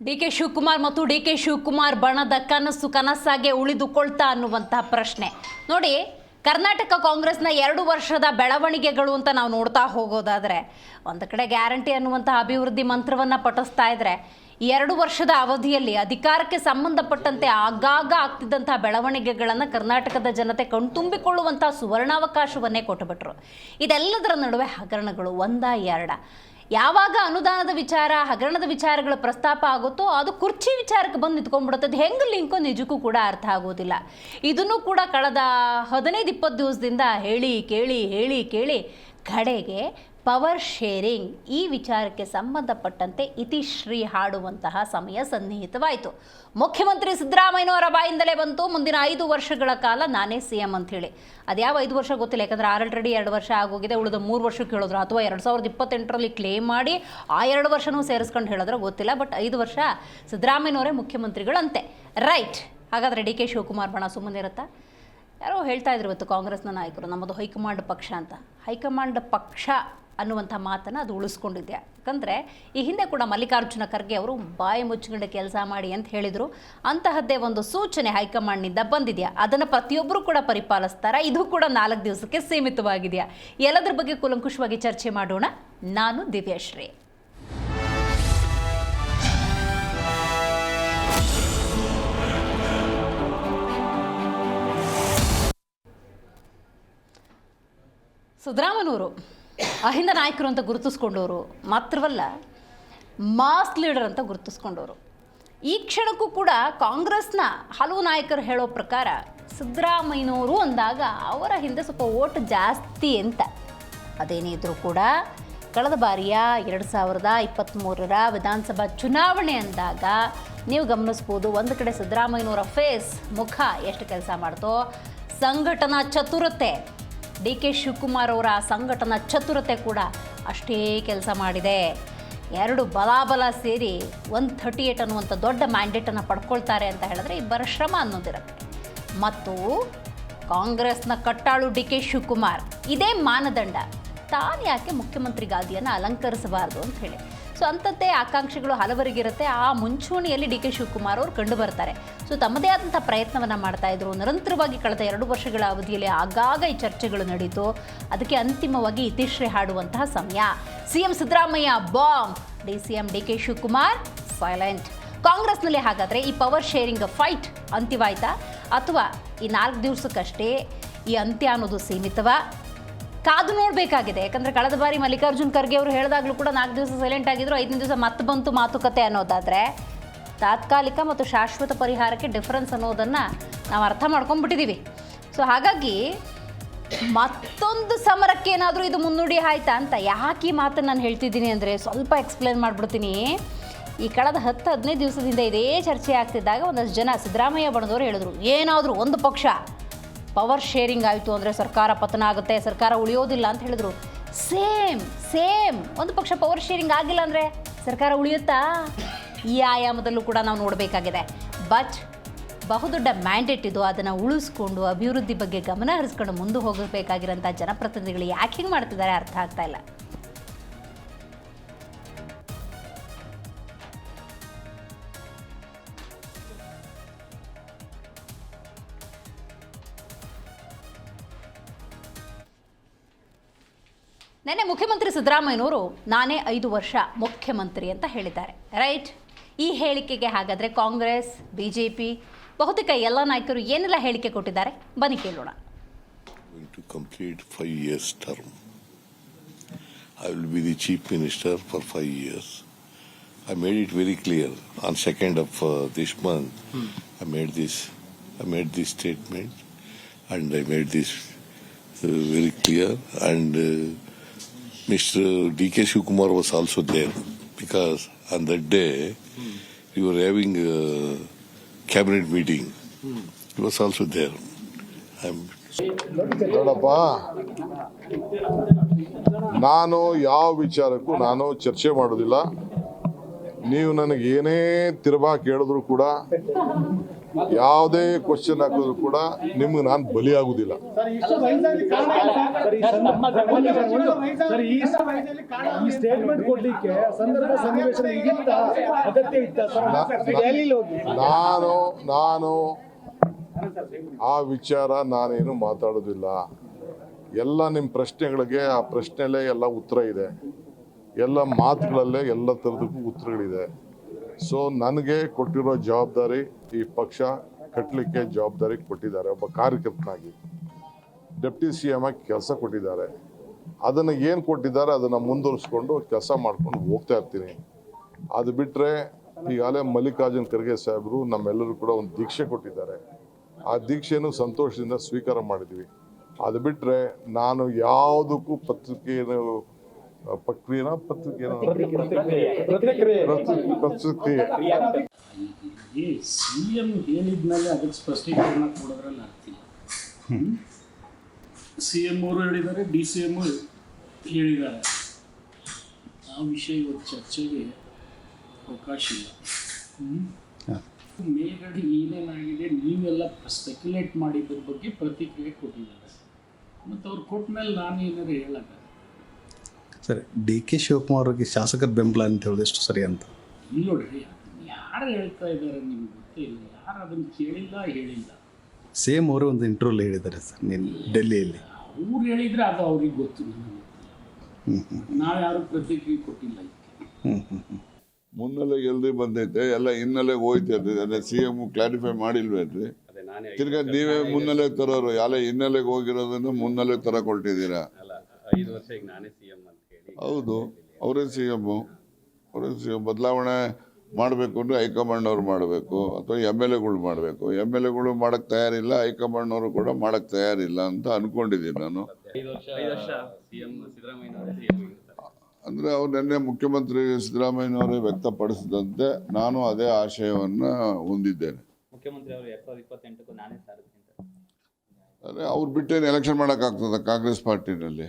ಡಿ.ಕೆ. ಶಿವಕುಮಾರ್ ಮತ್ತು ಡಿ.ಕೆ. ಶಿವಕುಮಾರ್ ಬಣದ ಕನಸು ಕನಸಾಗೆ ಉಳಿದುಕೊಳ್ತಾ ಅನ್ನುವಂತಹ ಪ್ರಶ್ನೆ ನೋಡಿ. ಕರ್ನಾಟಕ ಕಾಂಗ್ರೆಸ್ನ 2 ವರ್ಷದ ಬೆಳವಣಿಗೆಗಳು ಅಂತ ನಾವು ನೋಡ್ತಾ ಹೋಗೋದಾದರೆ ಒಂದು ಕಡೆ ಗ್ಯಾರಂಟಿ ಅನ್ನುವಂತಹ ಅಭಿವೃದ್ಧಿ ಮಂತ್ರವನ್ನು ಪಠಿಸ್ತಾ ಇದ್ರೆ 2 ವರ್ಷದ ಅವಧಿಯಲ್ಲಿ ಅಧಿಕಾರಕ್ಕೆ ಸಂಬಂಧಪಟ್ಟಂತೆ ಆಗಾಗ ಆಗ್ತಿದ್ದಂತಹ ಬೆಳವಣಿಗೆಗಳನ್ನು ಕರ್ನಾಟಕದ ಜನತೆ ಕಣ್ತುಂಬಿಕೊಳ್ಳುವಂತಹ ಸುವರ್ಣಾವಕಾಶವನ್ನೇ ಕೊಟ್ಟುಬಿಟ್ರು. ಇದೆಲ್ಲದರ ನಡುವೆ ಹಗರಣಗಳು ಒಂದಾ ಎರಡ. ಯಾವಾಗ ಅನುದಾನದ ವಿಚಾರ ಹಗರಣದ ವಿಚಾರಗಳ ಪ್ರಸ್ತಾಪ ಆಗುತ್ತೋ ಅದು ಕುರ್ಚಿ ವಿಚಾರಕ್ಕೆ ಬಂದು ನಿಂತ್ಕೊಂಡ್ಬಿಡುತ್ತೆ. ಅದು ಹೆಂಗೆ ಲಿಂಕೋ ನಿಜಕ್ಕೂ ಕೂಡ ಅರ್ಥ ಆಗೋದಿಲ್ಲ. ಇದನ್ನು ಕೂಡ ಕಳೆದ 15-20 ದಿವಸದಿಂದ ಹೇಳಿ ಕೇಳಿ ಕಡೆಗೆ ಪವರ್ ಶೇರಿಂಗ್ ಈ ವಿಚಾರಕ್ಕೆ ಸಂಬಂಧಪಟ್ಟಂತೆ ಇತಿಶ್ರೀ ಹಾಡುವಂತಹ ಸಮಯ ಸನ್ನಿಹಿತವಾಯಿತು. ಮುಖ್ಯಮಂತ್ರಿ ಸಿದ್ದರಾಮಯ್ಯನವರ ಬಾಯಿಂದಲೇ ಬಂತು, ಮುಂದಿನ 5 ವರ್ಷಗಳ ಕಾಲ ನಾನೇ CM ಅಂತ ಹೇಳಿ. ಅದ್ಯಾವ 5 ವರ್ಷ ಗೊತ್ತಿಲ್ಲ, ಯಾಕಂದರೆ ಆಲ್ರೆಡಿ 2 ವರ್ಷ ಆಗೋಗಿದೆ. ಉಳಿದ 3 ವರ್ಷಕ್ಕೆ ಹೇಳಿದ್ರು ಅಥವಾ 2028ರಲ್ಲಿ ಕ್ಲೇಮ್ ಮಾಡಿ ಆ 2 ವರ್ಷನೂ ಸೇರಿಸ್ಕೊಂಡು ಹೇಳಿದ್ರೆ ಗೊತ್ತಿಲ್ಲ. ಬಟ್ 5 ವರ್ಷ ಸಿದ್ದರಾಮಯ್ಯನವರೇ ಮುಖ್ಯಮಂತ್ರಿಗಳಂತೆ. ರೈಟ್. ಹಾಗಾದರೆ ಡಿ.ಕೆ. ಶಿವಕುಮಾರ್ ಬಣ ಸುಮ್ಮನಿರುತ್ತಾ? ಯಾರೋ ಹೇಳ್ತಾ ಇದ್ರು ಇವತ್ತು ಕಾಂಗ್ರೆಸ್ನ ನಾಯಕರು, ನಮ್ಮದು ಹೈಕಮಾಂಡ್ ಪಕ್ಷ ಅಂತ. ಹೈಕಮಾಂಡ್ ಪಕ್ಷ ಅನ್ನುವಂಥ ಮಾತನ್ನು ಅದು ಉಳಿಸ್ಕೊಂಡಿದೆ. ಯಾಕಂದರೆ ಈ ಹಿಂದೆ ಕೂಡ ಮಲ್ಲಿಕಾರ್ಜುನ ಖರ್ಗೆ ಅವರು ಬಾಯಿ ಮುಚ್ಚಿಕೊಂಡು ಕೆಲಸ ಮಾಡಿ ಅಂತ ಹೇಳಿದರು. ಅಂತಹದ್ದೇ ಒಂದು ಸೂಚನೆ ಹೈಕಮಾಂಡ್ನಿಂದ ಬಂದಿದೆಯಾ, ಅದನ್ನು ಪ್ರತಿಯೊಬ್ಬರು ಕೂಡ ಪರಿಪಾಲಿಸ್ತಾರೆ. ಇದು ಕೂಡ 4 ದಿವಸಕ್ಕೆ ಸೀಮಿತವಾಗಿದೆಯಾ? ಎಲ್ಲದರ ಬಗ್ಗೆ ಕೂಲಂಕುಷವಾಗಿ ಚರ್ಚೆ ಮಾಡೋಣ. ನಾನು ದಿವ್ಯಾಶ್ರೀ. ಸಿದ್ದರಾಮಯ್ಯನವರು ಅಹಿಂದ ನಾಯಕರು ಅಂತ ಗುರುತಿಸ್ಕೊಂಡವರು ಮಾತ್ರವಲ್ಲ, ಮಾಸ್ ಲೀಡರ್ ಅಂತ ಗುರುತಿಸ್ಕೊಂಡವರು. ಈ ಕ್ಷಣಕ್ಕೂ ಕೂಡ ಕಾಂಗ್ರೆಸ್ನ ಹಲವು ನಾಯಕರು ಹೇಳೋ ಪ್ರಕಾರ ಸಿದ್ದರಾಮಯ್ಯನವರು ಅಂದಾಗ ಅವರ ಹಿಂದೆ ಸ್ವಲ್ಪ ಓಟ್ ಜಾಸ್ತಿ ಅಂತ. ಅದೇನೇ ಇದ್ರೂ ಕೂಡ ಕಳೆದ ಬಾರಿಯ 2023ರ ವಿಧಾನಸಭಾ ಚುನಾವಣೆ ಅಂದಾಗ ನೀವು ಗಮನಿಸ್ಬೋದು, ಒಂದು ಕಡೆ ಸಿದ್ದರಾಮಯ್ಯನವರ ಮುಖ ಎಷ್ಟು ಕೆಲಸ ಮಾಡ್ತೋ, ಸಂಘಟನಾ ಚತುರತೆ, ಡಿ.ಕೆ. ಶಿವಕುಮಾರ್ ಅವರ ಸಂಘಟನಾ ಚತುರತೆ ಕೂಡ ಅಷ್ಟೇ ಕೆಲಸ ಮಾಡಿದೆ. 2 ಬಲಾಬಲ ಸೇರಿ 138 ಅನ್ನುವಂಥ ದೊಡ್ಡ ಮ್ಯಾಂಡೇಟನ್ನು ಪಡ್ಕೊಳ್ತಾರೆ ಅಂತ ಹೇಳಿದ್ರೆ ಇಬ್ಬರ ಶ್ರಮ ಅನ್ನೋದಿರುತ್ತೆ. ಮತ್ತು ಕಾಂಗ್ರೆಸ್ನ ಕಟ್ಟಾಳು ಡಿ.ಕೆ. ಶಿವಕುಮಾರ್ ಇದೇ ಮಾನದಂಡ, ತಾನು ಯಾಕೆ ಮುಖ್ಯಮಂತ್ರಿ ಗಾದಿಯನ್ನು ಅಲಂಕರಿಸಬಾರ್ದು ಅಂತ ಹೇಳಿ. ಸೊ ಅಂಥದ್ದೇ ಆಕಾಂಕ್ಷೆಗಳು ಹಲವರಿಗಿರುತ್ತೆ. ಆ ಮುಂಚೂಣಿಯಲ್ಲಿ ಡಿ.ಕೆ. ಶಿವಕುಮಾರ್ ಅವರು ಕಂಡು ಬರ್ತಾರೆ. ಸೊ ತಮ್ಮದೇ ಆದಂಥ ಪ್ರಯತ್ನವನ್ನು ಮಾಡ್ತಾಯಿದ್ರು. ನಿರಂತರವಾಗಿ ಕಳೆದ 2 ವರ್ಷಗಳ ಅವಧಿಯಲ್ಲಿ ಆಗಾಗ ಈ ಚರ್ಚೆಗಳು ನಡೀತು. ಅದಕ್ಕೆ ಅಂತಿಮವಾಗಿ ಇತಿಶ್ರೀ ಹಾಡುವಂತಹ ಸಮಯ. CM Siddaramaiah bomb, DCM D K. Shivakumar silent. ಕಾಂಗ್ರೆಸ್ನಲ್ಲಿ ಹಾಗಾದರೆ ಈ ಪವರ್ ಶೇರಿಂಗ್ ಫೈಟ್ ಅಂತ್ಯವಾಯ್ತಾ, ಅಥವಾ ಈ 4 ದಿವಸಕ್ಕಷ್ಟೇ ಈ ಅಂತ್ಯ ಅನ್ನೋದು ಸೀಮಿತವಾ? ಕಾದು ನೋಡಬೇಕಾಗಿದೆ. ಯಾಕಂದರೆ ಕಳೆದ ಬಾರಿ ಮಲ್ಲಿಕಾರ್ಜುನ್ ಖರ್ಗೆ ಅವರು ಹೇಳಿದಾಗಲೂ ಕೂಡ 4 ದಿವಸ ಸೈಲೆಂಟ್ ಆಗಿದ್ರು, 5ನೇ ದಿವಸ ಮತ್ತೆ ಬಂತು ಮಾತುಕತೆ ಅನ್ನೋದಾದರೆ ತಾತ್ಕಾಲಿಕ ಮತ್ತು ಶಾಶ್ವತ ಪರಿಹಾರಕ್ಕೆ ಡಿಫರೆನ್ಸ್ ಅನ್ನೋದನ್ನು ನಾವು ಅರ್ಥ ಮಾಡ್ಕೊಂಡ್ಬಿಟ್ಟಿದ್ದೀವಿ. ಸೊ ಹಾಗಾಗಿ ಮತ್ತೊಂದು ಸಮರಕ್ಕೆ ಏನಾದರೂ ಇದು ಮುನ್ನುಡಿ ಆಯ್ತಾ ಅಂತ. ಯಾಕೆ ಈ ಮಾತನ್ನು ನಾನು ಹೇಳ್ತಿದ್ದೀನಿ ಅಂದರೆ ಸ್ವಲ್ಪ ಎಕ್ಸ್ಪ್ಲೇನ್ ಮಾಡಿಬಿಡ್ತೀನಿ. ಈ ಕಳೆದ 10-15 ದಿವಸದಿಂದ ಇದೇ ಚರ್ಚೆ ಆಗ್ತಿದ್ದಾಗ ಒಂದಷ್ಟು ಜನ ಸಿದ್ದರಾಮಯ್ಯ ಬಣದವರು ಹೇಳಿದ್ರು, ಏನಾದರೂ ಒಂದು ಪಕ್ಷ ಪವರ್ ಶೇರಿಂಗ್ ಆಯಿತು ಅಂದರೆ ಸರ್ಕಾರ ಪತನ ಆಗುತ್ತೆ, ಸರ್ಕಾರ ಉಳಿಯೋದಿಲ್ಲ ಅಂತ ಹೇಳಿದ್ರು. ಸೇಮ್ ಒಂದು ಪಕ್ಷ ಪವರ್ ಶೇರಿಂಗ್ ಆಗಿಲ್ಲ ಅಂದರೆ ಸರ್ಕಾರ ಉಳಿಯುತ್ತಾ? ಈ ಆಯಾಮದಲ್ಲೂ ಕೂಡ ನಾವು ನೋಡಬೇಕಾಗಿದೆ. ಬಟ್ ಬಹುದೊಡ್ಡ ಮ್ಯಾಂಡೇಟ್ ಇದು, ಅದನ್ನು ಉಳಿಸ್ಕೊಂಡು ಅಭಿವೃದ್ಧಿ ಬಗ್ಗೆ ಗಮನ ಹರಿಸ್ಕೊಂಡು ಮುಂದೆ ಹೋಗಬೇಕಾಗಿರೋಂಥ ಜನಪ್ರತಿನಿಧಿಗಳು ಯಾಕೆ ಹಿಂಗೆ ಮಾಡ್ತಿದ್ದಾರೆ ಅರ್ಥ ಆಗ್ತಾ ಇಲ್ಲ. ನೆನ್ನೆ ಮುಖ್ಯಮಂತ್ರಿ ಸಿದ್ದರಾಮಯ್ಯನವರು ನಾನೇ 5 ವರ್ಷ ಮುಖ್ಯಮಂತ್ರಿ ಅಂತ ಹೇಳಿದ್ದಾರೆ. ರೈಟ್. ಈ ಹೇಳಿಕೆಗೆ ಹಾಗಾದರೆ ಕಾಂಗ್ರೆಸ್, BJP, ಬಹುತೇಕ ಎಲ್ಲ ನಾಯಕರು ಏನೆಲ್ಲ ಹೇಳಿಕೆ ಕೊಟ್ಟಿದ್ದಾರೆ ಬನ್ನಿ ಕೇಳೋಣ. To complete 5 years term. I will be the chief minister for 5 years. I made it very clear on 2nd of this month. I made this statement and I made this very clear, and Mr. D.K. Shivakumar was also there, because on that day we were having a cabinet meeting. He was also there. ನೋಡಪ್ಪ, ನಾನು ಯಾವ ವಿಚಾರಕ್ಕೂ ನಾನು ಚರ್ಚೆ ಮಾಡೋದಿಲ್ಲ. ನೀವು ನನಗೆ ಏನೇ ತಿರುಬಾ ಕೇಳಿದ್ರು ಕೂಡ ಯಾವುದೇ ಕ್ವಶನ್ ಹಾಕಿದ್ರು ಕೂಡ ನಿಮ್ಗೆ ನಾನು ಬಲಿಯಾಗುವುದಿಲ್ಲ. ನಾನು ಆ ವಿಚಾರ ನಾನೇನು ಮಾತಾಡೋದಿಲ್ಲ. ಎಲ್ಲ ನಿಮ್ಮ ಪ್ರಶ್ನೆಗಳಿಗೆ ಆ ಪ್ರಶ್ನೆಯಲ್ಲೇ ಎಲ್ಲ ಉತ್ತರ ಇದೆ, ಎಲ್ಲ ಮಾತುಗಳಲ್ಲೇ ಎಲ್ಲ ಥರದಕ್ಕೂ ಉತ್ತರಗಳಿದೆ. ಸೊ ನನಗೆ ಕೊಟ್ಟಿರೋ ಜವಾಬ್ದಾರಿ ಈ ಪಕ್ಷ ಕಟ್ಟಲಿಕ್ಕೆ ಜವಾಬ್ದಾರಿ ಕೊಟ್ಟಿದ್ದಾರೆ. ಒಬ್ಬ ಕಾರ್ಯಕರ್ತನಾಗಿ ಡೆಪ್ಟಿ CM ಆಗಿ ಕೆಲಸ ಕೊಟ್ಟಿದ್ದಾರೆ. ಅದನ್ನು ಏನು ಕೊಟ್ಟಿದ್ದಾರೆ ಅದನ್ನು ಮುಂದುವರಿಸ್ಕೊಂಡು ಕೆಲಸ ಮಾಡ್ಕೊಂಡು ಹೋಗ್ತಾ ಇರ್ತೀನಿ. ಅದು ಬಿಟ್ಟರೆ ಈಗಾಗಲೇ ಮಲ್ಲಿಕಾರ್ಜುನ್ ಖರ್ಗೆ ಸಾಹೇಬರು ನಮ್ಮೆಲ್ಲರೂ ಕೂಡ ಒಂದು ದೀಕ್ಷೆ ಕೊಟ್ಟಿದ್ದಾರೆ. ಆ ದೀಕ್ಷೆಯನ್ನು ಸಂತೋಷದಿಂದ ಸ್ವೀಕಾರ ಮಾಡಿದ್ವಿ. ಅದು ಬಿಟ್ಟರೆ ನಾನು ಯಾವುದಕ್ಕೂ ಪ್ರತಿಕ್ರಿಯೆ CM ಹೇಳಿದ್ಮೇಲೆ ಅದಕ್ಕೆ ಸ್ಪಷ್ಟೀಕರಣ ಕೊಡೋದ್ರಲ್ಲಿ ಆಗ್ತಿಲ್ಲ. CM ಅವರು ಹೇಳಿದ್ದಾರೆ, DCM ಹೇಳಿದ್ದಾರೆ. ಆ ವಿಷಯ ಇವತ್ತು ಚರ್ಚೆಗೆ ಅವಕಾಶ ಇಲ್ಲ. ಮೇಲ್ಗಡೆ ಏನೇನಾಗಿದೆ ನೀವೆಲ್ಲ ಸ್ಪೆಕ್ಯುಲೇಟ್ ಮಾಡಿದ್ರ ಬಗ್ಗೆ ಪ್ರತಿಕ್ರಿಯೆ ಕೊಟ್ಟಿದ್ದಾರೆ. ಮತ್ತು ಅವ್ರು ಕೊಟ್ಟ ಮೇಲೆ ನಾನು ಏನಾದ್ರು ಹೇಳಕ್ಕೆ ಸರಿ, DK ಶಿವಕುಮಾರ್ ಅವ್ರಿಗೆ ಶಾಸಕರ ಬೆಂಬಲ ಅಂತ ಹೇಳಿದ್ರೆ ಎಷ್ಟು ಸರಿ ಅಂತ ಇಲ್ಲಿ ನೋಡ್ರಿ, ಯಾರು ಹೇಳ್ತಾ ಇದ್ದಾರೆ ನಿಮ್ಗೆ ಗೊತ್ತೇ ಇಲ್ಲ. ಯಾರು ಅದನ್ನು ಕೇಳಿಲ್ಲ, ಹೇಳಿಲ್ಲ. ಸೇಮ್ ಅವರು ಒಂದು ಇಂಟರ್ವ್ಯೂಲ್ ಹೇಳಿದ್ದಾರೆ ಸರ್, ನೀನು ಡೆಲ್ಲಿಯಲ್ಲಿ. ಅವ್ರು ಹೇಳಿದರೆ ಅದು ಅವ್ರಿಗೆ ಗೊತ್ತು, ನನಗೆ ಗೊತ್ತಿಲ್ಲ. ನಾವು ಯಾರು ಪ್ರತಿಕ್ರಿಯೆ ಕೊಟ್ಟಿಲ್ಲ. ಮುನ್ನೆಲೆಗೆ ಎಲ್ರಿ ಬಂದೈತೆ, ಎಲ್ಲ ಹಿನ್ನೆಲೆಗೆ ಹೋಯ್ತೈತೆ. CM clarify ಮಾಡಿಲ್ವೇನ್ರಿ? ತಿರ್ಗಾ ನೀವೇ ಮುನ್ನೆಲೆ ತರೋರು. ಎಲ್ಲ ಹಿನ್ನೆಲೆಗೆ ಹೋಗಿರೋದನ್ನ ಮುನ್ನೆಲೆ ತರಕೊಳ್ತಿದ್ದೀರಾ. 5 ವರ್ಷ ಈಗ ನಾನೇ CM ಅಂತ ಹೇಳಿ. ಹೌದು, ಅವರೇ CM. ಬದಲಾವಣೆ ಮಾಡಬೇಕು ಅಂದರೆ ಹೈಕಮಾಂಡ್ ಅವ್ರು ಮಾಡಬೇಕು, ಅಥವಾ MLAಗಳು ಮಾಡಬೇಕು. MLAಗಳು ಮಾಡೋಕ್ಕೆ ತಯಾರಿಲ್ಲ, ಹೈಕಮಾಂಡ್ ಅವರು ಕೂಡ ಮಾಡೋಕ್ಕೆ ತಯಾರಿಲ್ಲ ಅಂತ ಅಂದ್ಕೊಂಡಿದ್ದೀನಿ ನಾನು. 5 ವರ್ಷ CM ಸಿದ್ದರಾಮಯ್ಯನವರೇ CM ಅಂದರೆ ಅವ್ರು ನಿನ್ನೆ ಮುಖ್ಯಮಂತ್ರಿ ಸಿದ್ದರಾಮಯ್ಯನವರೇ ವ್ಯಕ್ತಪಡಿಸಿದಂತೆ ನಾನು ಅದೇ ಆಶಯವನ್ನು ಹೊಂದಿದ್ದೇನೆ. ಮುಖ್ಯಮಂತ್ರಿ ಅವರು 2028ಕ್ಕೂ ನಾನೇ ಸಾರ್ತೀನಿ. ಅಂದರೆ ಅವ್ರು ಬಿಟ್ಟೇನು ಎಲೆಕ್ಷನ್ ಮಾಡೋಕ್ಕಾಗ್ತದೆ ಕಾಂಗ್ರೆಸ್ ಪಾರ್ಟಿನಲ್ಲಿ?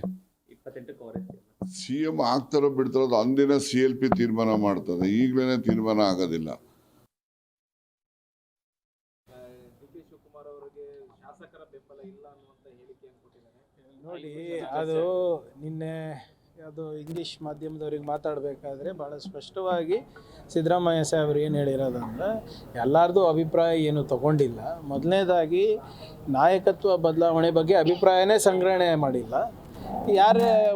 28ಕ್ಕೂ ಅವರೇ CM ಆಗ್ತಾರೋ ಬಿಡ್ತಾರೋ ಅಂದಿನ CLP ತೀರ್ಮಾನ ಮಾಡ್ತದೆ, ಈಗಲೇ ತೀರ್ಮಾನ ಆಗೋದಿಲ್ಲ. ಶಿವಕುಮಾರ್ ಅವರಿಗೆ ಶಾಸಕರ ಬೆಂಬಲ ಇಲ್ಲ ಅನ್ನುವಂಥ ಹೇಳಿಕೆಯನ್ನು ಕೊಟ್ಟಿದ್ದಾರೆ. ನೋಡಿ, ಅದು ನಿನ್ನೆ ಅದು ಇಂಗ್ಲೀಷ್ ಮಾಧ್ಯಮದವ್ರಿಗೆ ಮಾತಾಡಬೇಕಾದ್ರೆ ಭಾಳ ಸ್ಪಷ್ಟವಾಗಿ ಸಿದ್ದರಾಮಯ್ಯ ಸಾಹೇಬರು ಏನು ಹೇಳಿರೋದಂದ್ರೆ, ಎಲ್ಲರದು ಅಭಿಪ್ರಾಯ ಏನು ತಗೊಂಡಿಲ್ಲ. ಮೊದಲನೇದಾಗಿ ನಾಯಕತ್ವ ಬದಲಾವಣೆ ಬಗ್ಗೆ ಅಭಿಪ್ರಾಯನೇ ಸಂಗ್ರಹಣೆ ಮಾಡಿಲ್ಲ.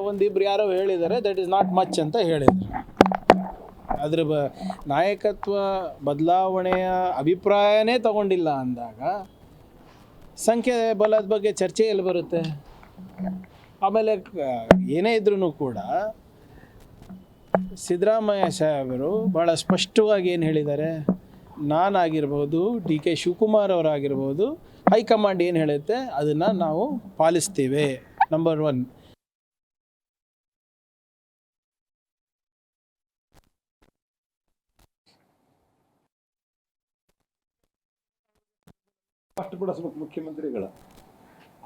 ಒಂದಿಬ್ರು ಯಾರೋ ಹೇಳಿದ್ದಾರೆ, ದಟ್ ಈಸ್ ನಾಟ್ ಮಚ್ ಅಂತ ಹೇಳಿದರು. ಅದ್ರ ನಾಯಕತ್ವ ಬದಲಾವಣೆಯ ಅಭಿಪ್ರಾಯನೇ ತಗೊಂಡಿಲ್ಲ ಅಂದಾಗ ಸಂಖ್ಯೆ ಬಲದ ಬಗ್ಗೆ ಚರ್ಚೆ ಎಲ್ಲಿ ಬರುತ್ತೆ? ಆಮೇಲೆ ಏನೇ ಇದ್ರೂ ಕೂಡ ಸಿದ್ದರಾಮಯ್ಯ ಸಾಹೇಬರು ಭಾಳ ಸ್ಪಷ್ಟವಾಗಿ ಏನು ಹೇಳಿದ್ದಾರೆ, ನಾನಾಗಿರ್ಬೋದು, DK ಶಿವಕುಮಾರ್ ಅವರಾಗಿರ್ಬೋದು, ಹೈಕಮಾಂಡ್ ಏನು ಹೇಳುತ್ತೆ ಅದನ್ನು ನಾವು ಪಾಲಿಸ್ತೇವೆ. ನಂಬರ್ 1. ಸ್ಪಷ್ಟಪಡಿಸ್ಬೇಕು ಮುಖ್ಯಮಂತ್ರಿಗಳು.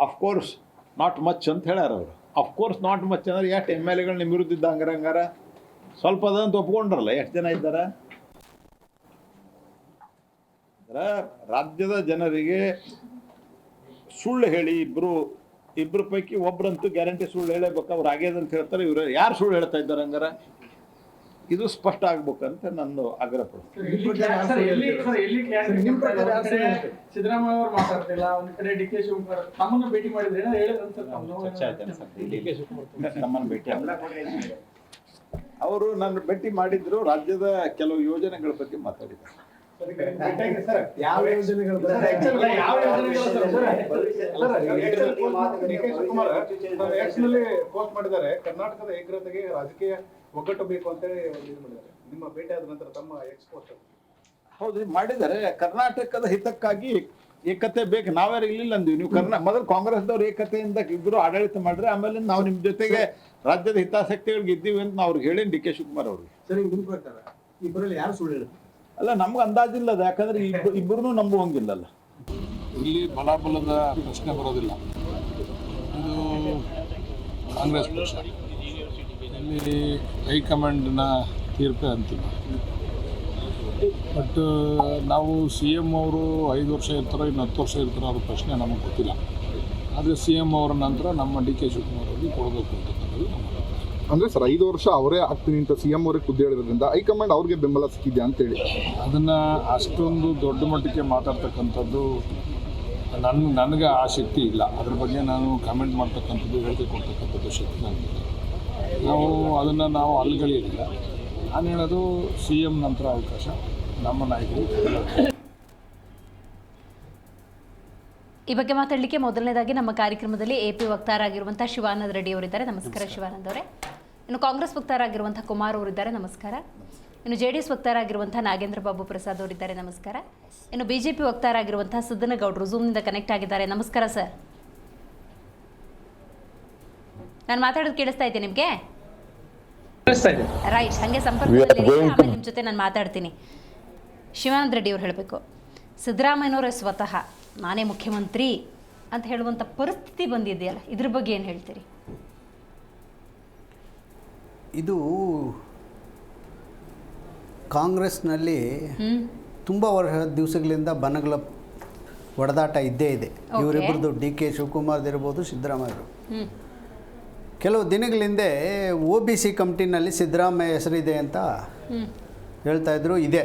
ಅಫ್ಕೋರ್ಸ್ ನಾಟ್ ಮಚ್ ಅಂತ ಹೇಳ್ಯಾರ ಅವರು. ಅಫ್ಕೋರ್ಸ್ ನಾಟ್ ಮಚ್ ಅಂದ್ರೆ ಎಷ್ಟು MLAಗಳು ನಿಮ್ಮ ವಿರುದ್ಧ ಇದ್ದ ಹಂಗಾರ ಸ್ವಲ್ಪ ಅದಂತ ಒಪ್ಕೊಂಡ್ರಲ್ಲ. ಎಷ್ಟು ಜನ ಇದ್ದಾರೆ? ರಾಜ್ಯದ ಜನರಿಗೆ ಸುಳ್ಳು ಹೇಳಿ ಇಬ್ಬರು ಪೈಕಿ ಒಬ್ಬರಂತೂ ಗ್ಯಾರಂಟಿ ಸುಳ್ಳು ಹೇಳಬೇಕು. ಅವ್ರು ಆಗ್ಯದಂತ ಹೇಳ್ತಾರೆ. ಇವರು ಯಾರು ಸುಳ್ಳು ಹೇಳ್ತಾ ಇದ್ದಾರೆ ಹಂಗಾರ? ಇದು ಸ್ಪಷ್ಟ ಆಗ್ಬೇಕಂತ ನಂದು ಆಗ್ರಹ ಪಡ್ತೀನಿ. ಸಿದ್ದರಾಮಯ್ಯ ಅವರು ಮಾತಾಡ್ತಿಲ್ಲ, ಒಂದು ಕಡೆ DK ಶಿವಕುಮಾರ್ ತಮ್ಮನ್ನು ಭೇಟಿ ಮಾಡಿದ್ರೆ ನಮ್ಮನ್ನು ಭೇಟಿ ಅವರು ನನ್ನ ಭೇಟಿ ಮಾಡಿದ್ರು. ರಾಜ್ಯದ ಕೆಲವು ಯೋಜನೆಗಳ ಬಗ್ಗೆ ಮಾತಾಡಿದ್ದಾರೆ. ಯಾವ ಯೋಜನೆಗಳು ಪೋಸ್ಟ್ ಮಾಡಿದ್ದಾರೆ, ಕರ್ನಾಟಕದ ಏಕತೆಗೆ ರಾಜಕೀಯ ಒಗ್ಗಟ್ಟು ಬೇಕು ಅಂತೇಳಿ ಇದು ಮಾಡಿದ್ದಾರೆ. ನಿಮ್ಮ ಭೇಟಿ ಆದ ನಂತರ ತಮ್ಮ ಎಕ್ಸ್ಪೋಸ್ಟ್ ಹೌದ್ರಿ ಮಾಡಿದ್ದಾರೆ. ಕರ್ನಾಟಕದ ಹಿತಕ್ಕಾಗಿ ಏಕತೆ ಬೇಕು. ನಾವ್ಯಾರು ಇಲ್ಲಿಲ್ಲ ಅಂದ್ವಿ. ನೀವು ಮೊದಲು ಕಾಂಗ್ರೆಸ್ದವ್ರು ಏಕತೆಯಿಂದ ಇಬ್ಬರು ಆಡಳಿತ ಮಾಡ್ರೆ, ಆಮೇಲೆ ನಾವು ನಿಮ್ಮ ಜೊತೆಗೆ ರಾಜ್ಯದ ಹಿತಾಸಕ್ತಿಗಳಿಗೆ ಇದ್ದೀವಿ ಅಂತ ನಾವು ಅವ್ರಿಗೆ ಹೇಳೀನಿ DK ಶಿವಕುಮಾರ್ ಅವ್ರಿಗೆ. ಸರಿ, ನಿಮ್ಮ ಪ್ರಕಾರ ಇಬ್ಬರಲ್ಲಿ ಯಾರು ಸುಳ್ಳು ಹೇಳುತ್ತೆ? ಅಲ್ಲ, ನಮ್ಗೆ ಅಂದಾಜಿಲ್ಲ ಅದು. ಯಾಕಂದ್ರೆ ಇಬ್ಬರೂ ನಂಬುವಂಗಿಲ್ಲಲ್ಲ. ಇಲ್ಲಿ ಬಲಾಬಲದ ಪ್ರಶ್ನೆ ಬರೋದಿಲ್ಲ. ಇದು ಕಾಂಗ್ರೆಸ್ ಪಕ್ಷ. ಇಲ್ಲಿ ಹೈಕಮಾಂಡ್ನ ತೀರ್ಪೇ ಅಂತಿಮ. ಬಟ್ ನಾವು ಸಿ ಎಮ್ ಅವರು 5 ವರ್ಷ ಇರ್ತಾರೋ ಇನ್ನು 10 ವರ್ಷ ಇರ್ತಾರೋ ಅದು ಪ್ರಶ್ನೆ ನಮಗೆ ಗೊತ್ತಿಲ್ಲ. ಆದರೆ ಸಿ ಎಮ್ ಅವರ ನಂತರ ನಮ್ಮ ಡಿ ಕೆ ಶಿವಕುಮಾರ್ ಅವರಿಗೆ ಕೊಡಬೇಕು ಅಂತಕ್ಕಂಥದ್ದು ನಮ್ಮ ಅಂದರೆ ಸರ್ 5 ವರ್ಷ ಅವರೇ ಆಗ್ತೀನಿ ಅಂತ ಸಿ ಎಂ ಅವರೇ ಖುದ್ದು ಹೇಳಿರೋದ್ರಿಂದ ಹೈಕಮಾಂಡ್ ಅವ್ರಿಗೆ ಬೆಂಬಲ ಸಿಕ್ಕಿದೆ ಅಂತೇಳಿ ಅದನ್ನು ಅಷ್ಟೊಂದು ದೊಡ್ಡ ಮಟ್ಟಕ್ಕೆ ಮಾತಾಡ್ತಕ್ಕಂಥದ್ದು ನನಗೆ ಆ ಶಕ್ತಿ ಇಲ್ಲ. ಅದ್ರ ಬಗ್ಗೆ ನಾನು ಕಾಮೆಂಟ್ ಮಾಡ್ತಕ್ಕಂಥದ್ದು, ಹೇಳಿಕೆ ಕೊಡ್ತಕ್ಕಂಥದ್ದು ಶಕ್ತಿ ನನಗಿಲ್ಲ. ನಾವು ಅಲ್ಗಳಿಲ್ಲ. ನಾನು ಹೇಳೋದು ಸಿ ಎಂ ನಂತರ ಅವಕಾಶ ನಮ್ಮ ನಾಯಕರು. ಈ ಬಗ್ಗೆ ಮಾತಾಡಲಿಕ್ಕೆ ಮೊದಲನೇದಾಗಿ ನಮ್ಮ ಕಾರ್ಯಕ್ರಮದಲ್ಲಿ AP ವಕ್ತಾರರಾಗಿರುವಂಥ ಶಿವಾನಂದ ರೆಡ್ಡಿ ಅವರಿದ್ದಾರೆ. ನಮಸ್ಕಾರ ಶಿವಾನಂದ್ ಅವರೇ. ಇನ್ನು ಕಾಂಗ್ರೆಸ್ ವಕ್ತಾರರಾಗಿರುವಂಥ ಕುಮಾರ್ ಅವರಿದ್ದಾರೆ. ನಮಸ್ಕಾರ. ಇನ್ನು JDS ವಕ್ತಾರರಾಗಿರುವಂಥ ನಾಗೇಂದ್ರ ಬಾಬು ಪ್ರಸಾದ್ ಅವರಿದ್ದಾರೆ. ನಮಸ್ಕಾರ. ಇನ್ನು BJP ವಕ್ತಾರರಾಗಿರುವಂಥ ಸಿದ್ದನಗೌಡರು ಝೂಮ್ನಿಂದ ಕನೆಕ್ಟ್ ಆಗಿದ್ದಾರೆ. ನಮಸ್ಕಾರ ಸರ್. ನಾನು ಮಾತಾಡೋದು ಕೇಳಿಸ್ತಾ ಇದ್ದೆ ನಿಮಗೆ? ರೈಟ್, ಹಾಗೆ ಸಂಪರ್ಕದಲ್ಲಿ ಆಮೇಲೆ ನಿಮ್ಮ ಜೊತೆ ನಾನು ಮಾತಾಡ್ತೀನಿ. ಶಿವಾನಂದ ರೆಡ್ಡಿ ಅವ್ರು ಹೇಳಬೇಕು, ಸಿದ್ದರಾಮಯ್ಯನವರೇ ಸ್ವತಃ ನಾನೇ ಮುಖ್ಯಮಂತ್ರಿ ಅಂತ ಹೇಳುವಂಥ ಪರಿಸ್ಥಿತಿ ಬಂದಿದೆಯಲ್ಲ, ಇದ್ರ ಬಗ್ಗೆ ಏನು ಹೇಳ್ತೀರಿ? ಇದು ಕಾಂಗ್ರೆಸ್ನಲ್ಲಿ ತುಂಬ ದಿವಸಗಳಿಂದ ಬಣಗಳ ಒಡೆದಾಟ ಇದ್ದೇ ಇದೆ. ಇವರಿಬ್ಬರದು DK ಶಿವಕುಮಾರ್ದು ಇರ್ಬೋದು, ಸಿದ್ದರಾಮಯ್ಯರು. ಕೆಲವು ದಿನಗಳ ಹಿಂದೆ OBC ಕಮಿಟಿನಲ್ಲಿ ಸಿದ್ದರಾಮಯ್ಯ ಹೆಸರಿದೆ ಅಂತ ಹೇಳ್ತಾ ಇದ್ರು. ಇದೆ,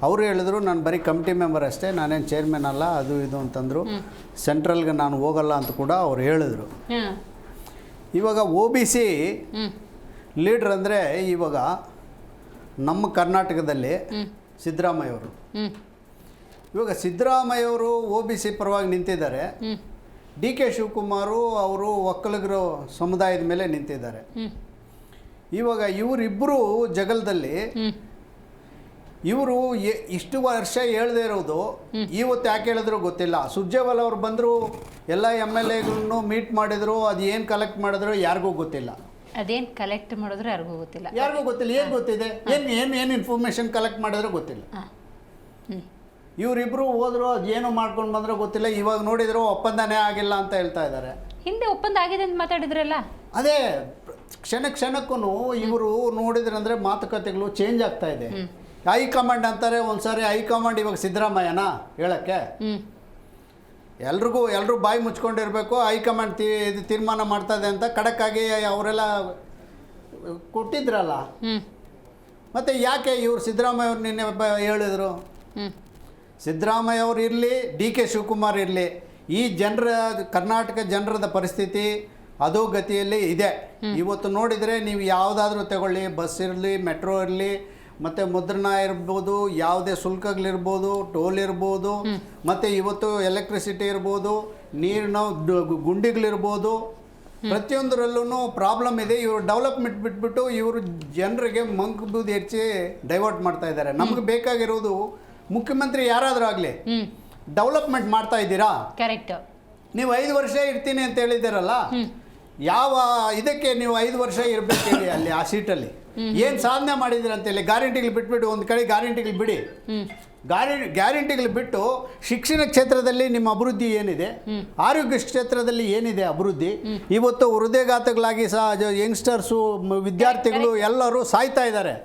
ಅವರು ಹೇಳಿದ್ರು ನಾನು ಬರೀ ಕಮಿಟಿ ಮೆಂಬರ್ ಅಷ್ಟೇ, ನಾನೇನು ಚೇರ್ಮನ್ ಅಲ್ಲ, ಅದು ಇದು ಅಂತಂದರು. ಸೆಂಟ್ರಲ್ಗೆ ನಾನು ಹೋಗಲ್ಲ ಅಂತ ಕೂಡ ಅವ್ರು ಹೇಳಿದ್ರು. ಇವಾಗ OBC ಲೀಡ್ರ್ ಅಂದರೆ ಇವಾಗ ನಮ್ಮ ಕರ್ನಾಟಕದಲ್ಲಿ ಸಿದ್ದರಾಮಯ್ಯವರು. ಇವಾಗ ಸಿದ್ದರಾಮಯ್ಯವರು OBC ಪರವಾಗಿ ನಿಂತಿದ್ದಾರೆ. DK ಶಿವಕುಮಾರು ಅವರು ಒಕ್ಕಲಿಗರು ಸಮುದಾಯದ ಮೇಲೆ ನಿಂತಿದ್ದಾರೆ. ಇವಾಗ ಇವರಿಬ್ಬರು ಜಗಳದಲ್ಲಿ ಇವರು ಇಷ್ಟು ವರ್ಷ ಹೇಳದೇ ಇರೋದು ಇವತ್ತು ಯಾಕೆ ಹೇಳಿದ್ರು ಗೊತ್ತಿಲ್ಲ. ಸುರ್ಜೇವಾಲಾ ಅವ್ರು ಬಂದರು, ಎಲ್ಲ MLAಗಳನ್ನು ಮೀಟ್ ಮಾಡಿದ್ರು, ಅದು ಏನು ಕಲೆಕ್ಟ್ ಮಾಡಿದ್ರು ಯಾರಿಗೂ ಗೊತ್ತಿಲ್ಲ. ಅದೇನು ಕಲೆಕ್ಟ್ ಮಾಡಿದ್ರು ಯಾರಿಗೂ ಗೊತ್ತಿಲ್ಲ. ಏನು ಗೊತ್ತಿದೆ, ಏನು ಇನ್ಫಾರ್ಮೇಷನ್ ಕಲೆಕ್ಟ್ ಮಾಡಿದ್ರು ಗೊತ್ತಿಲ್ಲ. ಇವರಿಬ್ಬರು ಹೋದ್ರು, ಅದೇನು ಮಾಡ್ಕೊಂಡು ಬಂದ್ರೆ ಗೊತ್ತಿಲ್ಲ. ಇವಾಗ ನೋಡಿದ್ರು ಒಪ್ಪಂದನೇ ಆಗಿಲ್ಲ ಅಂತ ಹೇಳ್ತಾ ಇದ್ದಾರೆ. ಹಿಂದೆ ಒಪ್ಪಂದ ಆಗಿದೆ ಅಂತ ಮಾತಾಡಿದ್ರಲ್ಲ. ಅದೇ ಕ್ಷಣಕ್ಕೂ ಇವರು ನೋಡಿದ್ರಂದ್ರೆ ಮಾತುಕತೆಗಳು ಚೇಂಜ್ ಆಗ್ತಾ ಇದೆ. ಹೈಕಮಾಂಡ್ ಅಂತಾರೆ ಒಂದ್ಸಾರಿ, ಹೈಕಮಾಂಡ್ ಇವಾಗ ಸಿದ್ದರಾಮಯ್ಯನ ಹೇಳಕ್ಕೆ ಎಲ್ಲರೂ ಬಾಯಿ ಮುಚ್ಕೊಂಡಿರ್ಬೇಕು, ಹೈಕಮಾಂಡ್ ತೀರ್ಮಾನ ಮಾಡ್ತದೆ ಅಂತ ಖಡಕ್ಕಾಗಿ ಅವರೆಲ್ಲ ಕೊಟ್ಟಿದ್ರಲ್ಲ. ಮತ್ತೆ ಯಾಕೆ ಇವರು ಸಿದ್ದರಾಮಯ್ಯ ಅವ್ರು ನಿನ್ನೆ ಹೇಳಿದ್ರು? ಸಿದ್ದರಾಮಯ್ಯ ಅವ್ರು ಇರಲಿ, DK ಶಿವಕುಮಾರ್ ಇರಲಿ, ಈ ಕರ್ನಾಟಕ ಜನರದ ಪರಿಸ್ಥಿತಿ ಅಧೋಗತಿಯಲ್ಲಿ ಇದೆ. ಇವತ್ತು ನೋಡಿದರೆ ನೀವು ಯಾವುದಾದ್ರೂ ತಗೊಳ್ಳಿ, ಬಸ್ ಇರಲಿ, ಮೆಟ್ರೋ ಇರಲಿ, ಮತ್ತು ಮುದ್ರಣ ಇರ್ಬೋದು, ಯಾವುದೇ ಶುಲ್ಕಗಳಿರ್ಬೋದು, ಟೋಲ್ ಇರ್ಬೋದು, ಮತ್ತು ಇವತ್ತು ಎಲೆಕ್ಟ್ರಿಸಿಟಿ ಇರ್ಬೋದು, ನೀರಿನ ಗುಂಡಿಗಳಿರ್ಬೋದು, ಪ್ರತಿಯೊಂದರಲ್ಲೂ ಪ್ರಾಬ್ಲಮ್ ಇದೆ. ಇವರು ಡೆವಲಪ್ಮೆಂಟ್ ಬಿಟ್ಬಿಟ್ಟು ಇವರು ಜನರಿಗೆ ಮಂಕುಬೂದಿ ಹೆಚ್ಚಿ ಡೈವರ್ಟ್ ಮಾಡ್ತಾ ಇದ್ದಾರೆ. ನಮ್ಗೆ ಬೇಕಾಗಿರೋದು ಮುಖ್ಯಮಂತ್ರಿ ಯಾರಾದರೂ ಆಗಲಿ ಡೆವಲಪ್ಮೆಂಟ್ ಮಾಡ್ತಾ ಇದ್ದೀರಾ? ಕರೆಕ್ಟ್. ನೀವು 5 ವರ್ಷ ಇರ್ತೀನಿ ಅಂತ ಹೇಳಿದ್ದೀರಲ್ಲ, ಯಾವ ಇದಕ್ಕೆ ನೀವು 5 ವರ್ಷ ಇರಬೇಕು ಹೇಳಿ ಅಲ್ಲಿ ಆ ಸೀಟಲ್ಲಿ? ಏನು ಸಾಧನೆ ಮಾಡಿದ್ದೀರ ಅಂತೇಳಿ ಗ್ಯಾರಂಟಿಗಳು ಬಿಟ್ಬಿಟ್ಟು ಒಂದು ಕಡೆ ಗ್ಯಾರಂಟಿಗಳು ಬಿಡಿ. ಗ್ಯಾರಂಟಿಗಳು ಬಿಟ್ಟು ಶಿಕ್ಷಣ ಕ್ಷೇತ್ರದಲ್ಲಿ ನಿಮ್ಮ ಅಭಿವೃದ್ಧಿ ಏನಿದೆ, ಆರೋಗ್ಯ ಕ್ಷೇತ್ರದಲ್ಲಿ ಏನಿದೆ ಅಭಿವೃದ್ಧಿ? ಇವತ್ತು ಹೃದಯಘಾತಗಳಾಗಿ ಯಂಗ್ಸ್ಟರ್ಸು, ವಿದ್ಯಾರ್ಥಿಗಳು ಎಲ್ಲರೂ ಸಾಯ್ತಾ ಇದ್ದಾರೆ.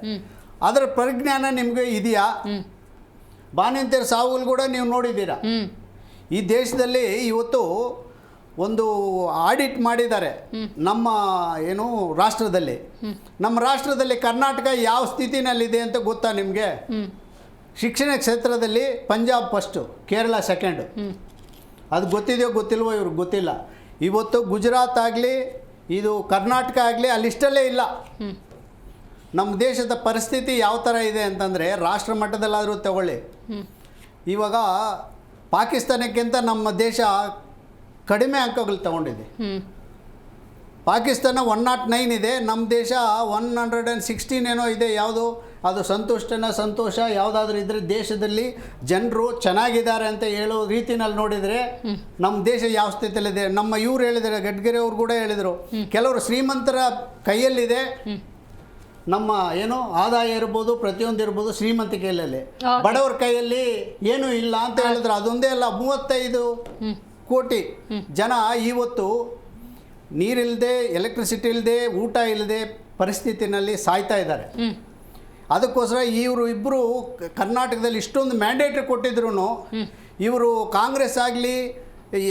ಅದರ ಪರಿಜ್ಞಾನ ನಿಮಗೆ ಇದೆಯಾ? ಬಾಣಂತಿಯರ ಸಾವುಗಳು ಕೂಡ ನೀವು ನೋಡಿದ್ದೀರಾ. ಈ ದೇಶದಲ್ಲಿ ಇವತ್ತು ಒಂದು ಆಡಿಟ್ ಮಾಡಿದ್ದಾರೆ ನಮ್ಮ ರಾಷ್ಟ್ರದಲ್ಲಿ. ನಮ್ಮ ರಾಷ್ಟ್ರದಲ್ಲಿ ಕರ್ನಾಟಕ ಯಾವ ಸ್ಥಿತಿನಲ್ಲಿದೆ ಅಂತ ಗೊತ್ತಾ ನಿಮಗೆ? ಶಿಕ್ಷಣ ಕ್ಷೇತ್ರದಲ್ಲಿ ಪಂಜಾಬ್ ಫಸ್ಟು, ಕೇರಳ ಸೆಕೆಂಡು. ಅದು ಗೊತ್ತಿದೆಯೋ ಗೊತ್ತಿಲ್ವೋ ಇವ್ರಿಗೆ ಗೊತ್ತಿಲ್ಲ. ಇವತ್ತು ಗುಜರಾತ್ ಆಗಲಿ, ಇದು ಕರ್ನಾಟಕ ಆಗಲಿ, ಆ ಲಿಸ್ಟಲ್ಲೇ ಇಲ್ಲ. ನಮ್ಮ ದೇಶದ ಪರಿಸ್ಥಿತಿ ಯಾವ ಥರ ಇದೆ ಅಂತಂದರೆ, ರಾಷ್ಟ್ರ ಮಟ್ಟದಲ್ಲಾದರೂ ತಗೊಳ್ಳಿ, ಇವಾಗ ಪಾಕಿಸ್ತಾನಕ್ಕಿಂತ ನಮ್ಮ ದೇಶ ಕಡಿಮೆ ಅಂಕಗಳು ತಗೊಂಡಿದೆ. ಪಾಕಿಸ್ತಾನ 109 ಇದೆ, ನಮ್ಮ ದೇಶ 116 ಏನೋ ಇದೆ. ಯಾವುದು ಅದು ಸಂತೋಷ ಯಾವುದಾದ್ರೂ ಇದ್ದರೆ ದೇಶದಲ್ಲಿ ಜನರು ಚೆನ್ನಾಗಿದ್ದಾರೆ ಅಂತ ಹೇಳೋ ರೀತಿನಲ್ಲಿ ನೋಡಿದರೆ ನಮ್ಮ ದೇಶ ಯಾವ ಸ್ಥಿತಿಯಲ್ಲಿದೆ. ನಮ್ಮ ಇವ್ರು ಹೇಳಿದ್ದಾರೆ, ಗಡ್ಕರಿ ಅವ್ರು ಕೂಡ ಹೇಳಿದರು, ಕೆಲವರು ಶ್ರೀಮಂತರ ಕೈಯಲ್ಲಿದೆ ನಮ್ಮ ಆದಾಯ ಇರ್ಬೋದು, ಪ್ರತಿಯೊಂದು ಇರ್ಬೋದು ಶ್ರೀಮಂತಿಕೆಯಲ್ಲಿ, ಬಡವರ ಕೈಯಲ್ಲಿ ಏನೂ ಇಲ್ಲ ಅಂತ ಹೇಳಿದ್ರು. ಅದೊಂದೇ ಅಲ್ಲ, 35 ಕೋಟಿ ಜನ ಇವತ್ತು ನೀರಿಲ್ಲದೆ, ಎಲೆಕ್ಟ್ರಿಸಿಟಿ ಇಲ್ಲದೆ, ಊಟ ಇಲ್ಲದೆ ಪರಿಸ್ಥಿತಿನಲ್ಲಿ ಸಾಯ್ತಾ ಇದ್ದಾರೆ. ಅದಕ್ಕೋಸ್ಕರ ಇವರು ಇಬ್ಬರು ಕರ್ನಾಟಕದಲ್ಲಿ ಇಷ್ಟೊಂದು ಮ್ಯಾಂಡೇಟ್ರಿ ಕೊಟ್ಟಿದ್ರು ಇವರು ಕಾಂಗ್ರೆಸ್ ಆಗಲಿ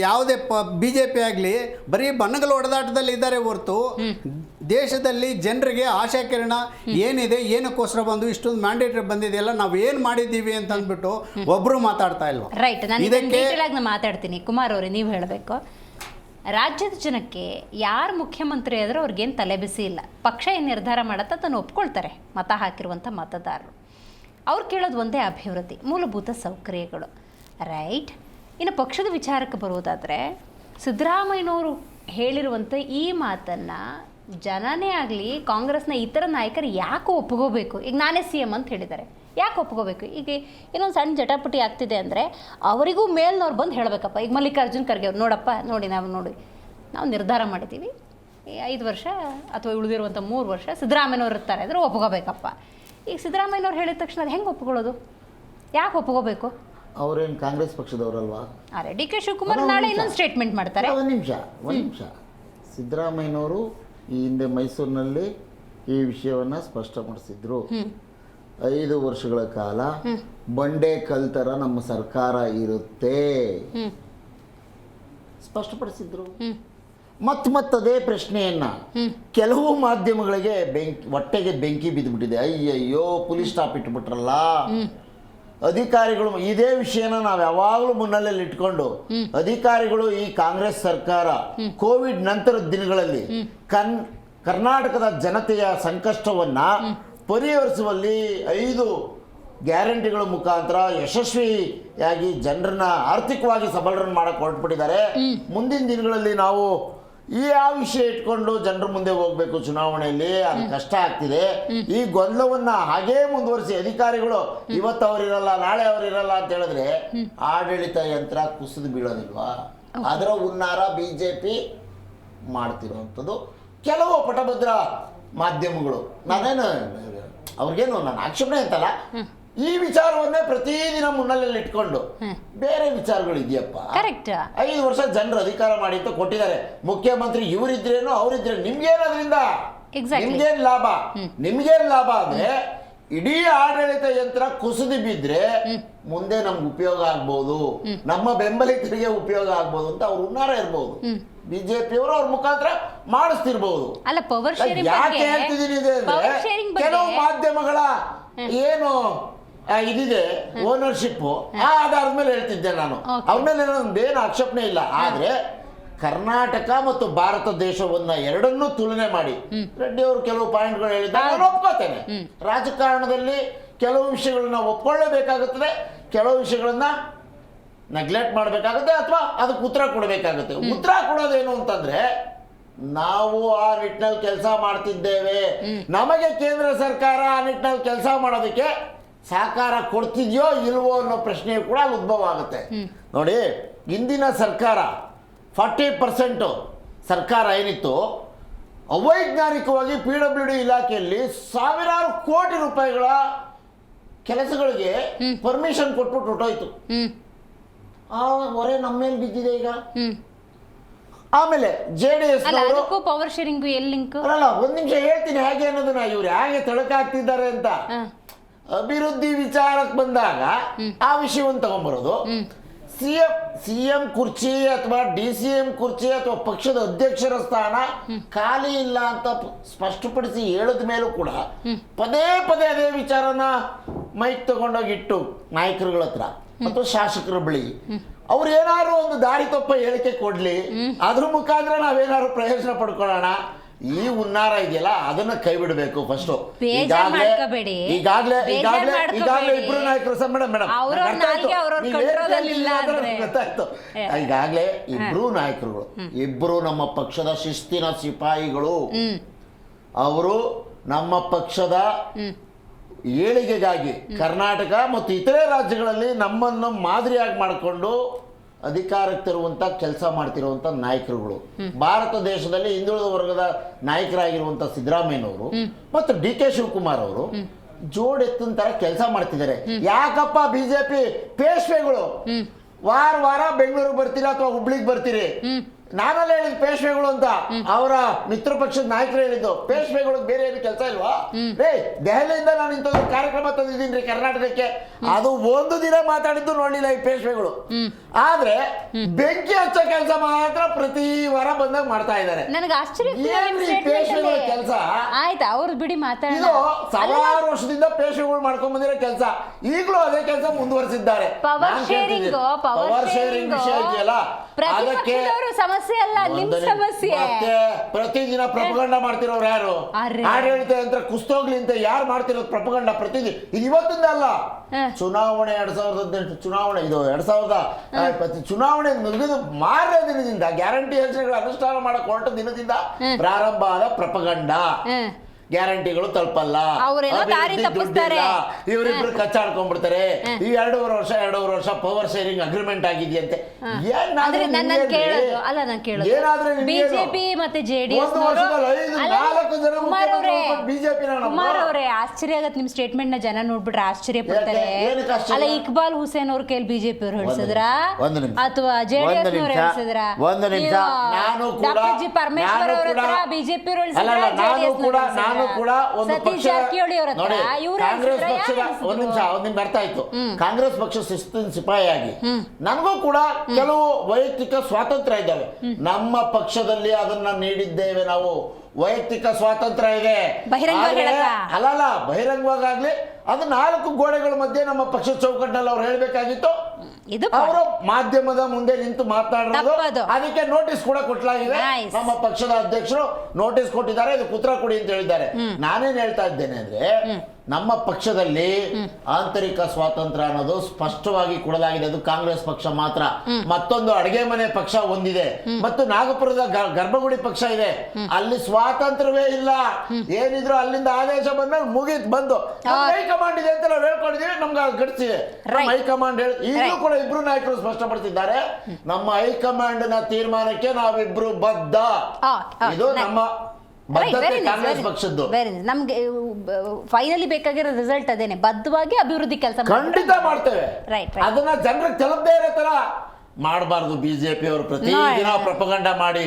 ಯಾವುದೇ ಬಿ ಜೆ ಪಿ ಆಗಲಿ ಬರೀ ಬಣ್ಣಗಳ ಹೊಡೆದಾಟದಲ್ಲಿ ಇದ್ದಾರೆ ಹೊರತು ದೇಶದಲ್ಲಿ ಜನರಿಗೆ ಆಶಾಕಿರಣ ಏನಿದೆ, ಏನಕ್ಕೋಸ್ಕರ ಬಂದು ಇಷ್ಟೊಂದು ಮ್ಯಾಂಡೇಟ್ರಿ ಬಂದಿದೆಯಲ್ಲ, ನಾವು ಏನು ಮಾಡಿದ್ದೀವಿ ಅಂತ ಅಂದ್ಬಿಟ್ಟು ಒಬ್ಬರು ಮಾತಾಡ್ತಾ ಇಲ್ವ. ರೈಟ್, ನಾನು ಡೀಟೇಲ್ ಮಾತಾಡ್ತೀನಿ. ಕುಮಾರ್ ಅವರೇ, ನೀವು ಹೇಳಬೇಕು, ರಾಜ್ಯದ ಜನಕ್ಕೆ ಯಾರು ಮುಖ್ಯಮಂತ್ರಿ ಆದರೂ ಅವ್ರಿಗೇನು ತಲೆ ಬಿಸಿ ಇಲ್ಲ. ಪಕ್ಷ ಏನು ನಿರ್ಧಾರ ಮಾಡುತ್ತೆ ಅದನ್ನು ಒಪ್ಕೊಳ್ತಾರೆ ಮತ ಹಾಕಿರುವಂಥ ಮತದಾರರು. ಅವ್ರು ಕೇಳೋದು ಒಂದೇ, ಅಭಿವೃದ್ಧಿ, ಮೂಲಭೂತ ಸೌಕರ್ಯಗಳು. ರೈಟ್. ಇನ್ನು ಪಕ್ಷದ ವಿಚಾರಕ್ಕೆ ಬರೋದಾದರೆ, ಸಿದ್ದರಾಮಯ್ಯನವರು ಹೇಳಿರುವಂಥ ಈ ಮಾತನ್ನು ಜನನೇ ಆಗಲಿ ಕಾಂಗ್ರೆಸ್ನ ಇತರ ನಾಯಕರು ಯಾಕೆ ಒಪ್ಕೋಬೇಕು? ಈಗ ನಾನೇ CM ಅಂತ ಹೇಳಿದ್ದಾರೆ, ಯಾಕೆ ಒಪ್ಕೋಬೇಕು? ಈಗ ಇನ್ನೊಂದು ಸಣ್ಣ ಜಟಾಪಟಿ ಆಗ್ತಿದೆ ಅಂದರೆ ಅವರಿಗೂ ಮೇಲ್ನವ್ರು ಬಂದು ಹೇಳಬೇಕಪ್ಪ. ಈಗ ಮಲ್ಲಿಕಾರ್ಜುನ್ ಖರ್ಗೆ ಅವ್ರು, ನೋಡಪ್ಪ ನಾವು ನಿರ್ಧಾರ ಮಾಡಿದ್ದೀವಿ, 5 ವರ್ಷ ಅಥವಾ ಉಳಿದಿರುವಂಥ 3 ವರ್ಷ ಸಿದ್ದರಾಮಯ್ಯನವ್ರು ಇರ್ತಾರೆ ಅಂದರೆ ಒಪ್ಕೋಬೇಕಪ್ಪ. ಈಗ ಸಿದ್ದರಾಮಯ್ಯನವ್ರು ಹೇಳಿದ ತಕ್ಷಣ ಅದು ಹೆಂಗೆ ಒಪ್ಕೊಳ್ಳೋದು? ಯಾಕೆ ಒಪ್ಕೋಬೇಕು? ಅವರೇನು ಕಾಂಗ್ರೆಸ್ ಪಕ್ಷದವರಲ್ವಾ? ಅರೆ, DK ಶಿವಕುಮಾರ್ ನಾಳೆ ಇನ್ನೊಂದು ಸ್ಟೇಟ್ಮೆಂಟ್ ಮಾಡ್ತಾರೆ. ಒಂದು ನಿಮಿಷ. ಸಿದ್ದರಾಮಯ್ಯನವರು ಈ ಹಿಂದೆ ಮೈಸೂರಿನಲ್ಲಿ ಈ ವಿಷಯವನ್ನು ಸ್ಪಷ್ಟಪಡಿಸಿದ್ರು. 5 ವರ್ಷಗಳ ಕಾಲ ಬಂಡೆ ಕಲ್ತರ ನಮ್ಮ ಸರ್ಕಾರ ಇರುತ್ತೆ ಸ್ಪಷ್ಟಪಡಿಸಿದ್ರು. ಮತ್ತದೇ ಪ್ರಶ್ನೆಯನ್ನ ಕೆಲವು ಮಾಧ್ಯಮಗಳಿಗೆ ಹೊಟ್ಟೆಗೆ ಬೆಂಕಿ ಬಿದ್ದುಬಿಟ್ಟಿದೆ. ಅಯ್ಯಯ್ಯೋ, ಪೊಲೀಸ್ ಸ್ಟಾಪ್ ಇಟ್ಬಿಟ್ರಲ್ಲ ಅಧಿಕಾರಿಗಳು. ಇದೇ ವಿಷಯನ ನಾವು ಯಾವಾಗಲೂ ಮುನ್ನೆಲೆಯಲ್ಲಿ ಇಟ್ಕೊಂಡು ಅಧಿಕಾರಿಗಳು ಈ ಕಾಂಗ್ರೆಸ್ ಸರ್ಕಾರ ಕೋವಿಡ್ ನಂತರದ ದಿನಗಳಲ್ಲಿ ಕರ್ನಾಟಕದ ಜನತೆಯ ಸಂಕಷ್ಟವನ್ನ ಪರಿಹರಿಸುವಲ್ಲಿ 5 ಗ್ಯಾರಂಟಿಗಳ ಮುಖಾಂತರ ಯಶಸ್ವಿಯಾಗಿ ಜನರನ್ನ ಆರ್ಥಿಕವಾಗಿ ಸಬಲರನ್ನು ಮಾಡಕ್ಕೆ ಹೊರಟುಬಿಟ್ಟಿದ್ದಾರೆ. ಮುಂದಿನ ದಿನಗಳಲ್ಲಿ ನಾವು ಯಾವ ವಿಷಯ ಇಟ್ಕೊಂಡು ಜನರ ಮುಂದೆ ಹೋಗ್ಬೇಕು ಚುನಾವಣೆಯಲ್ಲಿ, ಅದು ಕಷ್ಟ ಆಗ್ತಿದೆ. ಈ ಗೊಂದಲವನ್ನ ಹಾಗೇ ಮುಂದುವರಿಸಿ ಅಧಿಕಾರಿಗಳು ಇವತ್ತು ಅವರಿರಲ್ಲ ನಾಳೆ ಅವರಿರಲ್ಲ ಅಂತ ಹೇಳಿದ್ರೆ ಆಡಳಿತ ಯಂತ್ರ ಕುಸಿದು ಬೀಳೋದಿಲ್ವಾ? ಅದರ ಹುನ್ನಾರ BJP ಮಾಡ್ತಿರುವಂಥದ್ದು ಕೆಲವು ಪಟಭದ್ರ ಮಾಧ್ಯಮಗಳು. ನಾನೇನು ಅವ್ರಿಗೇನು ನನ್ನ ಆಕ್ಷೇಪಣೆ ಅಂತಲ್ಲ, ಈ ವಿಚಾರವನ್ನೇ ಪ್ರತಿದಿನ ಮುನ್ನೆಲೆಯಲ್ಲಿ ಇಟ್ಕೊಂಡು ಬೇರೆ ವಿಚಾರಗಳು ಇದೆಯಪ್ಪ. 5 ವರ್ಷ ಜನರು ಅಧಿಕಾರ ಮಾಡಿ ಅಂತ ಕೊಟ್ಟಿದ್ದಾರೆ. ಮುಖ್ಯಮಂತ್ರಿ ಇವರಿದ್ರೇನು ಅವರಿದ್ರೆ ನಿಮ್ಗೇನದ್ರಿಂದ ನಿಮ್ಗೇನ್ ಲಾಭ? ನಿಮ್ಗೇನ್ ಲಾಭ ಅಂದ್ರೆ ಇಡೀ ಆಡಳಿತ ಯಂತ್ರ ಕುಸಿದು ಬಿದ್ರೆ ಮುಂದೆ ನಮ್ಗೆ ಉಪಯೋಗ ಆಗ್ಬಹುದು, ನಮ್ಮ ಬೆಂಬಲಿಗರಿಗೆ ಉಪಯೋಗ ಆಗ್ಬಹುದು ಅಂತ ಅವ್ರ ಹುನ್ನಾರ ಇರ್ಬಹುದು. ಬಿಜೆಪಿಯವರು ಅವ್ರ ಮುಖಾಂತರ ಮಾಡಿಸ್ತಿರ್ಬಹುದು. ಯಾಕೆ ಹೇಳ್ತಿದ್ದೀನಿ ಅಂದ್ರೆ ಕೆಲವು ಮಾಧ್ಯಮಗಳ ಏನು ಇದಿದೆ ಓನರ್ಶಿಪ್ ಆಧಾರದ ಮೇಲೆ ಹೇಳ್ತಿದ್ದೆ ನಾನು. ಅವ್ರ ಮೇಲೆ ಏನು ಆಕ್ಷೇಪಣೆ ಇಲ್ಲ. ಆದ್ರೆ ಕರ್ನಾಟಕ ಮತ್ತು ಭಾರತ ದೇಶವನ್ನ ಎರಡನ್ನೂ ತುಲನೆ ಮಾಡಿ ರೆಡ್ಡಿ ಅವರು ಕೆಲವು ಪಾಯಿಂಟ್ಗಳು ಹೇಳಿದ್ದಾರೆ, ನಾನು ಒಪ್ಕೋತೇನೆ. ರಾಜಕಾರಣದಲ್ಲಿ ಕೆಲವು ವಿಷಯಗಳನ್ನ ಒಪ್ಕೊಳ್ಳೇಬೇಕಾಗುತ್ತದೆ, ಕೆಲವು ವಿಷಯಗಳನ್ನ ನೆಗ್ಲೆಕ್ಟ್ ಮಾಡಬೇಕಾಗುತ್ತೆ ಅಥವಾ ಅದಕ್ಕೆ ಉತ್ತರ ಕೊಡಬೇಕಾಗುತ್ತೆ. ಉತ್ತರ ಕೊಡೋದೇನು ಅಂತಂದ್ರೆ, ನಾವು ಆ ನಿಟ್ಟಿನಲ್ಲಿ ಕೆಲಸ ಮಾಡ್ತಿದ್ದೇವೆ, ನಮಗೆ ಕೇಂದ್ರ ಸರ್ಕಾರ ಆ ನಿಟ್ಟಿನಲ್ಲಿ ಕೆಲಸ ಮಾಡೋದಕ್ಕೆ ಸಹಕಾರ ಕೊಡ್ತಿದ್ಯೋ ಇಲ್ವೋ ಅನ್ನೋ ಪ್ರಶ್ನೆ ಕೂಡ ಉದ್ಭವ ಆಗುತ್ತೆ. ನೋಡಿ, ಇಂದಿನ ಸರ್ಕಾರ 40% ಸರ್ಕಾರ ಏನಿತ್ತು ಅವೈಜ್ಞಾನಿಕವಾಗಿ PWD ಇಲಾಖೆಯಲ್ಲಿ ಸಾವಿರಾರು ಕೋಟಿ ರೂಪಾಯಿಗಳ ಕೆಲಸಗಳಿಗೆ ಪರ್ಮಿಷನ್ ಕೊಟ್ಬಿಟ್ಟು ಹೊರಟೋಯ್ತು. ಆ ಹೊರೆ ನಮ್ಮ ಮೇಲೆ ಬಿದ್ದಿದೆ ಈಗ. ಆಮೇಲೆ JDS ಪವರ್ ಶೇರಿಂಗ್ ಅಲ್ಲ, ಒಂದ್ ನಿಮಿಷ ಹೇಳ್ತೀನಿ ಹೇಗೆ ಅನ್ನೋದನ್ನ. ಇವ್ರು ಹೇಗೆ ತಳಕಾಗ್ತಿದ್ದಾರೆ ಅಂತ. ಅಭಿವೃದ್ಧಿ ವಿಚಾರಕ್ಕೆ ಬಂದಾಗ ಆ ವಿಷಯವನ್ನು ತಗೊಂಡ್ಬರೋದು. ಸಿಎಂ ಕುರ್ಚಿ ಅಥವಾ DCM ಕುರ್ಚಿ ಅಥವಾ ಪಕ್ಷದ ಅಧ್ಯಕ್ಷರ ಸ್ಥಾನ ಖಾಲಿ ಇಲ್ಲ ಅಂತ ಸ್ಪಷ್ಟಪಡಿಸಿ ಹೇಳಿದ ಮೇಲೂ ಕೂಡ ಪದೇ ಪದೇ ಅದೇ ವಿಚಾರನ ಮೈಕ್ ತಗೊಂಡೋಗಿಟ್ಟು ನಾಯಕರುಗಳ ಹತ್ರ ಮತ್ತು ಶಾಸಕರ ಬಳಿ ಅವ್ರು ಏನಾದ್ರು ಒಂದು ದಾರಿ ತಪ್ಪ ಹೇಳಿಕೆ ಕೊಡ್ಲಿ, ಅದ್ರ ಮುಖಾಂತರ ನಾವೇನಾದ್ರು ಪ್ರಯೋಜನ ಪಡ್ಕೊಳ್ಳೋಣ. ಈ ಹುನ್ನಾರ ಇದೆಯಲ್ಲ ಅದನ್ನ ಕೈ ಬಿಡಬೇಕು ಫಸ್ಟ್. ಈಗಾಗ್ಲೇ ಇಬ್ರು ನಾಯಕರು ಗೊತ್ತಾಯ್ತು. ಈಗಾಗ್ಲೇ ಇಬ್ರು ನಾಯಕರುಗಳು, ಇಬ್ರು ನಮ್ಮ ಪಕ್ಷದ ಶಿಸ್ತಿನ ಸಿಪಾಯಿಗಳು. ಅವರು ನಮ್ಮ ಪಕ್ಷದ ಏಳಿಗೆಗಾಗಿ ಕರ್ನಾಟಕ ಮತ್ತು ಇತರೆ ರಾಜ್ಯಗಳಲ್ಲಿ ನಮ್ಮನ್ನು ಮಾದರಿಯಾಗಿ ಮಾಡಿಕೊಂಡು ಅಧಿಕಾರಕ್ಕೆ ತರುವಂತ ಕೆಲಸ ಮಾಡ್ತಿರುವಂತ ನಾಯಕರುಗಳು. ಭಾರತ ದೇಶದಲ್ಲಿ ಹಿಂದುಳಿದ ವರ್ಗದ ನಾಯಕರಾಗಿರುವಂತ ಸಿದ್ದರಾಮಯ್ಯನವರು ಮತ್ತು DK ಶಿವಕುಮಾರ್ ಅವರು ಜೋಡೆತ್ತಿನ ತರ ಕೆಲಸ ಮಾಡ್ತಿದ್ದಾರೆ. ಯಾಕಪ್ಪ BJP ಪೇಶ್ವೆಗಳು ವಾರ ಬೆಂಗಳೂರಿಗೆ ಬರ್ತೀರಿ ಅಥವಾ ಹುಬ್ಳಿಗೆ ಬರ್ತೀರಿ, ನಾನಲ್ಲ ಹೇಳಿದ್ ಪೇಶ್ವೆಗಳು ಅಂತ, ಅವರ ಮಿತ್ರ ಪಕ್ಷದ ನಾಯಕರು ಹೇಳಿದ್ದು. ಪೇಶ್ವೆಗಳಿಗೆ ಬೇರೆ ಏನು ಕೆಲಸ ಇಲ್ವಾ? ರೇ, ದೆಹಲಿಯಿಂದ ನಾನು ಇಂಥದ್ದು ಕಾರ್ಯಕ್ರಮ ತಂದಿದ್ದೀನಿ ರೀ ಕರ್ನಾಟಕಕ್ಕೆ, ಅದು ಒಂದು ದಿನ ಮಾತಾಡಿದ್ದು ನೋಡ್ಲಿಲ್ಲ ಈ ಪೇಶ್ವೆಗಳು. ಆದ್ರೆ ಬೆಂಕಿ ಹಚ್ಚೋ ಕೆಲಸ ಮಾತ್ರ ಪ್ರತಿ ವಾರ ಬಂದಾಗ ಮಾಡ್ತಾ ಇದ್ದಾರೆ. ನನಗೆ ಆಶ್ಚರ್ಯ ಕೆಲಸ ಆಯ್ತಾ, ಅವ್ರು ಬಿಡಿ ಮಾತಾಡ. ಇದು ಸಾವಿರಾರು ವರ್ಷದಿಂದ ಪೇಶ್ವೆಗಳು ಮಾಡ್ಕೊಂಡ್ ಬಂದಿರೋ ಕೆಲಸ, ಈಗಲೂ ಅದೇ ಕೆಲಸ ಮುಂದುವರಿಸಿದ್ದಾರೆ. ಪವರ್ ಶೇರಿಂಗ್ ವಿಷಯ ಇದೆಯಲ್ಲ, ಅದಕ್ಕೆ ಸಮಸ್ಯೆ ಅಲ್ಲ, ನಿಮ್ ಸಮಸ್ಯೆ. ಪ್ರತಿದಿನ ಪ್ರಪಗಂಡ ಮಾಡ್ತಿರೋರು ಯಾರು? ಆಡಳಿತ ಯಂತ್ರ ಕುಸ್ತೋಗ್ಲಿ ಅಂತ ಯಾರು ಮಾಡ್ತಿರೋದು ಪ್ರಪಗಂಡ ಪ್ರತಿದಿನ? ಇದು ಇವತ್ತಿಂದ ಅಲ್ಲ, ಚುನಾವಣೆ 2018 ಚುನಾವಣೆ, ಇದು 2020 ಚುನಾವಣೆ ಮುಗಿದು ಮಾರನೇ ದಿನದಿಂದ ಗ್ಯಾರಂಟಿ ಯೋಜನೆಗಳ ಅನುಷ್ಠಾನ ಮಾಡಕ್ ಹೊರಟ ದಿನದಿಂದ ಪ್ರಾರಂಭ ಆದ ಪ್ರಪಗಂಡ. ಗ್ಯಾರಂಟಿಗಳು ತಲುಪಲ್ಲ, ಇವರಿಬ್ರು ಕಚ್ಚಾಡ್ಕೊಂಡ್ಬಿಡ್ತಾರೆ, ಈ 2.5 ವರ್ಷ ಪವರ್ ಶೇರಿಂಗ್ ಅಗ್ರಿಮೆಂಟ್ ಆಗಿದೆಯಂತೆ. ಬಿಜೆಪಿ ಮತ್ತೆ ಜೆಡಿಎಸ್ ಕುಮಾರ್ ಅವರೇ, ಆಶ್ಚರ್ಯ ಆಗತ್ತೆ ನಿಮ್ ಸ್ಟೇಟ್ಮೆಂಟ್ ನ ಜನ ನೋಡ್ಬಿಟ್ರೆ ಆಶ್ಚರ್ಯ ಪಡ್ತಾರೆ. ಅಲ್ಲ, ಇಕ್ಬಾಲ್ ಹುಸೇನ್ ಅವ್ರ ಕೈಲಿ ಬಿಜೆಪಿ ಅವ್ರು ಹೇಳ್ಸಿದ್ರ ಅಥವಾ ಜೆಡಿಎಸ್ ನವ್ರು ಹೇಳ್ಸಿದ್ರ? ಡಾಕ್ಟರ್ ಜಿ ಪರಮೇಶ್ವರ್ ಅವ್ರ ಹತ್ರ ಬಿಜೆಪಿ ಅವ್ರು ಹೇಳ್ಸಿದ್ರ? ನಾನು ಕೂಡ ಒಂದು ಪಕ್ಷ ನೋಡಿ, ಕಾಂಗ್ರೆಸ್ ಪಕ್ಷದ ಒಂದ್ ನಿಮಿಷ ಬರ್ತಾ ಇತ್ತು. ಕಾಂಗ್ರೆಸ್ ಪಕ್ಷ ಶಿಸ್ತಿನ ಸಿಪಾಯಿಯಾಗಿ ನನಗೂ ಕೂಡ ಕೆಲವು ವೈಯಕ್ತಿಕ ಸ್ವಾತಂತ್ರ್ಯ ಇದ್ದಾವೆ. ನಮ್ಮ ಪಕ್ಷದಲ್ಲಿ ಅದನ್ನ ನೀಡಿದ್ದೇವೆ ನಾವು. ವೈಯಕ್ತಿಕ ಸ್ವಾತಂತ್ರ್ಯ ಇದೆ, ಅಲ್ಲಲ್ಲ ಬಹಿರಂಗವಾಗ್ಲಿ ಅದು 4 ಗೋಡೆಗಳ ಮಧ್ಯೆ ನಮ್ಮ ಪಕ್ಷದ ಚೌಕಟ್ಟಿನಲ್ಲಿ ಅವ್ರು ಹೇಳ್ಬೇಕಾಗಿತ್ತು. ಅವರು ಮಾಧ್ಯಮದ ಮುಂದೆ ನಿಂತು ಮಾತನಾಡೋದು, ಅದಕ್ಕೆ ನೋಟಿಸ್ ಕೂಡ ಕೊಟ್ಟಲಾಗಿದೆ. ನಮ್ಮ ಪಕ್ಷದ ಅಧ್ಯಕ್ಷರು ನೋಟಿಸ್ ಕೊಟ್ಟಿದ್ದಾರೆ, ಇದಕ್ಕೆ ಉತ್ತರ ಕೊಡಿ ಅಂತ ಹೇಳಿದ್ದಾರೆ. ನಾನೇನ್ ಹೇಳ್ತಾ ಇದ್ದೇನೆ ಅಂದ್ರೆ, ನಮ್ಮ ಪಕ್ಷದಲ್ಲಿ ಆಂತರಿಕ ಸ್ವಾತಂತ್ರ್ಯ ಅನ್ನೋದು ಸ್ಪಷ್ಟವಾಗಿ ಕೊಡಲಾಗಿದೆ. ಅದು ಕಾಂಗ್ರೆಸ್ ಪಕ್ಷ ಮಾತ್ರ. ಮತ್ತೊಂದು ಅಡಿಗೆ ಮನೆ ಪಕ್ಷ ಒಂದಿದೆ, ಮತ್ತು ನಾಗಪುರದ ಗರ್ಭಗುಡಿ ಪಕ್ಷ ಇದೆ. ಅಲ್ಲಿ ಸ್ವಾತಂತ್ರ್ಯವೇ ಇಲ್ಲ. ಏನಿದ್ರು ಅಲ್ಲಿಂದ ಆದೇಶ ಬಂದಾಗ ಮುಗಿತ್ ಬಂದು ಹೈಕಮಾಂಡ್ ಇದೆ ಅಂತ ನಾವು ಹೇಳ್ಕೊಂಡಿದೀವಿ. ನಮ್ಗೆ ಗಡಿಸಿದೆ ಹೈಕಮಾಂಡ್ ಈಗಲೂ ಕೂಡ ಇಬ್ರು ನಾಯಕರು ಸ್ಪಷ್ಟಪಡಿಸಿದ್ದಾರೆ, ನಮ್ಮ ಹೈಕಮಾಂಡ್ ನ ತೀರ್ಮಾನಕ್ಕೆ ನಾವಿಬ್ರು ಬದ್ಧ. ಇದು ನಮ್ಮ ಕಾಂಗ್ರೆಸ್ ಪಕ್ಷದ್ದು. ನಮ್ಗೆ ಫೈನಲಿ ಬೇಕಾಗಿರೋ ರಿಸಲ್ಟ್ ಅದೇನೆ, ಬದ್ಧವಾಗಿ ಅಭಿವೃದ್ಧಿ ಕೆಲಸ ಖಂಡಿತ ಮಾಡ್ತೇವೆ. ಅದನ್ನ ಜನರಿಗೆ ತಲುಪದೇ ಇರೋ ತರ ಮಾಡಬಾರ್ದು. ಬಿಜೆಪಿ ಅವರು ಪ್ರತಿದಿನ ಪ್ರಪಗಂಡ ಮಾಡಿ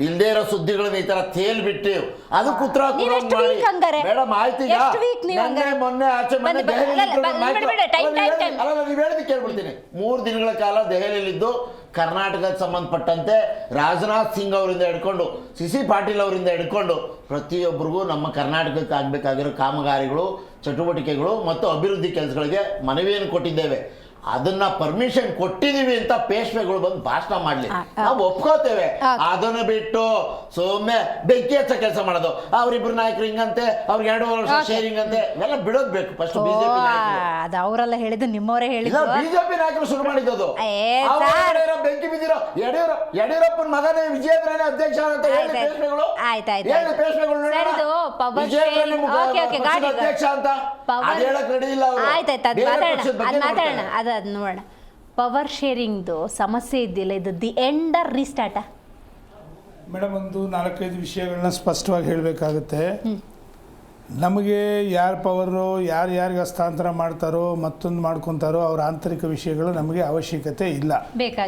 ಇಲ್ದೇ ಇರೋ ಸುದ್ದಿಗಳನ್ನ ಈ ತರ ತೇಲ್ ಬಿಟ್ಟು ಅದಕ್ಕೆ ಉತ್ತರ ಮೇಡಮ್ ಆಯ್ತು. ಈಗ ಮೊನ್ನೆ ಆಚೆ ಮೊನ್ನೆ ನೀವ್ ಹೇಳಿದ್ ಕೇಳ್ಬಿಡ್ತೀನಿ. 3 ದಿನಗಳ ಕಾಲ ದೆಹಲಿಯಲ್ಲಿದ್ದು ಕರ್ನಾಟಕಕ್ಕೆ ಸಂಬಂಧಪಟ್ಟಂತೆ ರಾಜನಾಥ್ ಸಿಂಗ್ ಅವರಿಂದ ಹಿಡ್ಕೊಂಡು ಸಿಸಿ ಪಾಟೀಲ್ ಅವರಿಂದ ಹಿಡ್ಕೊಂಡು ಪ್ರತಿಯೊಬ್ಬರಿಗೂ ನಮ್ಮ ಕರ್ನಾಟಕಕ್ಕೆ ಆಗ್ಬೇಕಾಗಿರೋ ಕಾಮಗಾರಿಗಳು, ಚಟುವಟಿಕೆಗಳು ಮತ್ತು ಅಭಿವೃದ್ಧಿ ಕೆಲಸಗಳಿಗೆ ಮನವಿಯನ್ನು ಕೊಟ್ಟಿದ್ದೇವೆ. ಅದನ್ನ ಪರ್ಮಿಷನ್ ಕೊಟ್ಟಿದೀವಿ ಅಂತ ಪೇಶ್ವೆಗಳು ಬಂದು ಭಾಷಣ ಮಾಡ್ಲಿ, ನಾವು ಒಪ್ಕೋತೇವೆ. ಅದನ್ನ ಬಿಟ್ಟು ಸೌಮ್ಯ ಬೆಂಕಿ ಹಚ್ಚ ಕೆಲಸ ಮಾಡೋದು, ಅವ್ರಿಬ್ರು ನಾಯಕರು ಹಿಂಗಂತೆ, ಅವ್ರಿಗೆ 2 ವರ್ಷ ಶೇರಿಂಗ್ ಅಂತೆ, ಇವೆಲ್ಲ ಬಿಡೋದ್ ಬೇಕು. ಫಸ್ಟ್ ಬಿಜೆಪಿ ಅವರೆಲ್ಲ ಹೇಳಿದ್ದು, ನಿಮ್ಮವರೇ ಹೇಳಿದ್ದು, ಬಿಜೆಪಿ ನಾಯಕರು ಶುರು ಮಾಡಿದ್ದು. ಬೆಂಕಿ ಬಿದ್ದಿರೋ ಯಡಿಯೂರಪ್ಪನ ಮಗನೇ ವಿಜಯೇಂದ್ರನೇ ಅಧ್ಯಕ್ಷ ಅಂತ ಹೇಳಿ ಪೇಶ್ವೆಗಳು ಅಧ್ಯಕ್ಷ ಅಂತ ಹೇಳಕ್ ರೆಡಿ ಇಲ್ಲ. ಅದ್ ನೋಡೋಣ. ಪವರ್ ಶೇರಿಂಗ್ದು ಸಮಸ್ಯೆ ಇದ್ದಿಲ್ಲ, ಇದು ದಿ ಎಂಡ್ ರೀಸ್ಟಾರ್ಟ್? ಮೇಡಮ್, ಒಂದು 4-5 ವಿಷಯಗಳನ್ನ ಸ್ಪಷ್ಟವಾಗಿ ಹೇಳಬೇಕಾಗುತ್ತೆ. ನಮಗೆ ಯಾರು ಪವರು ಯಾರಿಗೆ ಹಸ್ತಾಂತರ ಮಾಡ್ತಾರೋ ಮತ್ತೊಂದು ಮಾಡ್ಕೊತಾರೋ ಅವ್ರ ಆಂತರಿಕ ವಿಷಯಗಳು ನಮಗೆ ಅವಶ್ಯಕತೆ ಇಲ್ಲ.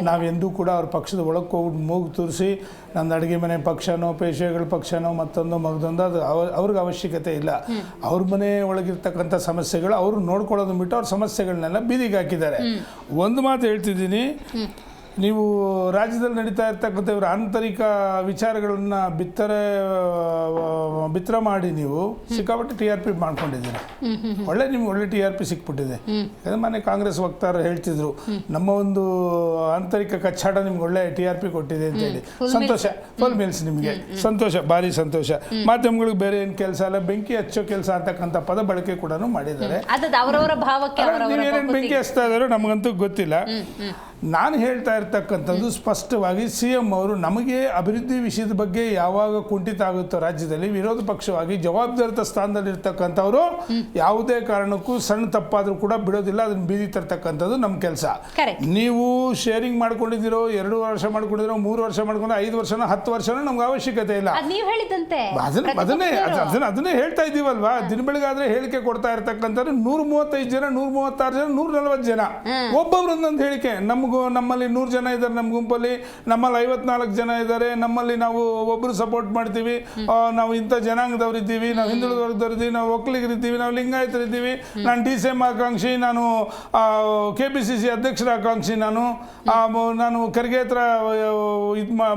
ನಾವೆಂದೂ ಕೂಡ ಅವ್ರ ಪಕ್ಷದ ಒಳಗೆ ಹೋಗಿ ಮೂಗು ತೋರಿಸಿ ನಮ್ದು ಅಡುಗೆ ಮನೆ ಪಕ್ಷನೋ ಪೇಶ್ವೆಗಳ ಪಕ್ಷನೋ ಮತ್ತೊಂದು ಮಗದೊಂದು ಅದು ಅವ್ರಿಗೆ ಅವಶ್ಯಕತೆ ಇಲ್ಲ. ಅವ್ರ ಮನೆ ಒಳಗಿರ್ತಕ್ಕಂಥ ಸಮಸ್ಯೆಗಳು ಅವರು ನೋಡ್ಕೊಳ್ಳೋದು ಬಿಟ್ಟು ಅವ್ರ ಸಮಸ್ಯೆಗಳನ್ನೆಲ್ಲ ಬೀದಿಗೆ ಹಾಕಿದ್ದಾರೆ. ಒಂದು ಮಾತು ಹೇಳ್ತಿದ್ದೀನಿ, ನೀವು ರಾಜ್ಯದಲ್ಲಿ ನಡೀತಾ ಇರ್ತಕ್ಕಂಥ ಇವರು ಆಂತರಿಕ ವಿಚಾರಗಳನ್ನು ಬಿತ್ತರ ಮಾಡಿ ನೀವು ಸಿಕ್ಕಾಪಟ್ಟೆ TRP ಮಾಡ್ಕೊಂಡಿದ್ದೀರಿ. ನಿಮ್ಗೆ ಒಳ್ಳೆ TRP ಸಿಕ್ಬಿಟ್ಟಿದೆ. ಯಾಕಂದ್ರೆ ಮೊನ್ನೆ ಕಾಂಗ್ರೆಸ್ ವಕ್ತಾರರು ಹೇಳ್ತಿದ್ರು, ನಮ್ಮ ಒಂದು ಆಂತರಿಕ ಕಚ್ಚಾಟ ನಿಮ್ಗೆ ಒಳ್ಳೆ TRP ಕೊಟ್ಟಿದೆ ಅಂತೇಳಿ. ಸಂತೋಷ, ಫುಲ್ ಮೀಲ್ಸ್ ನಿಮಗೆ ಸಂತೋಷ, ಭಾರಿ ಸಂತೋಷ. ಮಾಧ್ಯಮಗಳಿಗೆ ಬೇರೆ ಏನು ಕೆಲಸ ಅಲ್ಲ, ಬೆಂಕಿ ಹಚ್ಚೋ ಕೆಲಸ ಅಂತಕ್ಕಂಥ ಪದ ಬಳಕೆ ಕೂಡ ಮಾಡಿದ್ದಾರೆ. ನೀವೇನೇನು ಬೆಂಕಿ ಹಚ್ತಾ ಇದ್ದಾರೋ ನಮಗಂತೂ ಗೊತ್ತಿಲ್ಲ. ನಾನು ಹೇಳ್ತಾ ಇರ್ತಕ್ಕಂಥದ್ದು ಸ್ಪಷ್ಟವಾಗಿ, CM ಅವರು ನಮಗೆ ಅಭಿವೃದ್ಧಿ ವಿಷಯದ ಬಗ್ಗೆ ಯಾವಾಗ ಕುಂಠಿತ ಆಗುತ್ತೋ ರಾಜ್ಯದಲ್ಲಿ ವಿರೋಧ ಪಕ್ಷವಾಗಿ ಜವಾಬ್ದಾರಿತ ಸ್ಥಾನದಲ್ಲಿರ್ತಕ್ಕಂಥವ್ರು ಯಾವುದೇ ಕಾರಣಕ್ಕೂ ಸಣ್ಣ ತಪ್ಪಾದರೂ ಕೂಡ ಬಿಡೋದಿಲ್ಲ, ಅದನ್ನು ಬೀದಿ ತರ್ತಕ್ಕಂಥದ್ದು ನಮ್ಮ ಕೆಲಸ. ನೀವು ಶೇರಿಂಗ್ ಮಾಡ್ಕೊಂಡಿದ್ದೀರೋ, 2 ವರ್ಷ ಮಾಡ್ಕೊಂಡಿರೋ, 3 ವರ್ಷ ಮಾಡ್ಕೊಂಡು 5 ವರ್ಷನೋ 10 ವರ್ಷನೋ ನಮ್ಗೆ ಅವಶ್ಯಕತೆ ಇಲ್ಲ. ಅದನ್ನೇ ಹೇಳ್ತಾ ಇದ್ದೀವಲ್ವಾ. ದಿನ ಬೆಳಗಾದ್ರೆ ಹೇಳಿಕೆ ಕೊಡ್ತಾ ಇರ್ತಕ್ಕಂಥವ್ರು 135 ಜನ, 136 ಜನ, 140 ಜನ, ಒಬ್ಬೊಬ್ರೊಂದೊಂದು ಹೇಳಿಕೆ. ನಮ್ಗೆ ನಮ್ಮಲ್ಲಿ 100 ಜನ ಇದ್ದಾರೆ ನಮ್ಮ ಗುಂಪಲ್ಲಿ, ನಮ್ಮಲ್ಲಿ 54 ಜನ ಇದ್ದಾರೆ, ನಮ್ಮಲ್ಲಿ ನಾವು ಒಬ್ಬರು ಸಪೋರ್ಟ್ ಮಾಡ್ತೀವಿ, ನಾವು ಇಂಥ ಜನಾಂಗದವ್ರಿದ್ದೀವಿ, ನಾವು ಹಿಂದುಳಿದ ವರ್ಗದವ್ರಿದ್ದೀವಿ, ನಾವು ಒಕ್ಕಲಿಗರಿದ್ದೀವಿ, ನಾವು ಲಿಂಗಾಯತರಿದ್ದೀವಿ, ನಾನು DCM ಆಕಾಂಕ್ಷಿ, ನಾನು KPCC ಅಧ್ಯಕ್ಷರ ಆಕಾಂಕ್ಷಿ, ನಾನು ಖರ್ಗೆ ಹತ್ರ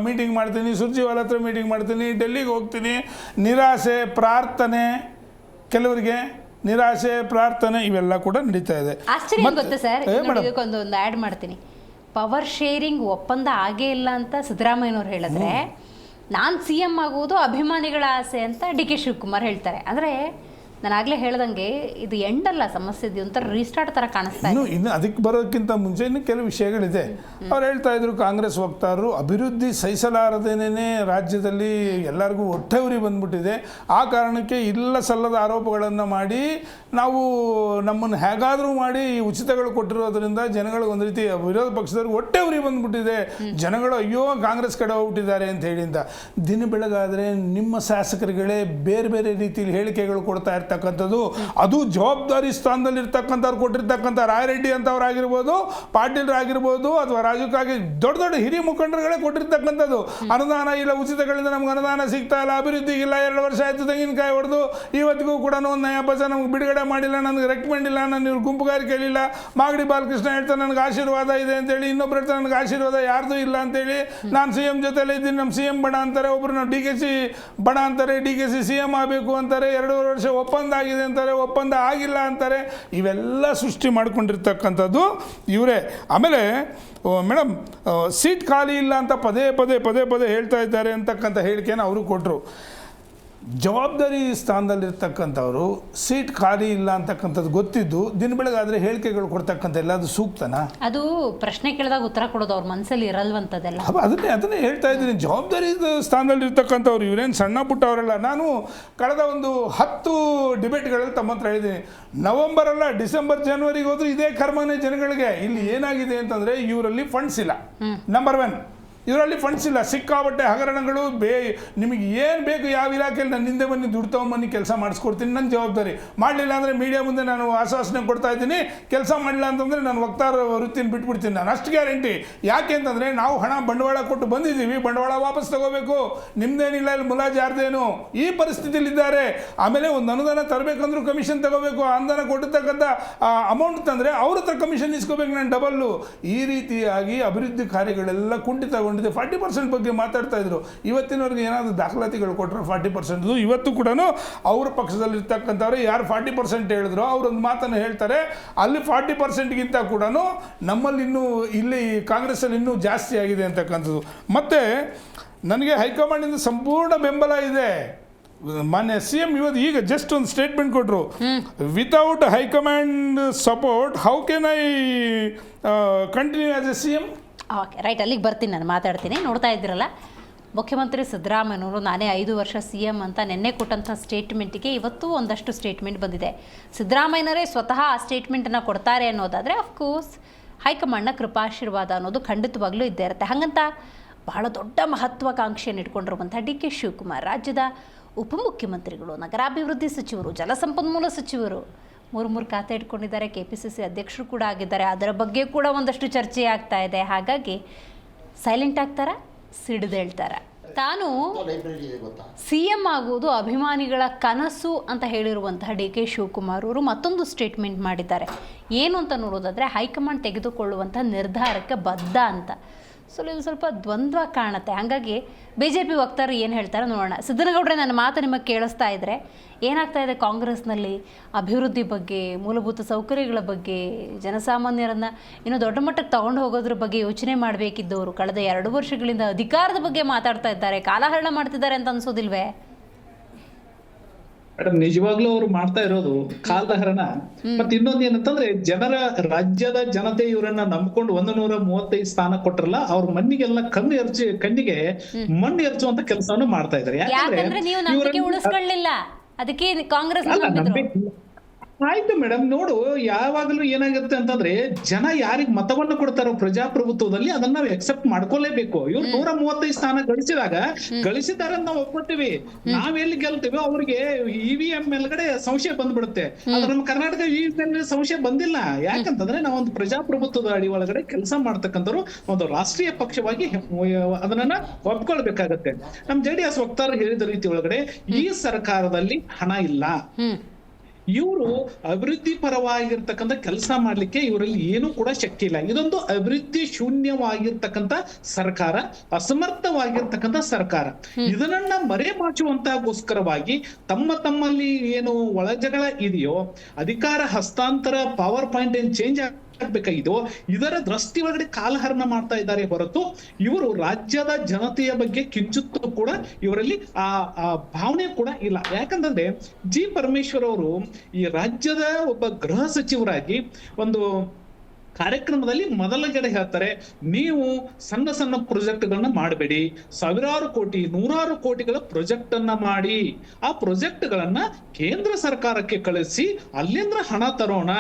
ಮೀಟಿಂಗ್ ಮಾಡ್ತೀನಿ, ಸುರ್ಜಿವಾಲ ಹತ್ರ ಮೀಟಿಂಗ್ ಮಾಡ್ತೀನಿ, ಡೆಲ್ಲಿಗೆ ಹೋಗ್ತೀನಿ. ನಿರಾಸೆ, ಪ್ರಾರ್ಥನೆ, ಕೆಲವರಿಗೆ ನಿರಾಸೆ, ಪ್ರಾರ್ಥನೆ ಇವೆಲ್ಲ ಕೂಡ ನಡೀತಾ ಇದೆ. ಆಶ್ಚರ್ಯ ಗೊತ್ತಾ ಸರ್, ಇದಕ್ಕೊಂದು ಆ್ಯಡ್ ಮಾಡ್ತೀನಿ. ಪವರ್ ಶೇರಿಂಗ್ ಒಪ್ಪಂದ ಆಗೇ ಇಲ್ಲ ಅಂತ ಸಿದ್ದರಾಮಯ್ಯನವ್ರು ಹೇಳಿದ್ರೆ, ನಾನು CM ಆಗುವುದು ಅಭಿಮಾನಿಗಳ ಆಸೆ ಅಂತ DK ಶಿವಕುಮಾರ್ ಹೇಳ್ತಾರೆ. ಅಂದರೆ ನಾನು ಆಗಲೇ ಹೇಳ್ದಂಗೆ ಇದು ಎಂಡಲ್ಲ ಸಮಸ್ಯೆ, ಇದು ಒಂಥರ ರೀಸ್ಟಾರ್ಟ್ ಥರ ಕಾಣಿಸ್ತಾ ಇದೆ. ಇನ್ನು ಅದಕ್ಕೆ ಬರೋದಕ್ಕಿಂತ ಮುಂಚೆ ಇನ್ನು ಕೆಲವು ವಿಷಯಗಳಿದೆ. ಅವ್ರು ಹೇಳ್ತಾ ಇದ್ರು, ಕಾಂಗ್ರೆಸ್ ವಕ್ತಾರರು, ಅಭಿವೃದ್ಧಿ ಸಹಿಸಲಾರದೇನೆ ರಾಜ್ಯದಲ್ಲಿ ಎಲ್ಲರಿಗೂ ಹೊಟ್ಟೆ ಉರಿ ಬಂದ್ಬಿಟ್ಟಿದೆ, ಆ ಕಾರಣಕ್ಕೆ ಇಲ್ಲ ಸಲ್ಲದ ಆರೋಪಗಳನ್ನು ಮಾಡಿ ನಾವು ನಮ್ಮನ್ನು ಹೇಗಾದರೂ ಮಾಡಿ ಈ ಉಚಿತಗಳು ಕೊಟ್ಟಿರೋದ್ರಿಂದ ಜನಗಳಿಗೆ ಒಂದು ರೀತಿ ವಿರೋಧ ಪಕ್ಷದವ್ರಿಗೆ ಹೊಟ್ಟೆ ಉರಿ ಬಂದ್ಬಿಟ್ಟಿದೆ, ಜನಗಳು ಅಯ್ಯೋ ಕಾಂಗ್ರೆಸ್ ಕಡೆ ಹೋಗ್ಬಿಟ್ಟಿದ್ದಾರೆ ಅಂತ ಹೇಳಿಂದ ದಿನ ಬೆಳಗಾದರೆ ನಿಮ್ಮ ಶಾಸಕರುಗಳೇ ಬೇರೆ ಬೇರೆ ರೀತಿಯಲ್ಲಿ ಹೇಳಿಕೆಗಳು ಕೊಡ್ತಾ ಇರ್ತಕ್ಕಂಥದ್ದು. ಅದು ಜವಾಬ್ದಾರಿ ಸ್ಥಾನದಲ್ಲಿ ಇರ್ತಕ್ಕಂಥವ್ರು ಕೊಟ್ಟಿರ್ತಕ್ಕಂಥ ರಾಯರೆಡ್ಡಿ ಅಂತವ್ರಾಗಿರ್ಬೋದು, ಪಾಟೀಲ್ರಾಗಿರ್ಬೋದು, ಅಥವಾ ರಾಜಕಾಗಿ ದೊಡ್ಡ ದೊಡ್ಡ ಹಿರಿಯ ಮುಖಂಡರುಗಳೇ ಕೊಟ್ಟಿರ್ತಕ್ಕಂಥದ್ದು. ಅನುದಾನ ಇಲ್ಲ, ಉಚಿತಗಳಿಂದ ನಮ್ಗೆ ಅನುದಾನ ಸಿಗ್ತಾ ಇಲ್ಲ, ಅಭಿವೃದ್ಧಿ ಇಲ್ಲ, 2 ವರ್ಷ ಆಯಿತು ತೆಂಗಿನಕಾಯಿ ಹೊಡೆದು, ಇವತ್ತಿಗೂ ಕೂಡ ಒಂದು ನಯ ಬಸ ನಮ್ಗೆ ಬಿಡುಗಡೆ ಮಾಡಿಲ್ಲ, ನನಗೆ ರೆಕಮೆಂಡ್ ಇಲ್ಲ, ನಾನು ಇವ್ರು ಗುಂಪುಗಾರಿಕೆ ಇಲ್ಲ. ಮಾಗಡಿ ಬಾಲಕೃಷ್ಣ ಹೇಳ್ತಾರೆ ನನಗೆ ಆಶೀರ್ವಾದ ಇದೆ ಅಂತೇಳಿ, ಇನ್ನೊಬ್ರು ಹೇಳ್ತಾರೆ ನನಗೆ ಆಶೀರ್ವಾದ ಯಾರ್ದು ಇಲ್ಲ ಅಂತೇಳಿ, ನಾನು CM ಜೊತೆಲೆ ಇದ್ದೀನಿ, ನಮ್ಮ CM ಬಣ ಅಂತಾರೆ, ಒಬ್ರು ನಾವು DKC ಬಣ ಅಂತಾರೆ, DKC CM ಆಗಬೇಕು ಅಂತಾರೆ, 2 ವರ್ಷ ಒಪ್ಪಂದ ಆಗಿದೆ ಅಂತಾರೆ, ಒಪ್ಪಂದ ಆಗಿಲ್ಲ ಅಂತಾರೆ. ಇವೆಲ್ಲ ಸೃಷ್ಟಿ ಮಾಡ್ಕೊಂಡಿರ್ತಕ್ಕಂಥದ್ದು ಇವರೇ. ಆಮೇಲೆ ಮೇಡಮ್, ಸೀಟ್ ಖಾಲಿ ಇಲ್ಲ ಅಂತ ಪದೇ ಪದೇ ಹೇಳ್ತಾ ಇದ್ದಾರೆ ಅಂತಕ್ಕಂಥ ಹೇಳಿಕೆಯನ್ನು ಅವರು ಕೊಟ್ಟರು. ಜವಾಬ್ದಾರಿ ಸ್ಥಾನದಲ್ಲಿರ್ತಕ್ಕಂಥವ್ರು ಸೀಟ್ ಖಾಲಿ ಇಲ್ಲ ಅಂತಕ್ಕಂಥದ್ದು ಗೊತ್ತಿದ್ದು ದಿನ ಬೆಳಗಾದರೆ ಹೇಳಿಕೆಗಳು ಕೊಡ್ತಕ್ಕಂಥ ಎಲ್ಲ ಅದು ಸೂಕ್ತನಾ? ಅದು ಪ್ರಶ್ನೆ ಕೇಳಿದಾಗ ಉತ್ತರ ಕೊಡೋದು ಅವ್ರ ಮನಸ್ಸಲ್ಲಿ ಇರಲ್ವಂಥದ್ದೆಲ್ಲ. ಅದನ್ನೇ ಹೇಳ್ತಾ ಇದ್ದೀನಿ. ಜವಾಬ್ದಾರಿ ಸ್ಥಾನದಲ್ಲಿರ್ತಕ್ಕಂಥವ್ರು ಇವರೇನು ಸಣ್ಣ ಪುಟ್ಟವರೆಲ್ಲ. ನಾನು ಕಳೆದ ಒಂದು 10 ಡಿಬೇಟ್ಗಳಲ್ಲಿ ತಮ್ಮ ಹತ್ರ ಹೇಳಿದ್ದೀನಿ, ನವಂಬರ್ ಅಲ್ಲ ಡಿಸೆಂಬರ್ ಜನವರಿಗೆ ಹೋದ್ರೆ ಇದೇ ಕರ್ಮನೇ ಜನಗಳಿಗೆ. ಇಲ್ಲಿ ಏನಾಗಿದೆ ಅಂತಂದರೆ ಇವರಲ್ಲಿ ಫಂಡ್ಸ್ ಇಲ್ಲ. ನಂಬರ್ 1, ಇವರಲ್ಲಿ ಫಂಡ್ಸ್ ಇಲ್ಲ, ಸಿಕ್ಕಾಬಟ್ಟೆ ಹಗರಣಗಳು. ನಿಮಗೆ ಏನು ಬೇಕು ಯಾವ ಇಲಾಖೆಯಲ್ಲಿ ನನ್ನ ಹಿಂದೆ ಬನ್ನಿ, ದುಡ್ಡು ತೊಗೊಂಬನ್ನಿ, ಕೆಲಸ ಮಾಡಿಸ್ಕೊಡ್ತೀನಿ, ನನ್ನ ಜವಾಬ್ದಾರಿ. ಮಾಡಲಿಲ್ಲ ಅಂದರೆ ಮೀಡಿಯಾ ಮುಂದೆ ನಾನು ಆಶ್ವಾಸನೆ ಕೊಡ್ತಾ ಇದ್ದೀನಿ, ಕೆಲಸ ಮಾಡಲಿಲ್ಲ ಅಂತಂದರೆ ನಾನು ವಕ್ತಾರ ವೃತ್ತಿನ ಬಿಟ್ಬಿಡ್ತೀನಿ, ನಾನು ಅಷ್ಟು ಗ್ಯಾರಂಟಿ. ಯಾಕೆ ಅಂತಂದರೆ ನಾವು ಹಣ ಬಂಡವಾಳ ಕೊಟ್ಟು ಬಂದಿದ್ದೀವಿ, ಬಂಡವಾಳ ವಾಪಸ್ ತಗೋಬೇಕು, ನಿಮ್ದೇನಿಲ್ಲ, ಇಲ್ಲಿ ಮುಲಾಜ್ ಯಾರ್ದೇನು, ಈ ಪರಿಸ್ಥಿತಿಲಿದ್ದಾರೆ. ಆಮೇಲೆ ಒಂದು ಅನುದಾನ ತರಬೇಕಂದ್ರೂ ಕಮಿಷನ್ ತಗೋಬೇಕು, ಅನುದಾನ ಕೊಟ್ಟಿರ್ತಕ್ಕಂಥ ಅಮೌಂಟ್ ತಂದರೆ ಅವ್ರ ಹತ್ರ ಕಮಿಷನ್ ಇಸ್ಕೋಬೇಕು, ನಾನು ಡಬಲ್ಲು. ಈ ರೀತಿಯಾಗಿ ಅಭಿವೃದ್ಧಿ ಕಾರ್ಯಗಳೆಲ್ಲ ಕುಂಠಿತಗೊಂಡು 40% ಬಗ್ಗೆ ಮಾತಾಡ್ತಾ ಇದ್ರು. ಇವತ್ತಿನವರೆಗೆ ಏನಾದರೂ ದಾಖಲಾತಿಗಳು ಕೊಟ್ಟರೆ 40%. ಇವತ್ತು ಕೂಡ ಅವ್ರ ಪಕ್ಷದಲ್ಲಿರ್ತಕ್ಕಂಥವ್ರು ಯಾರು 40% ಹೇಳಿದ್ರು ಅವರೊಂದು ಮಾತನ್ನು ಹೇಳ್ತಾರೆ, ಅಲ್ಲಿ 40%ಗಿಂತ ಕೂಡ ನಮ್ಮಲ್ಲಿ ಇನ್ನೂ ಇಲ್ಲಿ ಕಾಂಗ್ರೆಸ್ಸಲ್ಲಿ ಇನ್ನೂ ಜಾಸ್ತಿ ಆಗಿದೆ ಅಂತಕ್ಕಂಥದ್ದು. ಮತ್ತು ನನಗೆ ಹೈಕಮಾಂಡಿಂದ ಸಂಪೂರ್ಣ ಬೆಂಬಲ ಇದೆ. ಮಾನ್ಯ CM ಇವತ್ತು ಈಗ ಜಸ್ಟ್ ಒಂದು ಸ್ಟೇಟ್ಮೆಂಟ್ ಕೊಟ್ಟರು, without high command support how can I continue as A CM. Okay, right, ಅಲ್ಲಿಗೆ ಬರ್ತೀನಿ, ನಾನು ಮಾತಾಡ್ತೀನಿ. ನೋಡ್ತಾ ಇದ್ದೀರಲ್ಲ, ಮುಖ್ಯಮಂತ್ರಿ ಸಿದ್ದರಾಮಯ್ಯನವರು ನಾನೇ 5 ವರ್ಷ CM ಅಂತ ನಿನ್ನೆ ಕೊಟ್ಟಂಥ ಸ್ಟೇಟ್ಮೆಂಟಿಗೆ ಇವತ್ತು ಒಂದಷ್ಟು ಸ್ಟೇಟ್ಮೆಂಟ್ ಬಂದಿದೆ. ಸಿದ್ದರಾಮಯ್ಯನವರೇ ಸ್ವತಃ ಆ ಸ್ಟೇಟ್ಮೆಂಟನ್ನು ಕೊಡ್ತಾರೆ ಅನ್ನೋದಾದರೆ ಅಫ್ಕೋರ್ಸ್ ಹೈಕಮಾಂಡ್ನ ಕೃಪಾಶೀರ್ವಾದ ಅನ್ನೋದು ಖಂಡಿತವಾಗ್ಲೂ ಇದ್ದೇ ಇರುತ್ತೆ. ಹಾಗಂತ ಬಹಳ ದೊಡ್ಡ ಮಹತ್ವಾಕಾಂಕ್ಷೆಯನ್ನು ಇಟ್ಕೊಂಡಿರುವಂಥ DK ಶಿವಕುಮಾರ್, ರಾಜ್ಯದ ಉಪಮುಖ್ಯಮಂತ್ರಿಗಳು, ನಗರಾಭಿವೃದ್ಧಿ ಸಚಿವರು, ಜಲಸಂಪನ್ಮೂಲ ಸಚಿವರು, 3 ಖಾತೆ ಇಟ್ಕೊಂಡಿದ್ದಾರೆ, KPCC ಅಧ್ಯಕ್ಷರು ಕೂಡ ಆಗಿದ್ದಾರೆ. ಅದರ ಬಗ್ಗೆ ಕೂಡ ಒಂದಷ್ಟು ಚರ್ಚೆ ಆಗ್ತಾ ಇದೆ. ಹಾಗಾಗಿ ಸೈಲೆಂಟ್ ಆಗ್ತಾರ, ಸಿಡಿದೇಳ್ತಾರ. ತಾನು CM ಆಗುವುದು ಅಭಿಮಾನಿಗಳ ಕನಸು ಅಂತ ಹೇಳಿರುವಂತಹ DK ಶಿವಕುಮಾರ್ ಅವರು ಮತ್ತೊಂದು ಸ್ಟೇಟ್ಮೆಂಟ್ ಮಾಡಿದ್ದಾರೆ. ಏನು ಅಂತ ನೋಡೋದಾದರೆ, ಹೈಕಮಾಂಡ್ ತೆಗೆದುಕೊಳ್ಳುವಂಥ ನಿರ್ಧಾರಕ್ಕೆ ಬದ್ಧ ಅಂತ. ಸೊ ಇದು ಸ್ವಲ್ಪ ದ್ವಂದ್ವ ಕಾಣುತ್ತೆ. ಹಾಗಾಗಿ BJP ವಕ್ತಾರರು ಏನು ಹೇಳ್ತಾರೆ ನೋಡೋಣ. ಸಿದ್ದನಗೌಡ್ರೆ, ನನ್ನ ಮಾತು ನಿಮಗೆ ಕೇಳಿಸ್ತಾ ಇದ್ದರೆ ಏನಾಗ್ತಾ ಇದೆ ಕಾಂಗ್ರೆಸ್ನಲ್ಲಿ ಅಭಿವೃದ್ಧಿ ಬಗ್ಗೆ, ಮೂಲಭೂತ ಸೌಕರ್ಯಗಳ ಬಗ್ಗೆ, ಜನಸಾಮಾನ್ಯರನ್ನು ಇನ್ನೂ ದೊಡ್ಡ ಮಟ್ಟಕ್ಕೆ ತಗೊಂಡು ಹೋಗೋದ್ರ ಬಗ್ಗೆ ಯೋಚನೆ ಮಾಡಬೇಕಿದ್ದವರು ಕಳೆದ 2 ವರ್ಷಗಳಿಂದ ಅಧಿಕಾರದ ಬಗ್ಗೆ ಮಾತಾಡ್ತಾ ಇದ್ದಾರೆ, ಕಾಲಹರಣ ಮಾಡ್ತಿದ್ದಾರೆ ಅಂತ ಅನ್ಸೋದಿಲ್ವೇ? ಮೇಡಮ್, ನಿಜವಾಗ್ಲೂ ಅವ್ರು ಮಾಡ್ತಾ ಇರೋದು ಕಾಲಹರಣ. ಮತ್ತೆ ಇನ್ನೊಂದು ಏನಂತಂದ್ರೆ, ರಾಜ್ಯದ ಜನತೆ ಇವರನ್ನ ನಂಬ್ಕೊಂಡು 135 ಸ್ಥಾನ ಕೊಟ್ರಲ್ಲ, ಅವ್ರ ಮಣ್ಣಿಗೆಲ್ಲ ಕಣ್ಣಿಗೆ ಮಣ್ಣು ಎರಚುವಂತ ಕೆಲಸವನ್ನು ಮಾಡ್ತಾ ಇದ್ದಾರೆ. ಯಾಕಂದ್ರೆ ನೀವು ನಂಬಿಕೆ ಉಳಿಸ್ಕೊಳ್ಳಿಲ್ಲ, ಅದಕ್ಕೆ ಕಾಂಗ್ರೆಸ್ ಆಯ್ತು ಮೇಡಮ್, ನೋಡು ಯಾವಾಗಲೂ ಏನಾಗುತ್ತೆ ಅಂತಂದ್ರೆ ಜನ ಯಾರಿಗ್ ಮತವನ್ನು ಕೊಡ್ತಾರೋ ಪ್ರಜಾಪ್ರಭುತ್ವದಲ್ಲಿ ಅದನ್ನ ನಾವು ಎಕ್ಸೆಪ್ಟ್ ಮಾಡ್ಕೊಳ್ಳೇಬೇಕು. ಇವ್ರು 135 ಸ್ಥಾನ ಗಳಿಸಿದ್ದಾರೆ ಅಂತ ನಾವು ಒಪ್ಕೊತೀವಿ. ನಾವೆಲ್ಲಿ ಗೆಲ್ತೀವಿ ಅವ್ರಿಗೆ EVM ಮೇಲ್ಗಡೆ ಸಂಶಯ ಬಂದ್ಬಿಡುತ್ತೆ. ಆದ್ರೆ ನಮ್ಮ ಕರ್ನಾಟಕ EVM ಸಂಶಯ ಬಂದಿಲ್ಲ. ಯಾಕಂತಂದ್ರೆ ನಾವು ಒಂದು ಪ್ರಜಾಪ್ರಭುತ್ವದ ಅಡಿ ಒಳಗಡೆ ಕೆಲಸ ಮಾಡ್ತಕ್ಕಂಥವ್ರು ಒಂದು ರಾಷ್ಟ್ರೀಯ ಪಕ್ಷವಾಗಿ ಅದನ್ನ ಒಪ್ಕೊಳ್ಬೇಕಾಗತ್ತೆ. ನಮ್ JDS ವಕ್ತಾರರು ಹೇಳಿದ ರೀತಿ ಒಳಗಡೆ ಈ ಸರ್ಕಾರದಲ್ಲಿ ಹಣ ಇಲ್ಲ, ಇವರು ಅಭಿವೃದ್ಧಿ ಪರವಾಗಿರ್ತಕ್ಕಂಥ ಕೆಲಸ ಮಾಡ್ಲಿಕ್ಕೆ ಇವರಲ್ಲಿ ಏನೂ ಕೂಡ ಶಕ್ತಿ ಇಲ್ಲ. ಇದೊಂದು ಅಭಿವೃದ್ಧಿ ಶೂನ್ಯವಾಗಿರ್ತಕ್ಕಂಥ ಸರ್ಕಾರ, ಅಸಮರ್ಥವಾಗಿರ್ತಕ್ಕಂಥ ಸರ್ಕಾರ. ಇದನ್ನ ಮರೆಮಾಚುವಂತಗೋಸ್ಕರವಾಗಿ ತಮ್ಮಲ್ಲಿ ಏನು ಒಳಜಗಳ ಇದೆಯೋ, ಅಧಿಕಾರ ಹಸ್ತಾಂತರ ಪವರ್ ಪಾಯಿಂಟ್ ಏನ್ ಚೇಂಜ್ ಆಗ್ಬೇಕಾಗಿದೋ ಇದರ ದೃಷ್ಟಿ ಒಳಗಡೆ ಕಾಲಹರಣ ಮಾಡ್ತಾ ಇದ್ದಾರೆ ಹೊರತು ಇವರು ರಾಜ್ಯದ ಜನತೆಯ ಬಗ್ಗೆ ಕಿಂಚಿತ್ತೂ ಕೂಡ ಇವರಲ್ಲಿ ಆ ಭಾವನೆ ಕೂಡ ಇಲ್ಲ. ಯಾಕಂತಂದ್ರೆ ಜಿ ಪರಮೇಶ್ವರ್ ಅವರು ಈ ರಾಜ್ಯದ ಒಬ್ಬ ಗೃಹ ಸಚಿವರಾಗಿ ಒಂದು ಕಾರ್ಯಕ್ರಮದಲ್ಲಿ ಮೊದಲಗಡೆ ಹೇಳ್ತಾರೆ, ನೀವು ಸಣ್ಣ ಸಣ್ಣ ಪ್ರಾಜೆಕ್ಟ್ಗಳನ್ನ ಮಾಡಬೇಡಿ, ಸಾವಿರಾರು ಕೋಟಿ ನೂರಾರು ಕೋಟಿಗಳ ಪ್ರಾಜೆಕ್ಟ್ ಅನ್ನ ಮಾಡಿ ಆ ಪ್ರಾಜೆಕ್ಟ್ ಗಳನ್ನ ಕೇಂದ್ರ ಸರ್ಕಾರಕ್ಕೆ ಕಳಿಸಿ ಅಲ್ಲಿಂದ ಹಣ ತರೋಣ.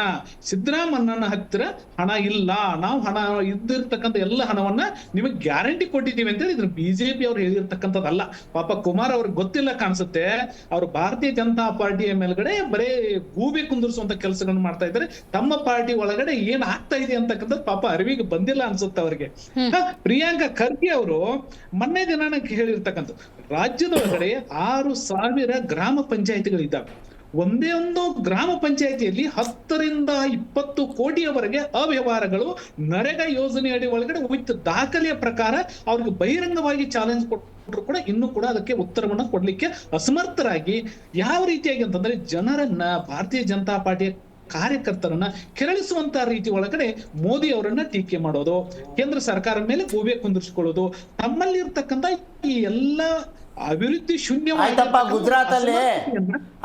ಸಿದ್ದರಾಮಯ್ಯನ ಹತ್ತಿರ ಹಣ ಇಲ್ಲ, ನಾವು ಹಣ ಇದ್ದಿರ್ತಕ್ಕಂಥ ಎಲ್ಲ ಹಣವನ್ನ ನಿಮಗೆ ಗ್ಯಾರಂಟಿ ಕೊಟ್ಟಿದ್ದೀವಿ ಅಂತ ಹೇಳಿದ್ರು. BJP ಅವ್ರು ಹೇಳಿರ್ತಕ್ಕಂಥದ್ದಲ್ಲ. ಪಾಪ ಕುಮಾರ್ ಅವ್ರಿಗೆ ಗೊತ್ತಿಲ್ಲ ಕಾಣಿಸುತ್ತೆ, ಅವ್ರು ಭಾರತೀಯ ಜನತಾ ಪಾರ್ಟಿಯ ಮೇಲ್ಗಡೆ ಬರೇ ಗೂಬೆ ಕುಂದಿರಿಸುವಂತ ಕೆಲಸಗಳನ್ನ ಮಾಡ್ತಾ ಇದ್ದಾರೆ. ತಮ್ಮ ಪಾರ್ಟಿ ಒಳಗಡೆ ಏನ್ ಆಗ್ತಾ ಇದೆ ಅಂತಕ್ಕಂಥದ್ದು ಪಾಪ ಅರಿವಿಗೆ ಬಂದಿಲ್ಲ ಅನ್ಸುತ್ತೆ ಅವ್ರಿಗೆ. ಪ್ರಿಯಾಂಕಾ ಖರ್ಗೆ ಅವರು ಮೊನ್ನೆ ದಿನ ಹೇಳಿರ್ತಕ್ಕಂಥ ರಾಜ್ಯದ ಒಳಗಡೆ 6,000 ಗ್ರಾಮ ಪಂಚಾಯಿತಿಗಳಿದ್ದಾವೆ. ಒಂದೇ ಒಂದು ಗ್ರಾಮ ಪಂಚಾಯಿತಿಯಲ್ಲಿ 10 ರಿಂದ 20 ಕೋಟಿಯವರೆಗೆ ಅವ್ಯವಹಾರಗಳು ನರೇಗಾ ಯೋಜನೆ ಅಡಿ ಒಳಗಡೆ ವಿತ್ ದಾಖಲೆಯ ಪ್ರಕಾರ ಅವ್ರಿಗೆ ಬಹಿರಂಗವಾಗಿ ಚಾಲೆಂಜ್ ಕೊಟ್ಟರು ಕೂಡ ಇನ್ನೂ ಕೂಡ ಅದಕ್ಕೆ ಉತ್ತರವನ್ನ ಕೊಡ್ಲಿಕ್ಕೆ ಅಸಮರ್ಥರಾಗಿ, ಯಾವ ರೀತಿಯಾಗಿ ಅಂತಂದ್ರೆ ಜನರನ್ನ, ಭಾರತೀಯ ಜನತಾ ಪಾರ್ಟಿಯ ಕಾರ್ಯಕರ್ತರನ್ನ ಕೆರಳಿಸುವಂತ ರೀತಿ ಒಳಗಡೆ ಮೋದಿ ಅವರನ್ನ ಟೀಕೆ ಮಾಡೋದು, ಕೇಂದ್ರ ಸರ್ಕಾರ ಮೇಲೆ ಗೂಬೆ ಕುಂದಿರಿಸಿಕೊಳ್ಳೋದು, ತಮ್ಮಲ್ಲಿ ಇರ್ತಕ್ಕಂಥ ಈ ಎಲ್ಲ ಅಭಿವೃದ್ಧಿ ಶೂನ್ಯ. ಆಯ್ತಪ್ಪ, ಗುಜರಾತ್ ಅಲ್ಲಿ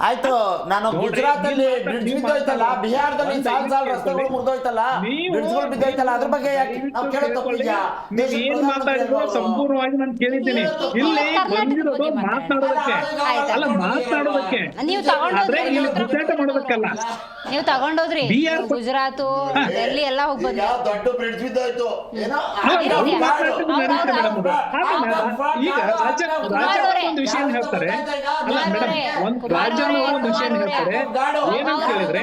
ಆಯ್ತು, ನಾನು ಗುಜರಾತ್ ಅಲ್ಲಿ ಬ್ರಿಡ್ಜ್ ಬಿದ್ದೋಯ್ತಲ್ಲ, ಬಿಹಾರದಲ್ಲಿ ಸಾಲ್ ರಸ್ತೆಗಳು ಮುರಿದೋಯ್ತಲ್ಲ, ಬ್ರಿಡ್ಜ್ಗಳು ಬಿದ್ದೋಯ್ತಲ್ಲ, ಅದ್ರ ಬಗ್ಗೆ ಏನ್ ಮಾತಾಡಿದ್ರು ಸಂಪೂರ್ಣವಾಗಿ ನಾನು ಕೇಳಿದ್ದೀನಿ. ಇಲ್ಲಿ ಬಂದಿರೋದು ಮಾತನಾಡೋದಕ್ಕೆ ಅಲ್ಲ, ಮಾತನಾಡೋದಕ್ಕೆ, ಆದ್ರೆ ಇಲ್ಲಿ ಗುದ್ದಾಟ ಮಾಡೋದಕ್ಕಲ್ಲ. ನೀವು ತಗೊಂಡೋದ್ರಿ ಗುಜರಾತ್ ಡೆಲ್ಲಿ ಎಲ್ಲ ಹೋಗಿ ಬಂದ್ರಿ, ದೊಡ್ಡ ಬ್ರಿಡ್ಜ್ ಬಿದ್ದೋಯ್ತು. ಈಗ ಒಂದು ವಿಷಯ ಹೇಳ್ತಾರೆ, ಅಲ್ಲ ಮೇಡಮ್, ಒಂದು ರಾಜ್ಯದ ಒಂದು ವಿಷಯ ಹೇಳ್ತಾರೆ, ಏನಂತ ಹೇಳಿದ್ರೆ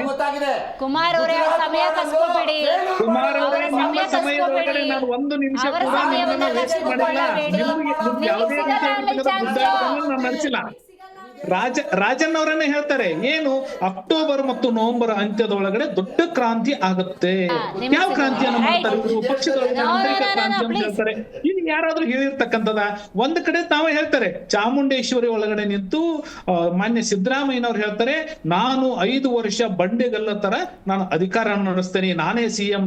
ಕುಮಾರ್ ಅವರೇ ಸಮಯ ಕಸ್ಕೋಬೇಡಿ, ಕುಮಾರ್ ಅವರೇ ನಿಮ್ಮ ಸಮಯದೊಳಗಡೆ ನಾನು 1 ನಿಮಿಷ ಕೂಡ ನಿಮ್ಮನ್ನ ವೇಸ್ಟ್ ಮಾಡಿಲ್ಲ, ನಿಮ್ಗೆ ಯಾವುದೇ ರೀತಿಯ ನಾನು ನಡೆಸಿಲ್ಲ. ರಾಜನ್ ಅವರನ್ನೇ ಹೇಳ್ತಾರೆ, ಏನು ಅಕ್ಟೋಬರ್ ಮತ್ತು ನವೆಂಬರ್ ಅಂತ್ಯದ ಒಳಗಡೆ ದೊಡ್ಡ ಕ್ರಾಂತಿ ಆಗುತ್ತೆ. ಯಾವ ಕ್ರಾಂತಿಯನ್ನು ಮಾಡ್ತಾರೆ ಇವರು? ಪಕ್ಷದೊಳಗೆ ಆಂತರಿಕ ಕ್ರಾಂತಿ ಅಂತ ಹೇಳ್ತಾರೆ. ಇದು ಯಾರಾದ್ರೂ ಹೇಳಿರ್ತಕ್ಕಂಥದ? ಒಂದ್ ಕಡೆ ತಾವೇ ಹೇಳ್ತಾರೆ, ಚಾಮುಂಡೇಶ್ವರಿ ಒಳಗಡೆ ನಿಂತು ಮಾನ್ಯ ಸಿದ್ದರಾಮಯ್ಯನವ್ರು ಹೇಳ್ತಾರೆ, ನಾನು 5 ವರ್ಷ ಬಂಡೆಗಲ್ಲ ತರ ನಾನು ಅಧಿಕಾರ ನಡೆಸ್ತೇನೆ, ನಾನೇ ಸಿಎಂ.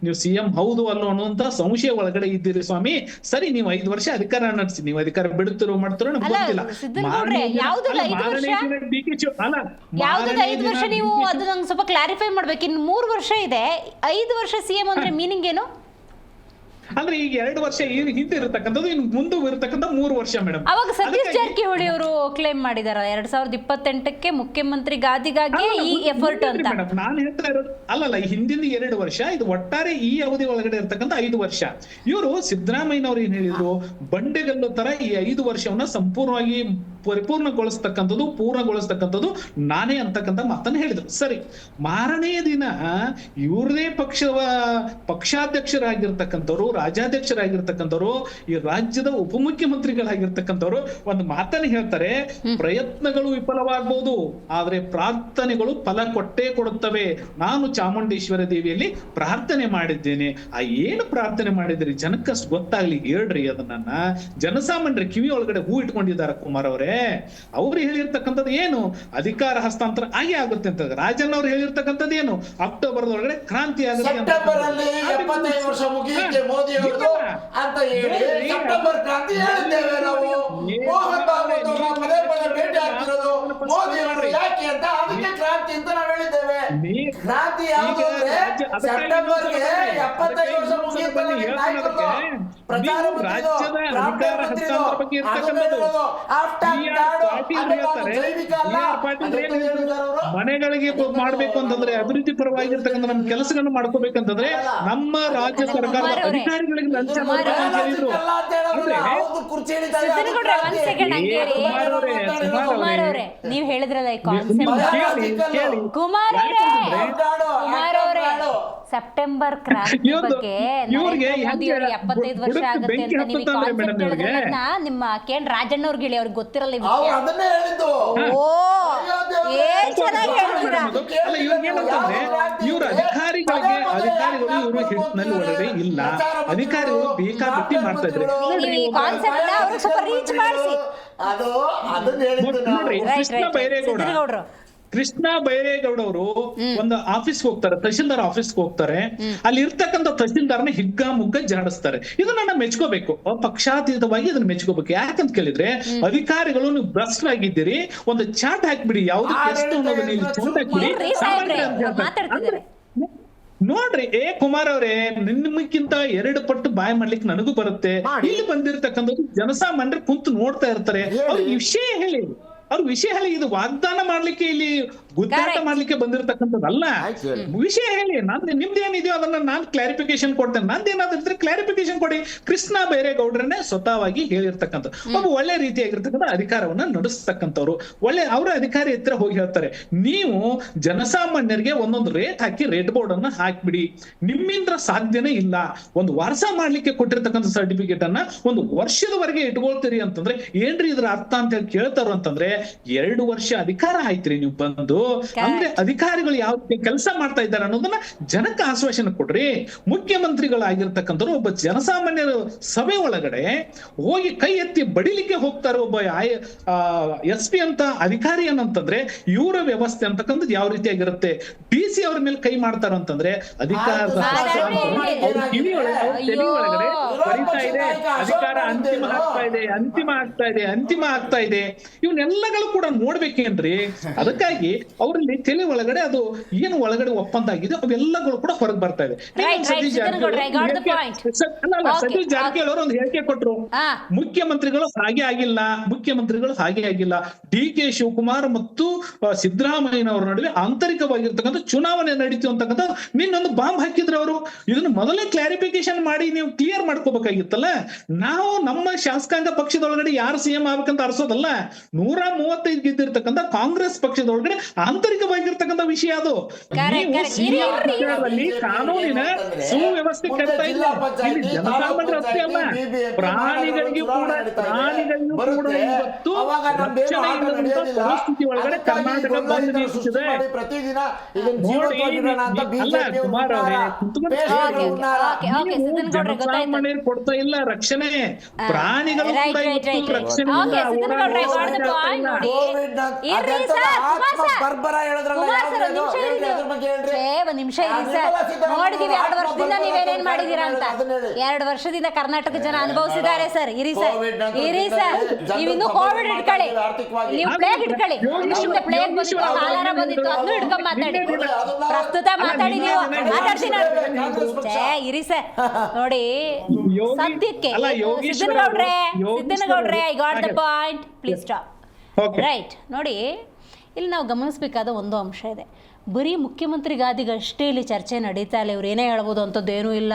ನೀವು ಸಿಎಂ ಹೌದು ಅಲ್ಲೋ ಅನ್ನುವಂತ ಸಂಶಯ ಒಳಗಡೆ ಇದ್ದೀರಿ ಸ್ವಾಮಿ. ಸರಿ, ನೀವು 5 ವರ್ಷ ಅಧಿಕಾರ ನಡೆಸಿ, ನೀವು ಅಧಿಕಾರ ಬಿಡುತ್ತಿರೋ ಮಾಡ್ತಿರೋ ನಮ್ಗೆ ಗೊತ್ತಿಲ್ಲ. ಯಾವ್ದದ 5 ವರ್ಷ ನೀವು ಅದು ನಂಗೆ ಸ್ವಲ್ಪ ಕ್ಲಾರಿಫೈ ಮಾಡ್ಬೇಕು. ಇನ್ನು 3 ವರ್ಷ ಇದೆ, 5 ವರ್ಷ ಸಿಎಂ ಅಂದ್ರೆ ಮೀನಿಂಗ್ ಏನು? ಅಂದ್ರೆ ಈಗ 2 ವರ್ಷ ಹಿಂದೆ ಇರತಕ್ಕಂಥದ್ದು, ಇನ್ನು ಮುಂದೆ ಇರತಕ್ಕಂಥ 3 ವರ್ಷ ಮೇಡಮ್. ಅವಾಗ ಸತೀಶ್ ಜಾರಕಿಹೊಳಿ ಅವರು ಕ್ಲೇಮ್ ಮಾಡಿದಾರ 2028ಕ್ಕೆ ಮುಖ್ಯಮಂತ್ರಿ ಗಾದಿಗಾಗಿ ಈ ಎಫರ್ಟ್ ಅಂತ. ನಾನು ಹೇಳ್ತಾ ಇರೋದು ಅಲ್ಲಲ್ಲ, ಹಿಂದಿನ 2 ವರ್ಷ, ಇದು ಒಟ್ಟಾರೆ ಈ ಅವಧಿ ಒಳಗಡೆ ಇರ್ತಕ್ಕಂಥ 5 ವರ್ಷ. ಇವರು ಸಿದ್ದರಾಮಯ್ಯನವ್ರು ಏನ್ ಹೇಳಿದ್ರು, ಬಂಡೆಗಲ್ಲು ತರ ಈ 5 ವರ್ಷವನ್ನ ಸಂಪೂರ್ಣವಾಗಿ ಪೂರ್ಣಗೊಳಿಸ್ತಕ್ಕಂಥದ್ದು ನಾನೇ ಅಂತಕ್ಕಂಥ ಮಾತನ್ನ ಹೇಳಿದ್ರು. ಸರಿ, ಮಾರನೆಯ ದಿನ ಇವ್ರದೇ ಪಕ್ಷಾಧ್ಯಕ್ಷರಾಗಿರ್ತಕ್ಕಂಥವ್ರು, ರಾಜ್ಯಾಧ್ಯಕ್ಷರಾಗಿರ್ತಕ್ಕಂಥವ್ರು, ಈ ರಾಜ್ಯದ ಉಪಮುಖ್ಯಮಂತ್ರಿಗಳಾಗಿರ್ತಕ್ಕಂಥವ್ರು ಒಂದು ಮಾತನ್ನ ಹೇಳ್ತಾರೆ, ಪ್ರಯತ್ನಗಳು ವಿಫಲವಾಗಬಹುದು, ಆದ್ರೆ ಪ್ರಾರ್ಥನೆಗಳು ಫಲ ಕೊಟ್ಟೇ ಕೊಡುತ್ತವೆ. ನಾನು ಚಾಮುಂಡೇಶ್ವರಿ ದೇವಿಯಲ್ಲಿ ಪ್ರಾರ್ಥನೆ ಮಾಡಿದ್ದೇನೆ. ಏನು ಪ್ರಾರ್ಥನೆ ಮಾಡಿದ್ರಿ ಜನಕ್ಕಷ್ಟು ಗೊತ್ತಾಗ್ಲಿ ಹೇಳ್ರಿ ಅದನ್ನ. ಜನಸಾಮಾನ್ಯರ ಕಿವಿ ಒಳಗಡೆ ಹೂ ಇಟ್ಕೊಂಡಿದ್ದಾರೆ ಕುಮಾರ್ ಅವರೇ. ಅವ್ರು ಹೇಳಿರ್ತಕ್ಕಂಥದ್ದು ಏನು, ಅಧಿಕಾರ ಹಸ್ತಾಂತರ ಆಗುತ್ತೆ ಅಂತ. ರಾಜನ್ ಅವ್ರು ಹೇಳಿರ್ತಕ್ಕಂಥದ್ದು ಏನು, ಅಕ್ಟೋಬರ್ ಒಳಗಡೆ ಕ್ರಾಂತಿ ಆಗುತ್ತೆ ಅಂತ. ಮೋದಿ ಅವರು ಅಂತ ಹೇಳಿ ಸೆಪ್ಟೆಂಬರ್ ಕ್ರಾಂತಿ ಹೇಳಿದ್ದೇವೆ ನಾವು. ಮೋಹನ್ ಬಾಬು ಪದೇ ಪದೇ ಭೇಟಿ ಆಗ್ತಿರೋದು ಮೋದಿ ಅವರು ಯಾಕೆ ಅಂತ, ಅದಕ್ಕೆ ಕ್ರಾಂತಿ ಅಂತ ನಾವು ಹೇಳಿದ್ದೇವೆ. ಕ್ರಾಂತಿ ಯಾವುದು ಅಂದ್ರೆ ಸೆಪ್ಟೆಂಬರ್ಗೆ 75 ವರ್ಷ ಮುಗಿಯುತ್ತೆ. ರಾಜ್ಯದ ಅಧಿಕಾರ ಹಸ್ತಾಂತರ ಬಗ್ಗೆ ಇರ್ತಕ್ಕಂಥದ್ದು. ಮನೆಗಳಿಗೆ ಮಾಡ್ಬೇಕು ಅಂತಂದ್ರೆ ಅಭಿವೃದ್ಧಿ ಪರವಾಗಿರ್ತಕ್ಕಂಥ ನಮ್ಮ ಕೆಲಸಗಳನ್ನ ಮಾಡ್ಕೋಬೇಕಂತಂದ್ರೆ ನಮ್ಮ ರಾಜ್ಯ ಸರ್ಕಾರದ ಅಧಿಕಾರಿಗಳಿಗೆ ಲಂಚ ಮಾಡ್ಬೇಕು ಅಂತ ಹೇಳಿದ್ರು. ನೀವ್ ಹೇಳಿದ್ರಲ್ಲ ಈ ಕಾನ್ಸೆಪ್ಟ್ ಕುಮಾರ್ ಅವರೇ, ಸೆಪ್ಟೆಂಬರ್ ಕ್ರಾಂತಿ ಬಗ್ಗೆ ನರೇಂದ್ರ ಮೋದಿ ಅವರು 75 ವರ್ಷ ಆಗುತ್ತೆ ಅಂತ ನೀವು ಕಾನ್ಸೆಪ್ಟ್ ಹೇಳಿದ್ರಲ್ಲ, ನಿಮ್ಮ ಕೇಂದ್ರ ರಾಜಣ್ಣ ಅವ್ರಿಗೆ ಹೇಳಿ, ಅವ್ರಿಗೆ ಗೊತ್ತಿರಲ್ಲ ಈ ವಿಷಯ. ಓ ಏನ್ ಚೆನ್ನಾಗಿ ಹೇಳ್ತೀರಾ. ಇವ್ರ ಅಧಿಕಾರಿಗಳು ಇವರು ಹಿಡಿತನಲ್ಲಿ ಒಳಗಡೆ ಇಲ್ಲ, ಅಧಿಕಾರಿಗಳು ಬೇಕಾಬಿಟ್ಟಿ ಮಾಡ್ತಾ ಇದ್ರೆ ನೀವು ಈ ಕಾನ್ಸೆಪ್ಟ್ ಅವ್ರಿಗೆ ಸ್ವಲ್ಪ ರೀಚ್ ಮಾಡಿಸಿ. ಕೃಷ್ಣ ಬೈರೇಗೌಡ ಅವರು ಒಂದು ಆಫೀಸ್ಗೆ ಹೋಗ್ತಾರೆ, ತಹಶೀಲ್ದಾರ್ ಆಫೀಸ್ಗೆ ಹೋಗ್ತಾರೆ. ಅಲ್ಲಿ ಇರ್ತಕ್ಕಂಥ ತಹಶೀಲ್ದಾರ್ನ ಹಿಗ್ಗ ಮುಗ್ಗ ಜಾಡಿಸ್ತಾರೆ. ಇದನ್ನ ಮೆಚ್ಕೋಬೇಕು, ಪಕ್ಷಾತೀತವಾಗಿ ಇದನ್ನ ಮೆಚ್ಕೋಬೇಕು. ಯಾಕಂತ ಕೇಳಿದ್ರೆ ಅಧಿಕಾರಿಗಳು ನೀವು ಭ್ರಷ್ಟರಾಗಿದ್ದೀರಿ, ಒಂದು ಚಾಟ್ ಹಾಕ್ಬಿಡಿ, ಯಾವ್ದಕ್ಕೆ ಎಷ್ಟು ಅನ್ನೋದು ನೀವು ಚಾಟ್ ಹಾಕ್ಬಿಡಿ. ನೋಡ್ರಿ ಕುಮಾರ್ ಅವರೇ, ನಿಮ್ಮಕ್ಕಿಂತ 2 ಪಟ್ಟು ಬಾಯ್ ಮಾಡ್ಲಿಕ್ಕೆ ನನಗೂ ಬರುತ್ತೆ. ಇಲ್ಲಿ ಬಂದಿರತಕ್ಕಂಥದ್ದು ಜನಸಾಮಾನ್ಯರು ಕುಂತು ನೋಡ್ತಾ ಇರ್ತಾರೆ. ಅವ್ರಿಗೆ ವಿಷಯ ಹೇಳಿ, ಇದು ವಾಗ್ದಾನ ಮಾಡ್ಲಿಕ್ಕೆ, ಇಲ್ಲಿ ಗುದ್ದಾಟ ಮಾಡ್ಲಿಕ್ಕೆ ಬಂದಿರತಕ್ಕಂಥದ್ದಲ್ಲ. ವಿಷಯ ಹೇಳಿ, ನಿಮ್ದೇನಿದೆಯೋ ಅದನ್ನ ನಾನು ಕ್ಲಾರಿಫಿಕೇಶನ್ ಕೊಡ್ತೇನೆ. ನಂದೇನಾದ್ರೆ ಕ್ಲಾರಿಫಿಕೇಶನ್ ಕೊಡಿ. ಕೃಷ್ಣ ಬೈರೇಗೌಡ್ರನ್ನೇ ಸ್ವತಃವಾಗಿ ಹೇಳಿರ್ತಕ್ಕಂಥ ಒಬ್ಬ ಒಳ್ಳೆ ರೀತಿಯಾಗಿರ್ತಕ್ಕಂಥ ಅಧಿಕಾರವನ್ನ ನಡೆಸ್ತಕ್ಕಂಥವ್ರು, ಅವರ ಅಧಿಕಾರಿ ಹತ್ರ ಹೋಗಿ ಹೇಳ್ತಾರೆ, ನೀವು ಜನಸಾಮಾನ್ಯರಿಗೆ ಒಂದೊಂದು ರೇಟ್ ಹಾಕಿ, ರೇಟ್ ಬೋರ್ಡ್ ಅನ್ನ ಹಾಕ್ಬಿಡಿ, ನಿಮ್ಮಿಂದ ಸಾಧ್ಯನೇ ಇಲ್ಲ. ಒಂದು ವರ್ಷ ಮಾಡ್ಲಿಕ್ಕೆ ಕೊಟ್ಟಿರ್ತಕ್ಕಂಥ ಸರ್ಟಿಫಿಕೇಟ್ ಅನ್ನ 1 ವರ್ಷದವರೆಗೆ ಇಟ್ಕೊಳ್ತೀರಿ ಅಂತಂದ್ರೆ ಏನ್ರಿ ಇದ್ರ ಅರ್ಥ ಅಂತ ಹೇಳಿ ಕೇಳ್ತಾರ ಅಂತಂದ್ರೆ 2 ವರ್ಷ ಅಧಿಕಾರ ಆಯ್ತ್ರಿ ನೀವು ಬಂದು, ಅಂದ್ರೆ ಅಧಿಕಾರಿಗಳು ಯಾವ ಕೆಲಸ ಮಾಡ್ತಾ ಇದ್ದಾರೆ ಅನ್ನೋದನ್ನ ಜನಕ್ಕೆ ಆಶ್ವಾಸನೆ ಕೊಡ್ರಿ. ಮುಖ್ಯಮಂತ್ರಿಗಳಾಗಿರ್ತಕ್ಕಂಥವ್ರು ಒಬ್ಬ ಜನಸಾಮಾನ್ಯರ ಸಭೆ ಒಳಗಡೆ ಹೋಗಿ ಕೈ ಎತ್ತಿ ಬಡಿಲಿಕ್ಕೆ ಹೋಗ್ತಾರೆ. ಒಬ್ಬ SP ಅಂತ ಅಧಿಕಾರಿ ಏನಂತಂದ್ರೆ ಇವರ ವ್ಯವಸ್ಥೆ ಅಂತಕ್ಕಂಥದ್ದು ಯಾವ ರೀತಿಯಾಗಿರುತ್ತೆ. DC ಅವ್ರ ಮೇಲೆ ಕೈ ಮಾಡ್ತಾರ ಅಂತಂದ್ರೆ ಅಧಿಕಾರದ ಕಿವಿ ಒಳಗಡೆ ಬರಿತಾ ಇದೆ, ಅಧಿಕಾರ ಅಂತಿಮ ಆಗ್ತಾ ಇದೆ. ಇವನ್ನೆಲ್ಲಗಳು ಕೂಡ ನೋಡ್ಬೇಕೇನ್ರಿ. ಅದಕ್ಕಾಗಿ ಅವರಲ್ಲಿ ತಲೆ ಒಳಗಡೆ ಅದು ಏನು ಒಳಗಡೆ ಒಪ್ಪಂದ ಆಗಿದೆ ಅವೆಲ್ಲಗಳು ಕೂಡ ಹೊರಗೆ ಬರ್ತಾ ಇದೆ. ಸತೀಶ್ ಜಾರಕಿಹೊಳಿ ಅವರು ಒಂದು ಹೇಳಿಕೆ ಕೊಟ್ರು, ಮುಖ್ಯಮಂತ್ರಿಗಳು ಹಾಗೆ ಆಗಿಲ್ಲ. DK ಶಿವಕುಮಾರ್ ಮತ್ತು ಸಿದ್ದರಾಮಯ್ಯನವರ ನಡುವೆ ಆಂತರಿಕವಾಗಿರ್ತಕ್ಕಂಥ ಚುನಾವಣೆ ನಡೀತು ಅಂತಕ್ಕಂಥ ನಿನ್ನೊಂದು ಬಾಂಬ್ ಹಾಕಿದ್ರು ಅವರು. ಇದನ್ನು ಮೊದಲೇ ಕ್ಲಾರಿಫಿಕೇಶನ್ ಮಾಡಿ ನೀವು ಕ್ಲಿಯರ್ ಮಾಡ್ಕೋಬೇಕಾಗಿತ್ತಲ್ಲ. ನಾವು ನಮ್ಮ ಶಾಸಕಾಂಗ ಪಕ್ಷದೊಳಗಡೆ ಯಾರು CM ಆಗ್ಬೇಕಂತ ಅರ್ಸೋದಲ್ಲ. 135 ಗೆದ್ದಿರ್ತಕ್ಕಂಥ ಕಾಂಗ್ರೆಸ್ ಪಕ್ಷದೊಳಗಡೆ ಆಂತರಿಕವಾಗಿರ್ತಕ್ಕಂಥ ವಿಷಯ ಅದು. ಕಾನೂನಿನ ಸುವ್ಯವಸ್ಥೆ ಕೆಡ್ತಾ ಇಲ್ಲ. ಇಲ್ಲಿ ಜನಸಾಮಾನ್ಯರು ಅಷ್ಟೇ ಅಲ್ಲ, ಪ್ರಾಣಿಗಳಿಗೂ ಕೂಡ ಇವತ್ತು ರಕ್ಷಣೆ ಇಲ್ಲದಂತ ಪರಿಸ್ಥಿತಿ ಒಳಗಡೆ ಕರ್ನಾಟಕ ಬಂದು ನಿಂತಿದೆ. ಕುಮಾರ್ ಅವರೇ, ಜನಸಾಮಾನ್ಯರು ಕೊಡ್ತಾ ಇಲ್ಲ ರಕ್ಷಣೆ, ಪ್ರಾಣಿಗಳು ಕೂಡ ಇವತ್ತು ರಕ್ಷಣೆ ನೋಡಿದೀವಿ 2 ವರ್ಷದಿಂದ ನೀವೇನೇನ್ ಮಾಡಿದೀರಾ ಅಂತ. 2 ವರ್ಷದಿಂದ ಕರ್ನಾಟಕ ಜನ ಅನುಭವಿಸಿದ್ದಾರೆ ಸರ್. ಇರಿ ಸರ್, ನೀವಿನ್ನು ಕೋವಿಡ್ ಇಟ್ಕೊಳ್ಳಿ, ನೀವು ಪ್ಲೇಗ್ ಇಟ್ಕೊಳ್ಳಿ. ಪ್ಲೇಗ್ ಬಂದಿತ್ತು, ಕಾಲಾರ ಬಂದಿತ್ತು, ಅದನ್ನು ಹಿಡ್ಕೊಂಡ್ ಮಾತಾಡಿ. ಪ್ರಸ್ತುತ ಮಾತಾಡಿ, ನೀವು ಮಾತಾಡ್ತೀನಿ. ಇರಿ ಸರ್, ನೋಡಿ ಸದ್ಯಕ್ಕೆ ಸಿದ್ದನಗೌಡ್ರೆ, I got the point, please stop. Right. ನೋಡಿ, ಇಲ್ಲಿ ನಾವು ಗಮನಿಸಬೇಕಾದ ಒಂದು ಅಂಶ ಇದೆ. ಬರೀ ಮುಖ್ಯಮಂತ್ರಿ ಗಾದಿಗಷ್ಟೇ ಇಲ್ಲಿ ಚರ್ಚೆ ನಡೀತಾ ಇಲ್ಲ. ಇವ್ರು ಏನೇ ಹೇಳ್ಬೋದು ಅಂಥದ್ದೇನೂ ಇಲ್ಲ.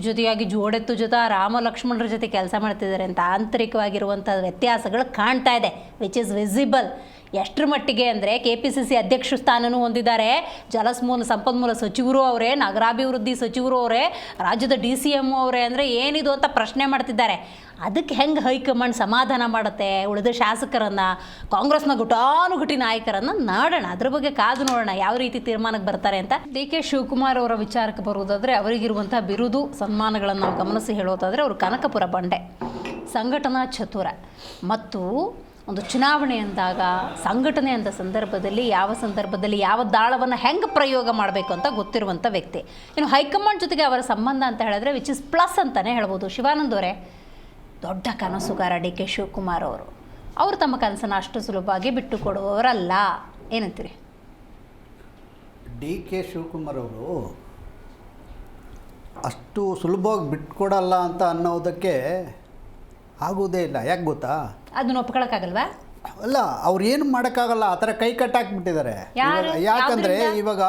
ಜೊತೆಯಾಗಿ ಜೋಡೆತ್ತು ರಾಮ ಲಕ್ಷ್ಮಣರ ಜೊತೆ ಕೆಲಸ ಮಾಡ್ತಿದ್ದಾರೆ ಅಂತ ಆಂತರಿಕವಾಗಿರುವಂಥ ವ್ಯತ್ಯಾಸಗಳು ಕಾಣ್ತಾ ಇದೆ, ವಿಚ್ ಇಸ್ ವಿಸಿಬಲ್. ಎಷ್ಟರ ಮಟ್ಟಿಗೆ ಅಂದರೆ KPCC ಅಧ್ಯಕ್ಷ ಸ್ಥಾನನೂ ಹೊಂದಿದ್ದಾರೆ, ಸಂಪನ್ಮೂಲ ಸಚಿವರು ಅವರೇ, ನಗರಾಭಿವೃದ್ಧಿ ಸಚಿವರು ಅವರೇ, ರಾಜ್ಯದ DCM ಅವರೇ. ಅಂದರೆ ಏನಿದು ಅಂತ ಪ್ರಶ್ನೆ ಮಾಡ್ತಿದ್ದಾರೆ. ಅದಕ್ಕೆ ಹೆಂಗೆ ಹೈಕಮಾಂಡ್ ಸಮಾಧಾನ ಮಾಡುತ್ತೆ ಉಳಿದ ಶಾಸಕರನ್ನು, ಕಾಂಗ್ರೆಸ್ನ ಗುಟಾನುಗುಟಿ ನಾಯಕರನ್ನು ನೋಡೋಣ. ಅದ್ರ ಬಗ್ಗೆ ಕಾದು ನೋಡೋಣ ಯಾವ ರೀತಿ ತೀರ್ಮಾನಕ್ಕೆ ಬರ್ತಾರೆ ಅಂತ. DK ಶಿವಕುಮಾರ್ ಅವರ ವಿಚಾರಕ್ಕೆ ಬರುವುದಾದರೆ, ಅವರಿಗಿರುವಂಥ ಬಿರುದು ಸನ್ಮಾನಗಳನ್ನು ನಾವು ಗಮನಿಸಿ ಹೇಳೋದಾದರೆ, ಅವರು ಕನಕಪುರ ಬಂಡೆ, ಸಂಘಟನಾ ಚತುರ ಮತ್ತು ಒಂದು ಚುನಾವಣೆ ಅಂದಾಗ ಸಂಘಟನೆ ಅಂತ ಸಂದರ್ಭದಲ್ಲಿ ಯಾವ ದಾಳವನ್ನು ಹೆಂಗೆ ಪ್ರಯೋಗ ಮಾಡಬೇಕು ಅಂತ ಗೊತ್ತಿರುವಂಥ ವ್ಯಕ್ತಿ. ಇನ್ನು ಹೈಕಮಾಂಡ್ ಜೊತೆಗೆ ಅವರ ಸಂಬಂಧ ಅಂತ ಹೇಳಿದ್ರೆ ವಿಚ್ ಇಸ್ ಪ್ಲಸ್ ಅಂತಲೇ ಹೇಳ್ಬೋದು. ಶಿವಾನಂದ್ ಅವರೇ, ದೊಡ್ಡ ಕನಸುಗಾರ DK ಶಿವಕುಮಾರ್ ಅವರು ತಮ್ಮ ಕನಸನ್ನು ಅಷ್ಟು ಸುಲಭವಾಗಿ ಬಿಟ್ಟು ಕೊಡುವವರಲ್ಲ. ಏನಂತೀರಿ? DK ಶಿವಕುಮಾರ್ ಅವರು ಅಷ್ಟು ಸುಲಭವಾಗಿ ಬಿಟ್ಕೊಡಲ್ಲ ಅಂತ ಅನ್ನೋದಕ್ಕೆ ಆಗೋದೇ ಇಲ್ಲ. ಯಾಕೆ ಗೊತ್ತಾ? ಅದನ್ನ ಒಪ್ಕೊಳಕ್ಕಾಗಲ್ವಾ? ಅಲ್ಲ, ಅವ್ರು ಏನು ಮಾಡೋಕ್ಕಾಗಲ್ಲ, ಆ ಥರ ಕೈ ಕಟ್ಟಾಕ್ಬಿಟ್ಟಿದ್ದಾರೆ. ಯಾಕಂದ್ರೆ ಇವಾಗ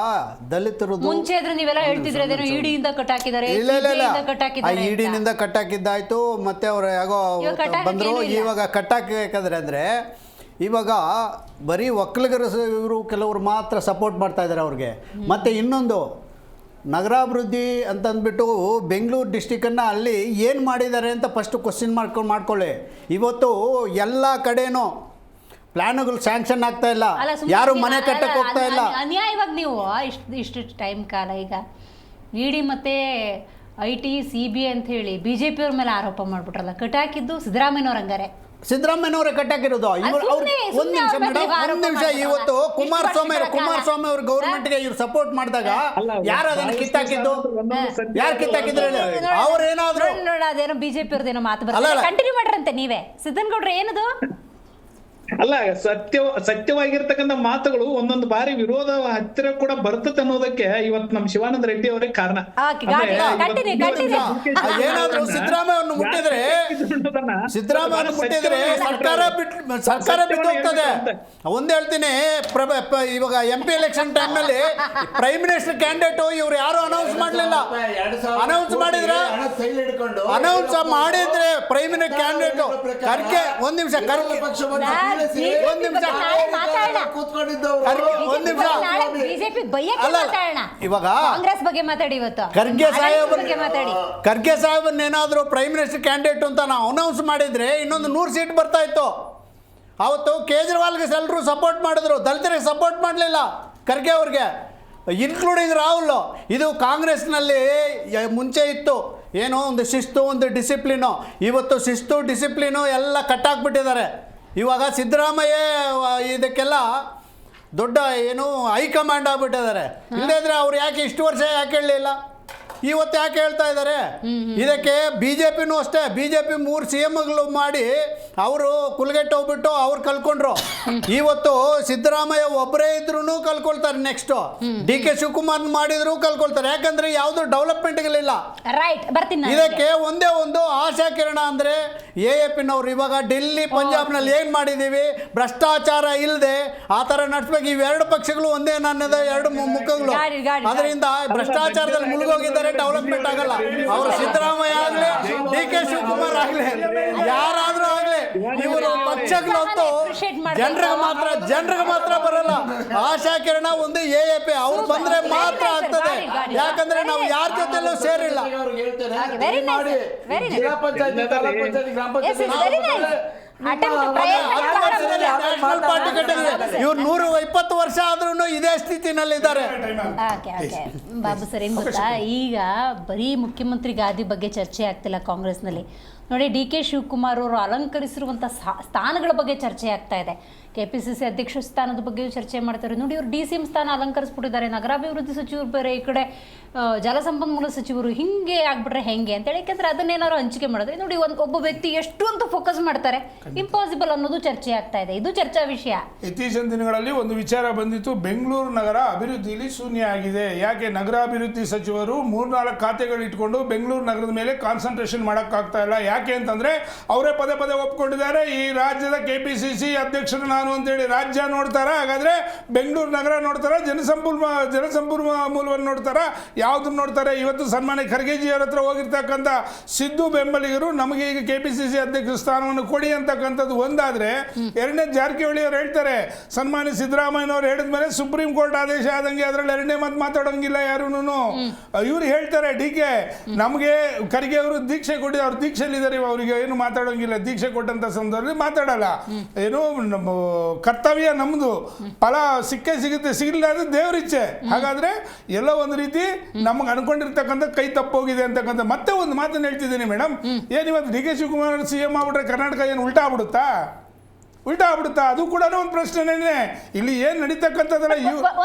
ದಲಿತರದ್ದು ಮುಂಚೆ ಆದ್ರೆ ನೀವೆಲ್ಲ ಹೇಳ್ತಿದ್ರೆ ಅದೇನೋ ಇಡಿಯಿಂದ ಕಟ್ಟಾಕಿದ್ದಾರೆ, ಇಲ್ಲ ಆ ಇಡಿನಿಂದ ಕಟ್ಟಾಕಿದ್ದಾಯ್ತು, ಮತ್ತೆ ಅವ್ರು ಯಾಗೋ ಬಂದರು. ಇವಾಗ ಕಟ್ಟಾಕಬೇಕಾದ್ರೆ ಅಂದರೆ ಇವಾಗ ಬರೀ ಒಕ್ಕಲಿಗರ ಇವರು ಕೆಲವರು ಮಾತ್ರ ಸಪೋರ್ಟ್ ಮಾಡ್ತಾ ಇದ್ದಾರೆ ಅವ್ರಿಗೆ. ಮತ್ತು ಇನ್ನೊಂದು ನಗರಾಭಿವೃದ್ಧಿ ಅಂತಂದ್ಬಿಟ್ಟು ಬೆಂಗಳೂರು ಡಿಸ್ಟಿಕನ್ನು ಅಲ್ಲಿ ಏನು ಮಾಡಿದ್ದಾರೆ ಅಂತ ಫಸ್ಟು ಕ್ವಶನ್ ಮಾಡ್ಕೊಳ್ಳಿ. ಇವತ್ತು ಎಲ್ಲ ಕಡೆನೂ ಪ್ಲಾನುಗಳು ಸ್ಯಾಂಕ್ಷನ್ ಆಗ್ತಾ ಇಲ್ಲ, ಯಾರು ಮನೆ ಕಟ್ಟಕ್ಕೆ ಹೋಗ್ತಾ ಇಲ್ಲ. ಅನ್ಯಾಯವಾಗಿ ನೀವು ಇಷ್ಟು ಟೈಮ್ ಕಾಲ ಈಗ ಇಡಿ ಮತ್ತೆ IT CBI ಅಂತ ಹೇಳಿ BJP ಅವ್ರ ಮೇಲೆ ಆರೋಪ ಮಾಡ್ಬಿಟ್ರಲ್ಲ, ಕಟ್ಟಾಕಿದ್ದು ಸಿದ್ದರಾಮಯ್ಯನವ್ರ ಹಂಗಾರೆ. ಸಿದ್ದರಾಮಯ್ಯನವರೇ ಕಟ್ಟಾಕಿರೋದು. ಒಂದು ನಿಮಿಷ ಮೇಡಮ್, ಒಂದು ನಿಮಿಷ. ಇವತ್ತು ಕುಮಾರಸ್ವಾಮಿ ಅವ್ರ ಗೌರ್ಮೆಂಟ್ಗೆ ಇವ್ರು ಸಪೋರ್ಟ್ ಮಾಡಿದಾಗ ಯಾರು ಅದನ್ನ ಕಿತ್ತಾಕಿದ್ದು? ಯಾರು ಕಿತ್ತಾಕಿದ್ರು? ಅವ್ರೇನಾದ್ರು ಅದೇನೋ BJP ಅವ್ರದ್ದೇನೋ ಮಾತು ಬರ್ತದೆ, ಕಂಟಿನ್ಯೂ ಮಾಡ್ರಂತೆ ನೀವೇ. ಸಿದ್ದನಗೌಡ್ರೆ ಏನದು? ಅಲ್ಲ, ಸತ್ಯವಾಗಿರ್ತಕ್ಕಂಥ ಮಾತುಗಳು ಒಂದೊಂದು ಬಾರಿ ವಿರೋಧ ಹತ್ತಿರ ಕೂಡ ಬರ್ತದೆ ಅನ್ನೋದಕ್ಕೆ ಇವತ್ತು ನಮ್ಮ ಶಿವಾನಂದ ರೆಡ್ಡಿ ಅವರೇ ಕಾರಣ. ಏನಾದ್ರು ಸಿದ್ದರಾಮಯ್ಯವ್ರನ್ನು ಮುಟ್ಟಿದ್ರೆ ಸರ್ಕಾರ ಬಿಟ್ಟು ಹೋಗ್ತದೆ. ಒಂದ್ ಹೇಳ್ತೀನಿ, ಇವಾಗ MP ಎಲೆಕ್ಷನ್ ಟೈಮ್ ನಲ್ಲಿ ಪ್ರೈಮ್ ಮಿನಿಸ್ಟರ್ ಕ್ಯಾಂಡಿಡೇಟ್ ಇವ್ರು ಯಾರು ಅನೌನ್ಸ್ ಮಾಡ್ಲಿಲ್ಲ. ಅನೌನ್ಸ್ ಮಾಡಿದ್ರೆ ಪ್ರೈಮ್ ಮಿನಿಸ್ಟರ್ ಕ್ಯಾಂಡಿಡೇಟ್ ಖರ್ಗೆ ಒಂದ್ ನಿಮಿಷ ಇವಾಗ ಕಾಂಗ್ರೆಸ್ ಬಗ್ಗೆ ಮಾತಾಡಿ. ಇವತ್ತು ಖರ್ಗೆ ಸಾಹೇಬನ್ನೇನಾದ್ರು ಪ್ರೈಮ್ ಮಿನಿಸ್ಟರ್ ಕ್ಯಾಂಡಿಡೇಟ್ ಅಂತ ನಾವು ಅನೌನ್ಸ್ ಮಾಡಿದ್ರೆ ಇನ್ನೊಂದು 100 ಸೀಟ್ ಬರ್ತಾ ಇತ್ತು. ಅವತ್ತು ಕೇಜ್ರಿವಾಲ್ಗೆ ಎಲ್ಲರೂ ಸಪೋರ್ಟ್ ಮಾಡಿದ್ರು, ದಲಿತರಿಗೆ ಸಪೋರ್ಟ್ ಮಾಡಲಿಲ್ಲ ಖರ್ಗೆ ಅವ್ರಿಗೆ, ಇನ್ಕ್ಲೂಡಿಂಗ್ ರಾಹುಲ್. ಇದು ಕಾಂಗ್ರೆಸ್ನಲ್ಲಿ ಮುಂಚೆ ಇತ್ತು, ಏನೋ ಒಂದು ಶಿಸ್ತು, ಒಂದು ಡಿಸಿಪ್ಲಿನು. ಇವತ್ತು ಶಿಸ್ತು ಡಿಸಿಪ್ಲಿನು ಎಲ್ಲ ಕಟ್ಟಾಕ್ಬಿಟ್ಟಿದ್ದಾರೆ. ಇವಾಗ ಸಿದ್ದರಾಮಯ್ಯ ಇದಕ್ಕೆಲ್ಲ ದೊಡ್ಡ ಏನು ಹೈಕಮಾಂಡ್ ಆಗ್ಬಿಟ್ಟಿದ್ದಾರೆ. ಇಲ್ಲದಿದ್ರೆ ಅವ್ರು ಯಾಕೆ ಇಷ್ಟು ವರ್ಷ ಯಾಕೆ ಹೇಳಲಿಲ್ಲ, ಇವತ್ತು ಯಾಕೆ ಹೇಳ್ತಾ ಇದ್ದಾರೆ? ಇದಕ್ಕೆ BJPನೂ ಅಷ್ಟೇ. BJP 3 CMಗಳು ಮಾಡಿ ಅವರು ಕುಲ್ಗೆಟ್ಟು ಹೋಗ್ಬಿಟ್ಟು ಅವ್ರು ಕಲ್ಕೊಂಡ್ರು. ಇವತ್ತು ಸಿದ್ದರಾಮಯ್ಯ ಒಬ್ಬರೇ ಇದ್ರೂ ಕಲ್ಕೊಳ್ತಾರೆ. ನೆಕ್ಸ್ಟ್ DK ಶಿವಕುಮಾರ್ ಮಾಡಿದ್ರು ಕಲ್ಕೊಳ್ತಾರೆ. ಯಾಕಂದ್ರೆ ಯಾವುದು ಡೆವಲಪ್ಮೆಂಟ್ಗಳಿಲ್ಲ. ಇದಕ್ಕೆ ಒಂದೇ ಒಂದು ಆಶಾ ಕಿರಣ ಅಂದ್ರೆ AAPನವ್ರು ಇವಾಗ ಡೆಲ್ಲಿ ಪಂಜಾಬ್ನಲ್ಲಿ ಏನ್ ಮಾಡಿದೀವಿ, ಭ್ರಷ್ಟಾಚಾರ ಇಲ್ಲದೆ ಆ ಥರ ನಡೆಸ್ಬೇಕು. ಇವೆರಡು ಪಕ್ಷಗಳು ಒಂದೇ ನನ್ನದ ಎರಡು ಮುಖಗಳು. ಅದರಿಂದ ಭ್ರಷ್ಟಾಚಾರದಲ್ಲಿ ಮುಳುಗೋಗಿದ್ದಾರೆ, ಡೆವಲಪ್ಮೆಂಟ್ ಆಗಲ್ಲ. ಅವರು ಸಿದ್ದರಾಮಯ್ಯ ಆಗಲಿ, DK ಶಿವಕುಮಾರ್ ಆಗಲಿ, ಯಾರಾದ್ರೂ ಆಗಲಿ, ಇವರು ಪಕ್ಷಗಳಂತೂ ಜನರಿಗೆ ಮಾತ್ರ ಬರಲ್ಲ. ಆಶಾ ಕಿರಣ ಒಂದು AAP ಅವ್ರು ಬಂದ್ರೆ ಮಾತ್ರ ಆಗ್ತದೆ. ಯಾಕಂದ್ರೆ ನಾವು ಯಾರ ಜೊತೆಲೂ ಸೇರಿಲ್ಲ. ಇವ್ರು 120 ವರ್ಷ ಆದ್ರೂ ಇದೇ ಸ್ಥಿತಿನಲ್ಲಿದ್ದಾರೆ. ಬಾಬು ಸರ್, ಏನ್ ಗೊತ್ತಾ, ಈಗ ಬರೀ ಮುಖ್ಯಮಂತ್ರಿ ಗಾದಿ ಬಗ್ಗೆ ಚರ್ಚೆ ಆಗ್ತಿಲ್ಲ ಕಾಂಗ್ರೆಸ್ನಲ್ಲಿ. ನೋಡಿ, DK ಶಿವಕುಮಾರ್ ಅವರು ಅಲಂಕರಿಸಿರುವಂಥ ಸ್ಥಾನಗಳ ಬಗ್ಗೆ ಚರ್ಚೆ ಆಗ್ತಾ ಇದೆ. KPCC ಅಧ್ಯಕ್ಷ ಸ್ಥಾನದ ಬಗ್ಗೆ ಚರ್ಚೆ ಮಾಡ್ತಾರೆ. ನೋಡಿ, ಇವರು DCM ಸ್ಥಾನ ಅಲಂಕರಿಸ್ಬಿಟ್ಟಿದ್ದಾರೆ. ನಗರಾಭಿವೃದ್ಧಿ ಸಚಿವರು ಬೇರೆ, ಈ ಕಡೆ ಜಲಸಂಪನ್ಮೂಲ ಸಚಿವರು. ಹಿಂಗೆ ಆಗ್ಬಿಟ್ರೆ ಹೆಂಗೆ ಅಂತೇಳಿ, ಯಾಕೆಂದ್ರೆ ಅದನ್ನೇನಾದ್ರು ಹಂಚಿಕೆ ಮಾಡಿದ್ರೆ ನೋಡಿ ಒಬ್ಬ ವ್ಯಕ್ತಿ ಎಷ್ಟು ಅಂತ ಫೋಕಸ್ ಮಾಡ್ತಾರೆ, ಇಂಪಾಸಿಬಲ್ ಅನ್ನೋದು ಚರ್ಚೆ ಆಗ್ತಾ ಇದೆ. ಇದು ಚರ್ಚಾ ವಿಷಯ. ಇತ್ತೀಚಿನ ದಿನಗಳಲ್ಲಿ ಒಂದು ವಿಚಾರ ಬಂದಿತ್ತು, ಬೆಂಗಳೂರು ನಗರ ಅಭಿವೃದ್ಧಿಯಲ್ಲಿ ಶೂನ್ಯ ಆಗಿದೆ. ಯಾಕೆ ನಗರಾಭಿವೃದ್ಧಿ ಸಚಿವರು 3-4 ಖಾತೆಗಳು ಇಟ್ಕೊಂಡು ಬೆಂಗಳೂರು ನಗರದ ಮೇಲೆ ಕಾನ್ಸಂಟ್ರೇಷನ್ ಮಾಡೋಕ್ಕಾಗ್ತಾ ಇಲ್ಲ. ಯಾಕೆ ಅಂತಂದ್ರೆ ಅವರೇ ಪದೇ ಪದೇ ಒಪ್ಕೊಂಡಿದ್ದಾರೆ, ಈ ರಾಜ್ಯದ KPCC ಅಧ್ಯಕ್ಷರು ನಾನು ಅಂತೇಳಿ. ರಾಜ್ಯ ನೋಡ್ತಾರ, ಹಾಗಾದ್ರೆ ಬೆಂಗಳೂರು ನಗರ ನೋಡ್ತಾರ, ಜಲಸಂಪನ್ಮೂಲವನ್ನು ನೋಡ್ತಾರ, ಯಾವ್ದನ್ನ ನೋಡ್ತಾರೆ? ಇವತ್ತು ಸನ್ಮಾನ್ಯ ಖರ್ಗೆಜಿ ಅವರ ಹತ್ರ ಹೋಗಿರ್ತಕ್ಕಂಥ ಸಿದ್ದು ಬೆಂಬಲಿಗರು ನಮಗೆ ಈಗ KPCC ಅಧ್ಯಕ್ಷ ಸ್ಥಾನವನ್ನು ಕೊಡಿ ಅಂತಕ್ಕಂಥದ್ದು ಒಂದಾದ್ರೆ, ಎರಡನೇ ಜಾರಕಿಹೊಳಿ ಅವರು ಹೇಳ್ತಾರೆ, ಸನ್ಮಾನ್ಯ ಸಿದ್ದರಾಮಯ್ಯನವರು ಹೇಳಿದ್ಮೇಲೆ ಸುಪ್ರೀಂ ಕೋರ್ಟ್ ಆದೇಶ ಆದಂಗೆ ಅದರಲ್ಲಿ ಎರಡನೇ ಮಾತು ಮಾತಾಡೋಂಗಿಲ್ಲ ಯಾರೂನು. ಇವ್ರು ಹೇಳ್ತಾರೆ DK ನಮಗೆ ಖರ್ಗೆ ಅವರು ದೀಕ್ಷೆ ಕೊಡಿ, ಅವ್ರು ದೀಕ್ಷೆಯಲ್ಲಿದ್ದಾರೆ, ಅವರಿಗೆ ಏನು ಮಾತಾಡೋಂಗಿಲ್ಲ. ದೀಕ್ಷೆ ಕೊಟ್ಟಂತ ಸಂದರ್ಭದಲ್ಲಿ ಮಾತಾಡಲ್ಲ. ಏನು ಕರ್ತವ್ಯ ನಮ್ದು, ಫಲ ಸಿಗುತ್ತೆ, ಸಿಗಲಿಲ್ಲ ಅಂದ್ರೆ ದೇವರಿಚ್ಛೆ. ಹಾಗಾದ್ರೆ ಎಲ್ಲ ಒಂದು ರೀತಿ ನಮಗೆ ಅನ್ಕೊಂಡಿರ್ತಕ್ಕಂಥ ಕೈ ತಪ್ಪೋಗಿದೆ ಅಂತಕ್ಕಂಥ. ಮತ್ತೆ ಒಂದು ಮಾತನ್ನು ಹೇಳ್ತಿದ್ದೀನಿ ಮೇಡಮ್, ಏನ್ ಇವತ್ತು DK ಶಿವಕುಮಾರ್ CM ಆಗ್ಬಿಟ್ರೆ ಕರ್ನಾಟಕ ಏನು ಉಲ್ಟಾ ಆಗ್ಬಿಡುತ್ತಾ? ಅದು ಕೂಡ ಒಂದು ಪ್ರಶ್ನೆನೇ. ಇಲ್ಲಿ ಏನ್ ನಡೀತಕ್ಕಂಥದ್ದಲ್ಲ.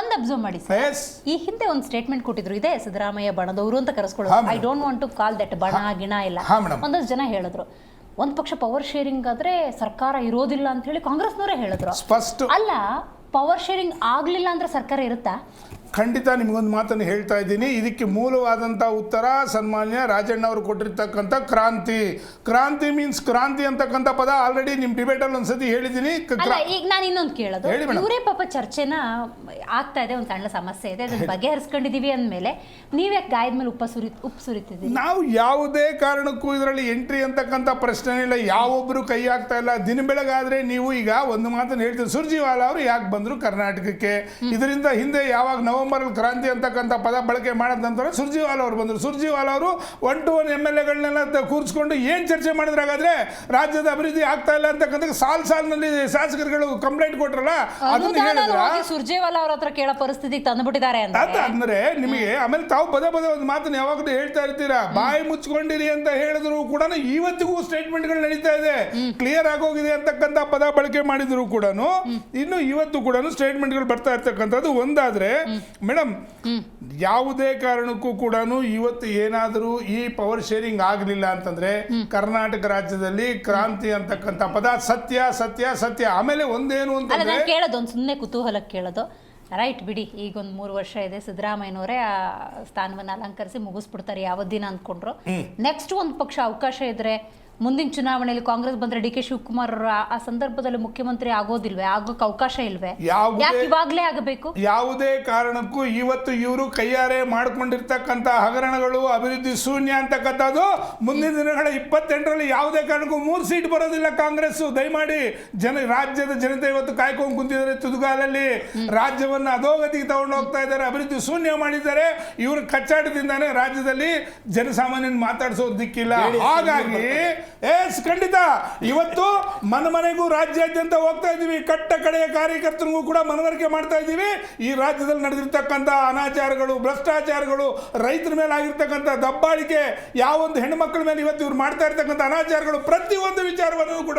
ಒಂದು ಅಬ್ಸರ್ವ್ ಮಾಡಿ ಸರ್, ಈ ಹಿಂದೆ ಒಂದು ಸ್ಟೇಟ್ಮೆಂಟ್ ಕೊಟ್ಟಿದ್ರು, ಇದೆ ಸಿದ್ದರಾಮಯ್ಯ ಬಣದವರು ಅಂತ ಕರೆಸ್ಕೊಳ್ಳೋದು. I don't want to call that ಬಣ ಗಿಣ ಇಲ್ಲ. ಒಂದಷ್ಟು ಜನ ಹೇಳಿದ್ರು, ಒಂದು ಪಕ್ಷ ಪವರ್ ಶೇರಿಂಗ್ ಆದ್ರೆ ಸರ್ಕಾರ ಇರೋದಿಲ್ಲ ಅಂತ ಹೇಳಿ ಕಾಂಗ್ರೆಸ್ನವರೇ ಹೇಳಿದ್ರು. ಸ್ಪಷ್ಟ ಅಲ್ಲ, ಪವರ್ ಶೇರಿಂಗ್ ಆಗ್ಲಿಲ್ಲ ಅಂದ್ರೆ ಸರ್ಕಾರ ಇರುತ್ತಾ? ಖಂಡಿತ ನಿಮಗೊಂದು ಮಾತನ್ನು ಹೇಳ್ತಾ ಇದ್ದೀನಿ. ಇದಕ್ಕೆ ಮೂಲವಾದಂಥ ಉತ್ತರ ಸನ್ಮಾನ್ಯ ರಾಜಣ್ಣ ಅವರು ಕೊಟ್ಟಿರ್ತಕ್ಕಂಥ ಕ್ರಾಂತಿ ಮೀನ್ಸ್ ಕ್ರಾಂತಿ ಅಂತಕ್ಕಂಥ ಪದ ಆಲ್ರೆಡಿ ನಿಮ್ಮ ಡಿಬೇಟಲ್ಲಿ ಒಂದ್ಸತಿ ಹೇಳಿದ್ದೀನಿ. ಈಗ ನಾನು ಇನ್ನೊಂದು ಕೇಳೋದು, ಇವರೇ ಪಾಪ ಚರ್ಚೆನ ಆಗ್ತಾ ಇದೆ, ಒಂದು ಸಣ್ಣ ಸಮಸ್ಯೆ ಇದೆ, ಅದನ್ನ ಬಗೆಹರಿಸ್ಕೊಂಡಿದೀವಿ ಅಂದಮೇಲೆ ನೀವ್ಯಾಕೆ ಗಾಯದ ಮೇಲೆ ಉಪ್ಪು ಸುರಿತಿದ್ದೀವಿ? ನಾವು ಯಾವುದೇ ಕಾರಣಕ್ಕೂ ಇದರಲ್ಲಿ ಎಂಟ್ರಿ ಅಂತಕ್ಕಂಥ ಪ್ರಶ್ನೆ ಇಲ್ಲ, ಯಾವೊಬ್ಬರು ಕೈ ಹಾಕ್ತಾ ಇಲ್ಲ. ದಿನ ಬೆಳಗಾದ್ರೆ ನೀವು ಈಗ ಒಂದು ಮಾತನ್ನು ಹೇಳ್ತೀವಿ, ಸುರ್ಜಿವಾಲಾ ಅವರು ಯಾಕೆ ಬಂದರು ಕರ್ನಾಟಕಕ್ಕೆ? ಇದರಿಂದ ಹಿಂದೆ ಯಾವಾಗ ನವೆಂಬರ್ ಕ್ರಾಂತಿ ಅಂತಕ್ಕಂಥ ಪದ ಬಳಕೆ ಮಾಡಿದ ನಂತರ ಸುರ್ಜಿವಾಲಾ ಅವರು ಬಂದರು. ಸುರ್ಜಿವಾಲಾ ಅವರು 1 to 1 MLA ಕೂರಿಸ್ಕೊಂಡು ಏನು ಚರ್ಚೆ ಮಾಡಿದ್ರೆ ಹಾಗಾದ್ರೆ ರಾಜ್ಯದ ಅಭಿವೃದ್ಧಿ ಆಗ್ತಾ ಇಲ್ಲ ಅಂತಕ್ಕಂಥ ಸಾಲಿನಲ್ಲಿ ಶಾಸಕರುಗಳು ಕಂಪ್ಲೇಂಟ್ ಕೊಟ್ರಲ್ಲ, ಅದನ್ನ ಹೇಳಿದ್ರ ಸುರ್ಜೇವಾಲಾ ಅವ್ರ ಹತ್ರ ಕೇಳೋ ಪರಿಸ್ಥಿತಿಗೆ ತಂದುಬಿಟ್ಟಿದ್ದಾರೆ ಅಂತ ಅಂದ್ರೆ ನಿಮಗೆ. ಆಮೇಲೆ ತಾವು ಪದೇ ಒಂದು ಮಾತನ್ನು ಯಾವಾಗಲೂ ಹೇಳ್ತಾ ಇರ್ತೀರಾ, ಬಾಯಿ ಮುಚ್ಕೊಂಡಿರಿ ಅಂತ ಹೇಳಿದ್ರು ಕೂಡ ಇವತ್ತಿಗೂ ಸ್ಟೇಟ್ಮೆಂಟ್ಗಳು ನಡೀತಾ ಇದೆ. ಕ್ಲಿಯರ್ ಆಗೋಗಿದೆ ಅಂತಕ್ಕಂಥ ಪದ ಬಳಕೆ ಮಾಡಿದ್ರು ಕೂಡ ಇನ್ನು ಇವತ್ತು ಕೂಡ ಸ್ಟೇಟ್ಮೆಂಟ್ಗಳು ಬರ್ತಾ ಇರ್ತಕ್ಕಂಥದ್ದು ಒಂದಾದ್ರೆ ಮೇಡಮ್, ಯಾವುದೇ ಕಾರಣಕ್ಕೂ ಕೂಡ ಇವತ್ತು ಏನಾದರೂ ಈ ಪವರ್ ಶೇರಿಂಗ್ ಆಗಲಿಲ್ಲ ಅಂತಂದ್ರೆ ಕರ್ನಾಟಕ ರಾಜ್ಯದಲ್ಲಿ ಕ್ರಾಂತಿ ಅಂತಕ್ಕಂಥ ಪದ ಸತ್ಯ. ಆಮೇಲೆ ಒಂದೇನು ಅಂತಂದ್ರೆ ಕೇಳೋದು, ಒಂದು ಸುಮ್ಮನೆ ಕುತೂಹಲಕ್ಕೆ ಕೇಳೋದು, ರೈಟ್ ಬಿಡಿ, ಈಗ ಒಂದು 3 ವರ್ಷ ಇದೆ, ಸಿದ್ದರಾಮಯ್ಯನವರೇ ಆ ಸ್ಥಾನವನ್ನು ಅಲಂಕರಿಸಿ ಮುಗಿಸ್ಬಿಡ್ತಾರೆ ಯಾವ ದಿನ ಅಂದ್ಕೊಂಡ್ರು. ನೆಕ್ಸ್ಟ್ ಒಂದು ಪಕ್ಷ ಅವಕಾಶ ಇದ್ರೆ ಮುಂದಿನ ಚುನಾವಣೆಯಲ್ಲಿ ಕಾಂಗ್ರೆಸ್ ಬಂದ್ರೆ ಡಿ ಕೆ ಶಿವಕುಮಾರ್ ಅವರು ಆ ಸಂದರ್ಭದಲ್ಲಿ ಮುಖ್ಯಮಂತ್ರಿ ಆಗೋದಿಲ್ವೇ? ಆಗೋಕ್ಕೆ ಅವಕಾಶ ಇಲ್ವೇ? ಯಾಕೆ ಇವಾಗಲೇ ಆಗಬೇಕು? ಯಾವುದೇ ಕಾರಣಕ್ಕೂ ಇವತ್ತು ಇವರು ಕೈಯಾರೆ ಮಾಡ್ಕೊಂಡಿರ್ತಕ್ಕಂಥ ಹಗರಣಗಳು ಅಭಿವೃದ್ಧಿ ಶೂನ್ಯ ಅಂತಕ್ಕಂಥದ್ದು ಮುಂದಿನ ದಿನಗಳ 28ರಲ್ಲಿ ಯಾವುದೇ ಕಾರಣಕ್ಕೂ 3 ಸೀಟ್ ಬರೋದಿಲ್ಲ ಕಾಂಗ್ರೆಸ್. ದಯಮಾಡಿ ರಾಜ್ಯದ ಜನತೆ ಇವತ್ತು ಕಾಯ್ಕೊಂಡು ಕುಂತಿದ್ದಾರೆ ತುದುಗಾಲಲ್ಲಿ. ರಾಜ್ಯವನ್ನು ಅಧೋಗತಿಗೆ ತಗೊಂಡು ಹೋಗ್ತಾ ಇದ್ದಾರೆ, ಅಭಿವೃದ್ಧಿ ಶೂನ್ಯ ಮಾಡಿದ್ದಾರೆ. ಇವರು ಕಚ್ಚಾಟದಿಂದಾನೇ ರಾಜ್ಯದಲ್ಲಿ ಜನಸಾಮಾನ್ಯನ ಮಾತಾಡಿಸೋ ದಿಕ್ಕಿಲ್ಲ. ಹಾಗಾಗಿ ಖಂಡಿತ ಇವತ್ತು ಮನೆಗೂ ರಾಜ್ಯಾದ್ಯಂತ ಹೋಗ್ತಾ ಇದ್ದೀವಿ, ಕಟ್ಟ ಕಡೆಯ ಕಾರ್ಯಕರ್ತರಿಗೂ ಕೂಡ ಮನವರಿಕೆ ಮಾಡ್ತಾ ಇದ್ದೀವಿ. ಈ ರಾಜ್ಯದಲ್ಲಿ ನಡೆದಿರ್ತಕ್ಕಂಥ ಅನಾಚಾರಗಳು, ಭ್ರಷ್ಟಾಚಾರಗಳು, ರೈತರ ಮೇಲೆ ಆಗಿರ್ತಕ್ಕಂಥ ದಬ್ಬಾಳಿಕೆ, ಯಾವೊಂದು ಹೆಣ್ಮಕ್ಳ ಮೇಲೆ ಇವತ್ತು ಇವ್ರು ಮಾಡ್ತಾ ಇರ್ತಕ್ಕಂಥ ಅನಾಚಾರಗಳು, ಪ್ರತಿಯೊಂದು ವಿಚಾರವನ್ನು ಕೂಡ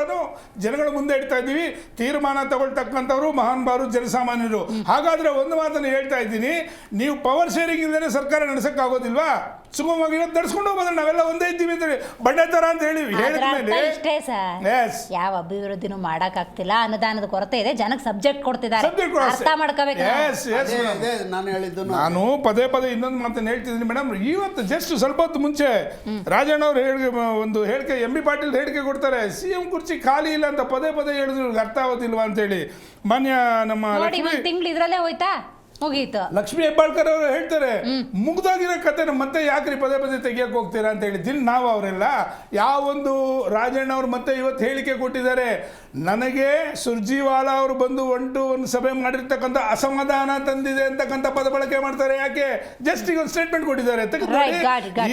ಜನಗಳ ಮುಂದೆ ಇಡ್ತಾ ಇದ್ದೀವಿ. ತೀರ್ಮಾನ ತಗೊಳ್ತಕ್ಕಂಥವ್ರು ಮಹಾನುಭಾವರು, ಜನಸಾಮಾನ್ಯರು. ಹಾಗಾದ್ರೆ ಒಂದು ಮಾತನ್ನು ಹೇಳ್ತಾ ಇದ್ದೀನಿ, ನೀವು ಪವರ್ ಶೇರಿಂಗ್ ಇಲ್ಲದೆ ಸರ್ಕಾರ ನಡೆಸಕ್ಕಾಗೋದಿಲ್ವಾ? ಸುಗಮವಾಗಿ ಇವತ್ತು ನಡೆಸ್ಕೊಂಡು ಹೋಗೋದ್ರೆ ನಾವೆಲ್ಲ ಒಂದೇ ಇದ್ದೀವಿ ಅಂತ ಹೇಳಿ ಬಡ್ಡೆ ತರ ಅಂತ ಹೇಳಿ ಇಷ್ಟೇ ಸರ್. ಯಾವ ಅಭಿವೃದ್ಧಿನೂ ಮಾಡಕ್ ಆಗ್ತಿಲ್ಲ, ಅನುದಾನದ ಕೊರತೆ ಇದೆ, ಜನಕ್ಕೆ ಸಬ್ಜೆಕ್ಟ್ ಕೊಡ್ತಿದ್ದಾರೆ, ಅರ್ಥ ಮಾಡ್ಕೋಬೇಕು. ನಾನು ಪದೇ ಇನ್ನೊಂದು ಮಾತನ್ನು ಹೇಳ್ತಿದ್ದೀನಿ ಮೇಡಮ್. ಇವತ್ತು ಜಸ್ಟ್ ಸ್ವಲ್ಪ ಹೊತ್ತು ಮುಂಚೆ ರಾಜಣ್ಣ ಅವರು ಒಂದು ಹೇಳಿಕೆ, ಎಂ ಬಿ ಪಾಟೀಲ್ ಹೇಳಿಕೆ ಕೊಡ್ತಾರೆ, CM ಕುರ್ಚಿ ಖಾಲಿ ಇಲ್ಲ ಅಂತ ಪದೇ ಹೇಳಿದ್ರು, ಅರ್ಥ ಆಗೋದಿಲ್ವಾ ಅಂತ ಹೇಳಿ. ಮಾನ್ಯ ನಮ್ಮ ತಿಂಗಳು ಇದ್ರಲ್ಲೇ ಹೋಯ್ತಾ, ಮುಗೀತು. ಲಕ್ಷ್ಮೀ ಹೆಬ್ಬಾಳ್ಕರ್ ಅವರು ಹೇಳ್ತಾರೆ, ಮುಗ್ದೋಗಿರೋ ಕಥೆನ ಮತ್ತೆ ಯಾಕ್ರಿ ಪದೇ ತೆಗಿಯಕ್ಕೆ ಹೋಗ್ತೀರಾ ಅಂತ ಹೇಳಿ. ನಾವು ಅವರೆಲ್ಲ ಯಾವೊಂದು ರಾಜಣ್ಣ ಅವರು ಮತ್ತೆ ಇವತ್ತು ಹೇಳಿಕೆ ಕೊಟ್ಟಿದ್ದಾರೆ, ನನಗೆ ಸುರ್ಜಿವಾಲಾ ಅವರು ಬಂದು 1 to 1 ಸಭೆ ಮಾಡಿರ್ತಕ್ಕಂಥ ಅಸಮಾಧಾನ ತಂದಿದೆ ಅಂತಕ್ಕಂಥ ಪದ ಬಳಕೆ ಮಾಡ್ತಾರೆ. ಯಾಕೆ? ಜಸ್ಟ್ ಈಗ ಒಂದು ಸ್ಟೇಟ್ಮೆಂಟ್ ಕೊಟ್ಟಿದ್ದಾರೆ.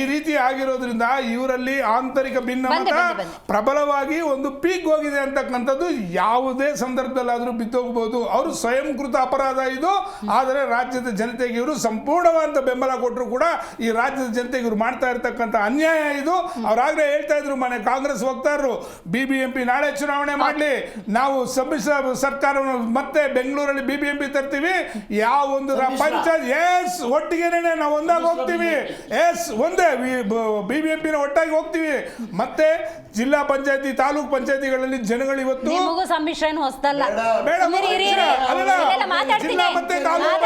ಈ ರೀತಿ ಆಗಿರೋದ್ರಿಂದ ಇವರಲ್ಲಿ ಆಂತರಿಕ ಭಿನ್ನಮತ ಪ್ರಬಲವಾಗಿ ಒಂದು ಪೀಕ್ ಹೋಗಿದೆ ಅಂತಕ್ಕಂಥದ್ದು ಯಾವುದೇ ಸಂದರ್ಭದಲ್ಲಾದರೂ ಬಿದ್ದೋಗ್ಬೋದು. ಅವರು ಸ್ವಯಂಕೃತ ಅಪರಾಧ ಇದು. ಆದರೆ ರಾಜ್ಯದ ಜನತೆಗೆ ಇವರು ಸಂಪೂರ್ಣವಾದ ಬೆಂಬಲ ಕೊಟ್ಟರು ಕೂಡ ಈ ರಾಜ್ಯದ ಜನತೆಗೆ ಇವರು ಮಾಡ್ತಾ ಇರ್ತಕ್ಕಂಥ ಅನ್ಯಾಯ ಇದು. ಅವರಾಗಲೇ ಹೇಳ್ತಾ ಇದ್ರು, ಮನೆ ಕಾಂಗ್ರೆಸ್ ವಕ್ತಾರರು, BBMP ನಾಳೆ ಚುನಾವಣೆ ಮಾಡಲಿ, ನಾವು ಸಮ್ಮಿಶ್ರ ಸರ್ಕಾರವನ್ನು ಮತ್ತೆ ಬೆಂಗಳೂರಲ್ಲಿ BBMP ತರ್ತೀವಿ, ಯಾವ ಒಂದು ಪಂಚಾಯತ್ ಒಟ್ಟಿಗೆನೇ ನಾವು ಒಂದಾಗಿ ಹೋಗ್ತೀವಿ, ಒಂದೇ BBMP ಒಟ್ಟಾಗಿ ಹೋಗ್ತೀವಿ. ಮತ್ತೆ ಜಿಲ್ಲಾ ಪಂಚಾಯತಿ, ತಾಲೂಕು ಪಂಚಾಯತಿಗಳಲ್ಲಿ ಜನಗಳು ಇವತ್ತು ಸಮ್ಮಿಶ್ರ ಹೊಸದಲ್ಲ, ಜಿಲ್ಲಾ ಮತ್ತೆ ತಾಲೂಕು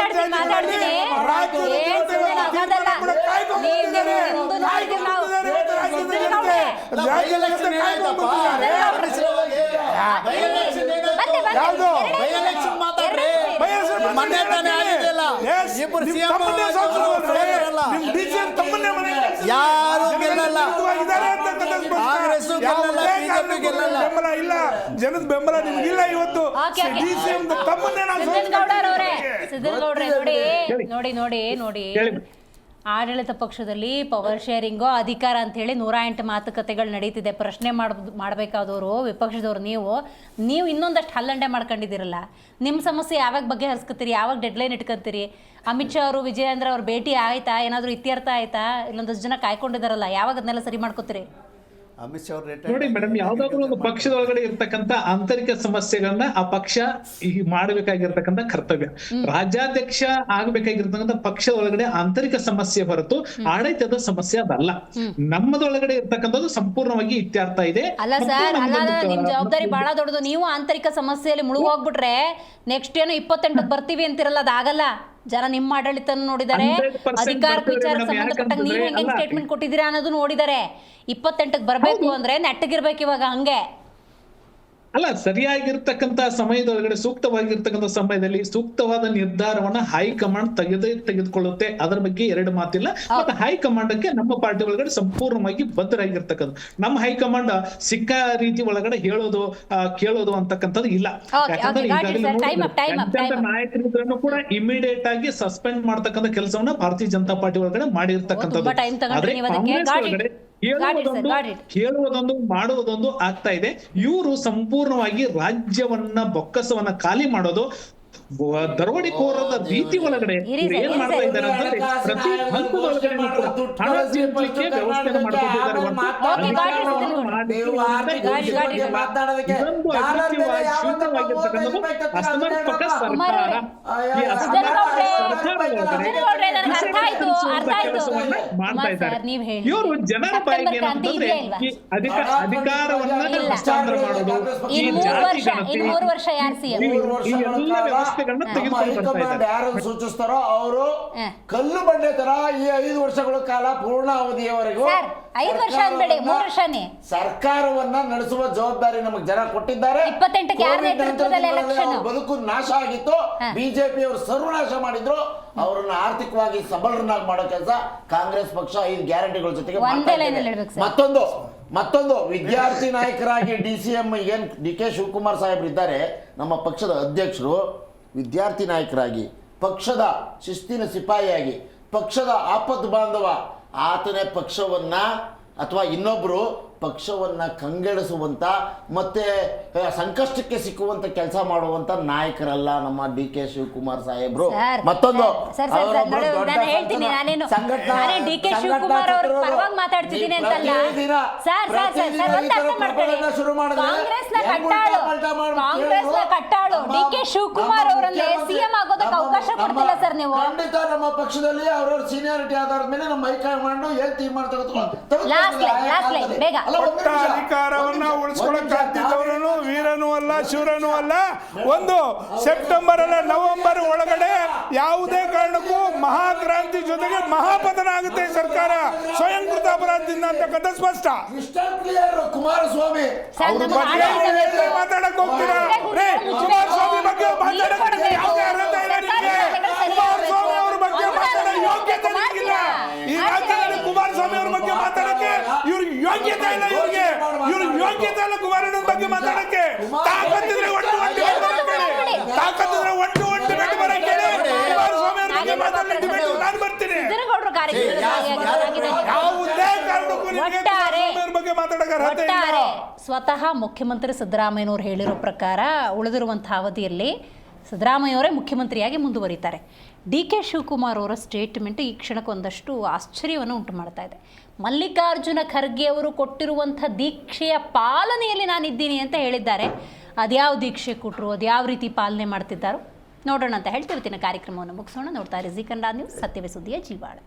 ಯಾರು ಗೆಲ್ಲಲ್ಲ, ಕಾಂಗ್ರೆಸ್ ಗೆಲ್ಲಲ್ಲ, ಬಿಜೆಪಿ ಗೆಲ್ಲಲ್ಲ. ಬೆಂಬಲ ಇಲ್ಲ, ಜನದ ಬೆಂಬಲ ನಿಮ್ಗಿಲ್ಲ. ಇವತ್ತು ನೋಡಿ ಆಡಳಿತ ಪಕ್ಷದಲ್ಲಿ ಪವರ್ ಶೇರಿಂಗು ಅಧಿಕಾರ ಅಂತ ಹೇಳಿ 108 ಮಾತುಕತೆಗಳು ನಡೀತಿದೆ. ಪ್ರಶ್ನೆ ಮಾಡಬೇಕಾದವರು ವಿಪಕ್ಷದವ್ರು ನೀವು ಇನ್ನೊಂದಷ್ಟು ಹಲ್ಲಂಡೆ ಮಾಡ್ಕೊಂಡಿದ್ದೀರಲ್ಲ. ನಿಮ್ಮ ಸಮಸ್ಯೆ ಯಾವಾಗ ಬಗೆಹರಿಸ್ಕೊತೀರಿ? ಯಾವಾಗ ಡೆಡ್ಲೈನ್ ಇಟ್ಕೊತೀರಿ? ಅಮಿತ್ ಶಾ ಅವರು, ವಿಜಯೇಂದ್ರ ಅವ್ರ ಭೇಟಿ ಆಯ್ತಾ? ಏನಾದರೂ ಇತ್ಯರ್ಥ ಆಯ್ತಾ? ಇಲ್ಲೊಂದಷ್ಟು ಜನ ಕಾಯ್ಕೊಂಡಿದ್ದಾರಲ್ಲ, ಯಾವಾಗ ಅದನ್ನೆಲ್ಲ ಸರಿ ಮಾಡ್ಕೋತೀರಿ? ನೋಡಿ ಮೇಡಮ್, ಯಾವ್ದಾದ್ರು ಒಂದು ಪಕ್ಷದೊಳಗಡೆ ಇರ್ತಕ್ಕಂಥ ಆಂತರಿಕ ಸಮಸ್ಯೆಗಳನ್ನ ಆ ಪಕ್ಷ ಮಾಡಬೇಕಾಗಿರ್ತಕ್ಕಂಥ ಕರ್ತವ್ಯ. ರಾಜ್ಯಾಧ್ಯಕ್ಷ ಆಗ್ಬೇಕಾಗಿರ್ತಕ್ಕಂಥ ಪಕ್ಷದ ಒಳಗಡೆ ಆಂತರಿಕ ಸಮಸ್ಯೆ ಹೊರತು ಆಡಳಿತದ ಸಮಸ್ಯೆ ಅದಲ್ಲ. ನಮ್ಮದೊಳಗಡೆ ಇರ್ತಕ್ಕಂಥದ್ದು ಸಂಪೂರ್ಣವಾಗಿ ಇತ್ಯರ್ಥ ಇದೆ. ಅಲ್ಲ ಸರ್, ನಿಮ್ ಜವಾಬ್ದಾರಿ ಬಹಳ ದೊಡ್ಡದು. ನೀವು ಆಂತರಿಕ ಸಮಸ್ಯೆಯಲ್ಲಿ ಮುಳುಗೋಗ್ಬಿಟ್ರೆ ನೆಕ್ಸ್ಟ್ ಏನು 28ಕ್ಕೆ ಬರ್ತೀವಿ ಅಂತಿರಲ್ಲ, ಅದಾಗಲ್ಲ. ಜನ ನಿಮ್ಮ ಆಡಳಿತ ನೋಡಿದ್ದಾರೆ, 100% ಅಧಿಕಾರಕ್ಕೆ ಬರ್ತಾರೆ ವಿಚಾರಕ್ಕೆ ಮೇಡಮ್. ಸಂಬಂಧಪಟ್ಟಾಗ ನೀವು ಯಾಕಂತಂದ್ರೆ ಹೆಂಗೆ ಸ್ಟೇಟ್ಮೆಂಟ್ ಕೊಟ್ಟಿದ್ದೀರಾ ಅನ್ನೋದು ನೋಡಿದ್ದಾರೆ. 28ಕ್ಕೆ ಬರಬೇಕು ಅಂದ್ರೆ ನೆಟ್ಟಗಿರ್ಬೇಕು ಇವಾಗ ಹಂಗೆ. ಅಲ್ಲ, ಸರಿಯಾಗಿರ್ತಕ್ಕಂಥ ಸಮಯದೊಳಗಡೆ ಸೂಕ್ತವಾಗಿರ್ತಕ್ಕಂಥ ಸಮಯದಲ್ಲಿ ಸೂಕ್ತವಾದ ನಿರ್ಧಾರವನ್ನ ಹೈಕಮಾಂಡ್ ತೆಗೆದುಕೊಳ್ಳುತ್ತೆ. ಅದರ ಬಗ್ಗೆ ಎರಡು ಮಾತಿಲ್ಲ. ಮತ್ತೆ ಹೈಕಮಾಂಡ್ಗೆ ನಮ್ಮ ಪಾರ್ಟಿ ಒಳಗಡೆ ಸಂಪೂರ್ಣವಾಗಿ ಬದ್ಧರಾಗಿರ್ತಕ್ಕಂಥ ನಮ್ಮ ಹೈಕಮಾಂಡ್ ಸಿಕ್ಕ ರೀತಿ ಒಳಗಡೆ ಹೇಳೋದು ಕೇಳೋದು ಅಂತಕ್ಕಂಥದ್ದು ಇಲ್ಲ. ಯಾಕಂದ್ರೆ ಈಗಾಗಲೇ ನಾಯಕರಿದ್ರೂ ಕೂಡ ಇಮಿಡಿಯೇಟ್ ಆಗಿ ಸಸ್ಪೆಂಡ್ ಮಾಡ್ತಕ್ಕಂಥ ಕೆಲಸವನ್ನ ಭಾರತೀಯ ಜನತಾ ಪಾರ್ಟಿ ಒಳಗಡೆ ಮಾಡಿರ್ತಕ್ಕಂಥದ್ದು. ಆದ್ರೆ ಕಾಂಗ್ರೆಸ್ ಒಳಗಡೆ ಹೇಳುವುದೊಂದು ಮಾಡುವುದೊಂದು ಆಗ್ತಾ ಇದೆ. ಇವರು ಸಂಪೂರ್ಣವಾಗಿ ರಾಜ್ಯವನ್ನ ಬೊಕ್ಕಸವನ್ನ ಖಾಲಿ ಮಾಡೋದು, ದರೋಡೆಕೋರದ ರೀತಿ ಒಳಗಡೆ ಏನ್ ಮಾಡ್ತಾ ಇದ್ದಾರೆ ಅಂದ್ರೆ ಪ್ರತಿ ಹಂತದೊಳಗಡೆ ಹಣ ತಿನ್ನಲಿಕ್ಕೆ ವ್ಯವಸ್ಥೆ ಮಾಡ್ಕೊಂಡಿದ್ದಾರೆ. ಅಸಮರ್ಪಕ ಸರ್ಕಾರ, ಈ ಮಾಡ್ತಾ ಇದ್ದಾರೆ. ಇವರು ಜನರ ಬಾಯಿಗೆ ಏನಂತಂದ್ರೆ ಈ ಅಧಿಕಾರವನ್ನ ಹಸ್ತಾಂತರ ಮಾಡೋದು, ಈ ಜಾತಿ ಗಣತಿ, ಈ ಎಲ್ಲ ವ್ಯವಸ್ಥೆ ಹೈಕಮಾಂಡ್ ಯಾರನ್ನು ಸೂಚಿಸ್ತಾರೋ ಅವರು ಕಲ್ಲು ಬಂಡೆ ತರ ಈ 5 ವರ್ಷಗಳ ಕಾಲ ಪೂರ್ಣ ಅವಧಿಯವರೆಗೂ 5 ವರ್ಷ ಅನ್ಬೇಡಿ, 3 ವರ್ಷನೇ ಸರ್ಕಾರವನ್ನ ನಡೆಸುವ ಜವಾಬ್ದಾರಿ ನಮಗೆ ಜನ ಕೊಟ್ಟಿದ್ದಾರೆ. 28ಕ್ಕೆ ಯಾರ ನೇತೃತ್ವದಲ್ಲಿ ಎಲೆಕ್ಷನ್ ಬದುಕು ನಾಶ ಆಗಿತ್ತು. ಬಿಜೆಪಿ ಅವರು ಸರ್ವನಾಶ ಮಾಡಿದ್ರು. ಅವರನ್ನ ಆರ್ಥಿಕವಾಗಿ ಸಬಲರನ್ನಾಗಿ ಮಾಡೋ ಕೆಲಸ ಕಾಂಗ್ರೆಸ್ ಪಕ್ಷ 5 ಗ್ಯಾರಂಟಿಗಳ ಜೊತೆಗೆ ಮತ್ತೊಂದು ವಿದ್ಯಾರ್ಥಿ ನಾಯಕರಾಗಿ DCM ಏನ್ DK ಶಿವಕುಮಾರ್ ಸಾಹೇಬ್ರು ಇದ್ದಾರೆ, ನಮ್ಮ ಪಕ್ಷದ ಅಧ್ಯಕ್ಷರು, ವಿದ್ಯಾರ್ಥಿ ನಾಯಕರಾಗಿ, ಪಕ್ಷದ ಶಿಸ್ತಿನ ಸಿಪಾಯಿಯಾಗಿ, ಪಕ್ಷದ ಆಪತ್ತು ಬಾಂಧವ, ಆತನೇ ಪಕ್ಷವನ್ನ ಅಥವಾ ಇನ್ನೊಬ್ರು ಪಕ್ಷವನ್ನ ಕಂಗೆಡಿಸುವಂತ ಮತ್ತೆ ಸಂಕಷ್ಟಕ್ಕೆ ಸಿಕ್ಕುವಂತ ಕೆಲಸ ಮಾಡುವಂತ ನಾಯಕರಲ್ಲ ನಮ್ಮ DK ಶಿವಕುಮಾರ್ ಸಾಹೇಬ್ರು. ಮತ್ತೊಂದು ಶುರು ಮಾಡಿದ್ರೆ ಖಂಡಿತ ನಮ್ಮ ಪಕ್ಷದಲ್ಲಿ ಅವ್ರವ್ರ ಸೀನಿಯಾರಿಟಿ ಆಧಾರದ ಮೇಲೆ ನಮ್ಮ ಹೈಕಮಾಂಡ್ ಏನ್ ತೀರ್ಮಾನ ಅಧಿಕಾರವನ್ನ ಉಳಿಸ್ಕೊಳಕ್ಕಾಗ್ತಿದ್ದವನು ವೀರನೂ ಅಲ್ಲ, ಶೂರನೂ ಅಲ್ಲ. ಒಂದು ಸೆಪ್ಟೆಂಬರ್ ಅಲ್ಲ ನವೆಂಬರ್ ಒಳಗಡೆ ಯಾವುದೇ ಕಾರಣಕ್ಕೂ ಮಹಾಕ್ರಾಂತಿ ಜೊತೆಗೆ ಮಹಾಪತನ ಆಗುತ್ತೆ ಸರ್ಕಾರ ಸ್ವಯಂಕೃತ ಅಪರಾಧದಿಂದ ಅಂತಕ್ಕಂಥ ಸ್ಪಷ್ಟ. ಕುಮಾರಸ್ವಾಮಿ ಮಾತಾಡಕ್ ಹೋಗ್ತೀರಾ? ಕುಮಾರಸ್ವಾಮಿ ಬಗ್ಗೆ ಮಾತಾಡಕ್ಕೆ ಯಾವುದೇ ಅರ್ಹತೆ ಇಲ್ಲ ನಿಮಗೆ. ಕುಮಾರಸ್ವಾಮಿ ಅವ್ರ ಬಗ್ಗೆ ಮಾತಾಡೋ ಯೋಗ್ಯತೆ ನಿಮಗಿಲ್ಲ. ಈ ರಾಜ್ಯದಲ್ಲಿ ಕುಮಾರಸ್ವಾಮಿ ಅವ್ರ ಬಗ್ಗೆ ಮಾತಾಡಕ್ಕೆ ಇವ್ರಿಗೆ ಯೋಗ್ಯತೆ ಇಲ್ಲ. ಇವ್ರಿಗೆ ಯೋಗ್ಯತೆ ಇಲ್ಲ ಕುಮಾರಣ್ಣನ ಬಗ್ಗೆ ಮಾತಾಡಕ್ಕೆ. ತಾಕತ್ತಿದ್ರೆ ಒಟ್ಟು ಬೆಟ್ಟು ಬರಕ್ಕೆ ಕುಮಾರಸ್ವಾಮಿ ಅವ್ರ ಬಗ್ಗೆ ಮಾತಾಡಕ್ಕೆ ಡಿಬೇಟ್ ನಾನು ಬರ್ತೀನಿ. ಯಾವುದೇ ಕಾರಣಕ್ಕೂ ನಿಮಗೆ ಕುಮಾರಸ್ವಾಮಿ ಅವ್ರ ಬಗ್ಗೆ ಮಾತಾಡಕ್ಕೆ ಅರ್ಹತೆ ಇಲ್ಲ. ಸ್ವತಃ ಮುಖ್ಯಮಂತ್ರಿ ಸಿದ್ದರಾಮಯ್ಯನವರು ಹೇಳಿರೋ ಪ್ರಕಾರ ಉಳಿದಿರುವಂತಹ ಅವಧಿಯಲ್ಲಿ ಸಿದ್ದರಾಮಯ್ಯವರೇ ಮುಖ್ಯಮಂತ್ರಿಯಾಗಿ ಮುಂದುವರಿತಾರೆ. DK ಶಿವಕುಮಾರ್ ಅವರ ಸ್ಟೇಟ್ಮೆಂಟ್ ಈ ಕ್ಷಣಕ್ಕೆ ಒಂದಷ್ಟು ಆಶ್ಚರ್ಯವನ್ನು ಉಂಟು ಮಾಡ್ತಾ ಇದೆ. ಮಲ್ಲಿಕಾರ್ಜುನ ಖರ್ಗೆ ಅವರು ಕೊಟ್ಟಿರುವಂಥ ದೀಕ್ಷೆಯ ಪಾಲನೆಯಲ್ಲಿ ನಾನಿದ್ದೀನಿ ಅಂತ ಹೇಳಿದ್ದಾರೆ. ಅದ್ಯಾವ ದೀಕ್ಷೆ ಕೊಟ್ಟರು, ಅದ್ಯಾವ ರೀತಿ ಪಾಲನೆ ಮಾಡ್ತಿದ್ದಾರೋ ನೋಡೋಣ ಅಂತ ಹೇಳ್ತಿರ್ತೀನಿ. ಕಾರ್ಯಕ್ರಮವನ್ನು ಮುಗಿಸೋಣ. ನೋಡ್ತಾ ಇರಿ ಜೀ ಕನ್ನಡ ನ್ಯೂಸ್, ಸತ್ಯವೇ ಸುದ್ದಿಯ ಜೀವಾಳ.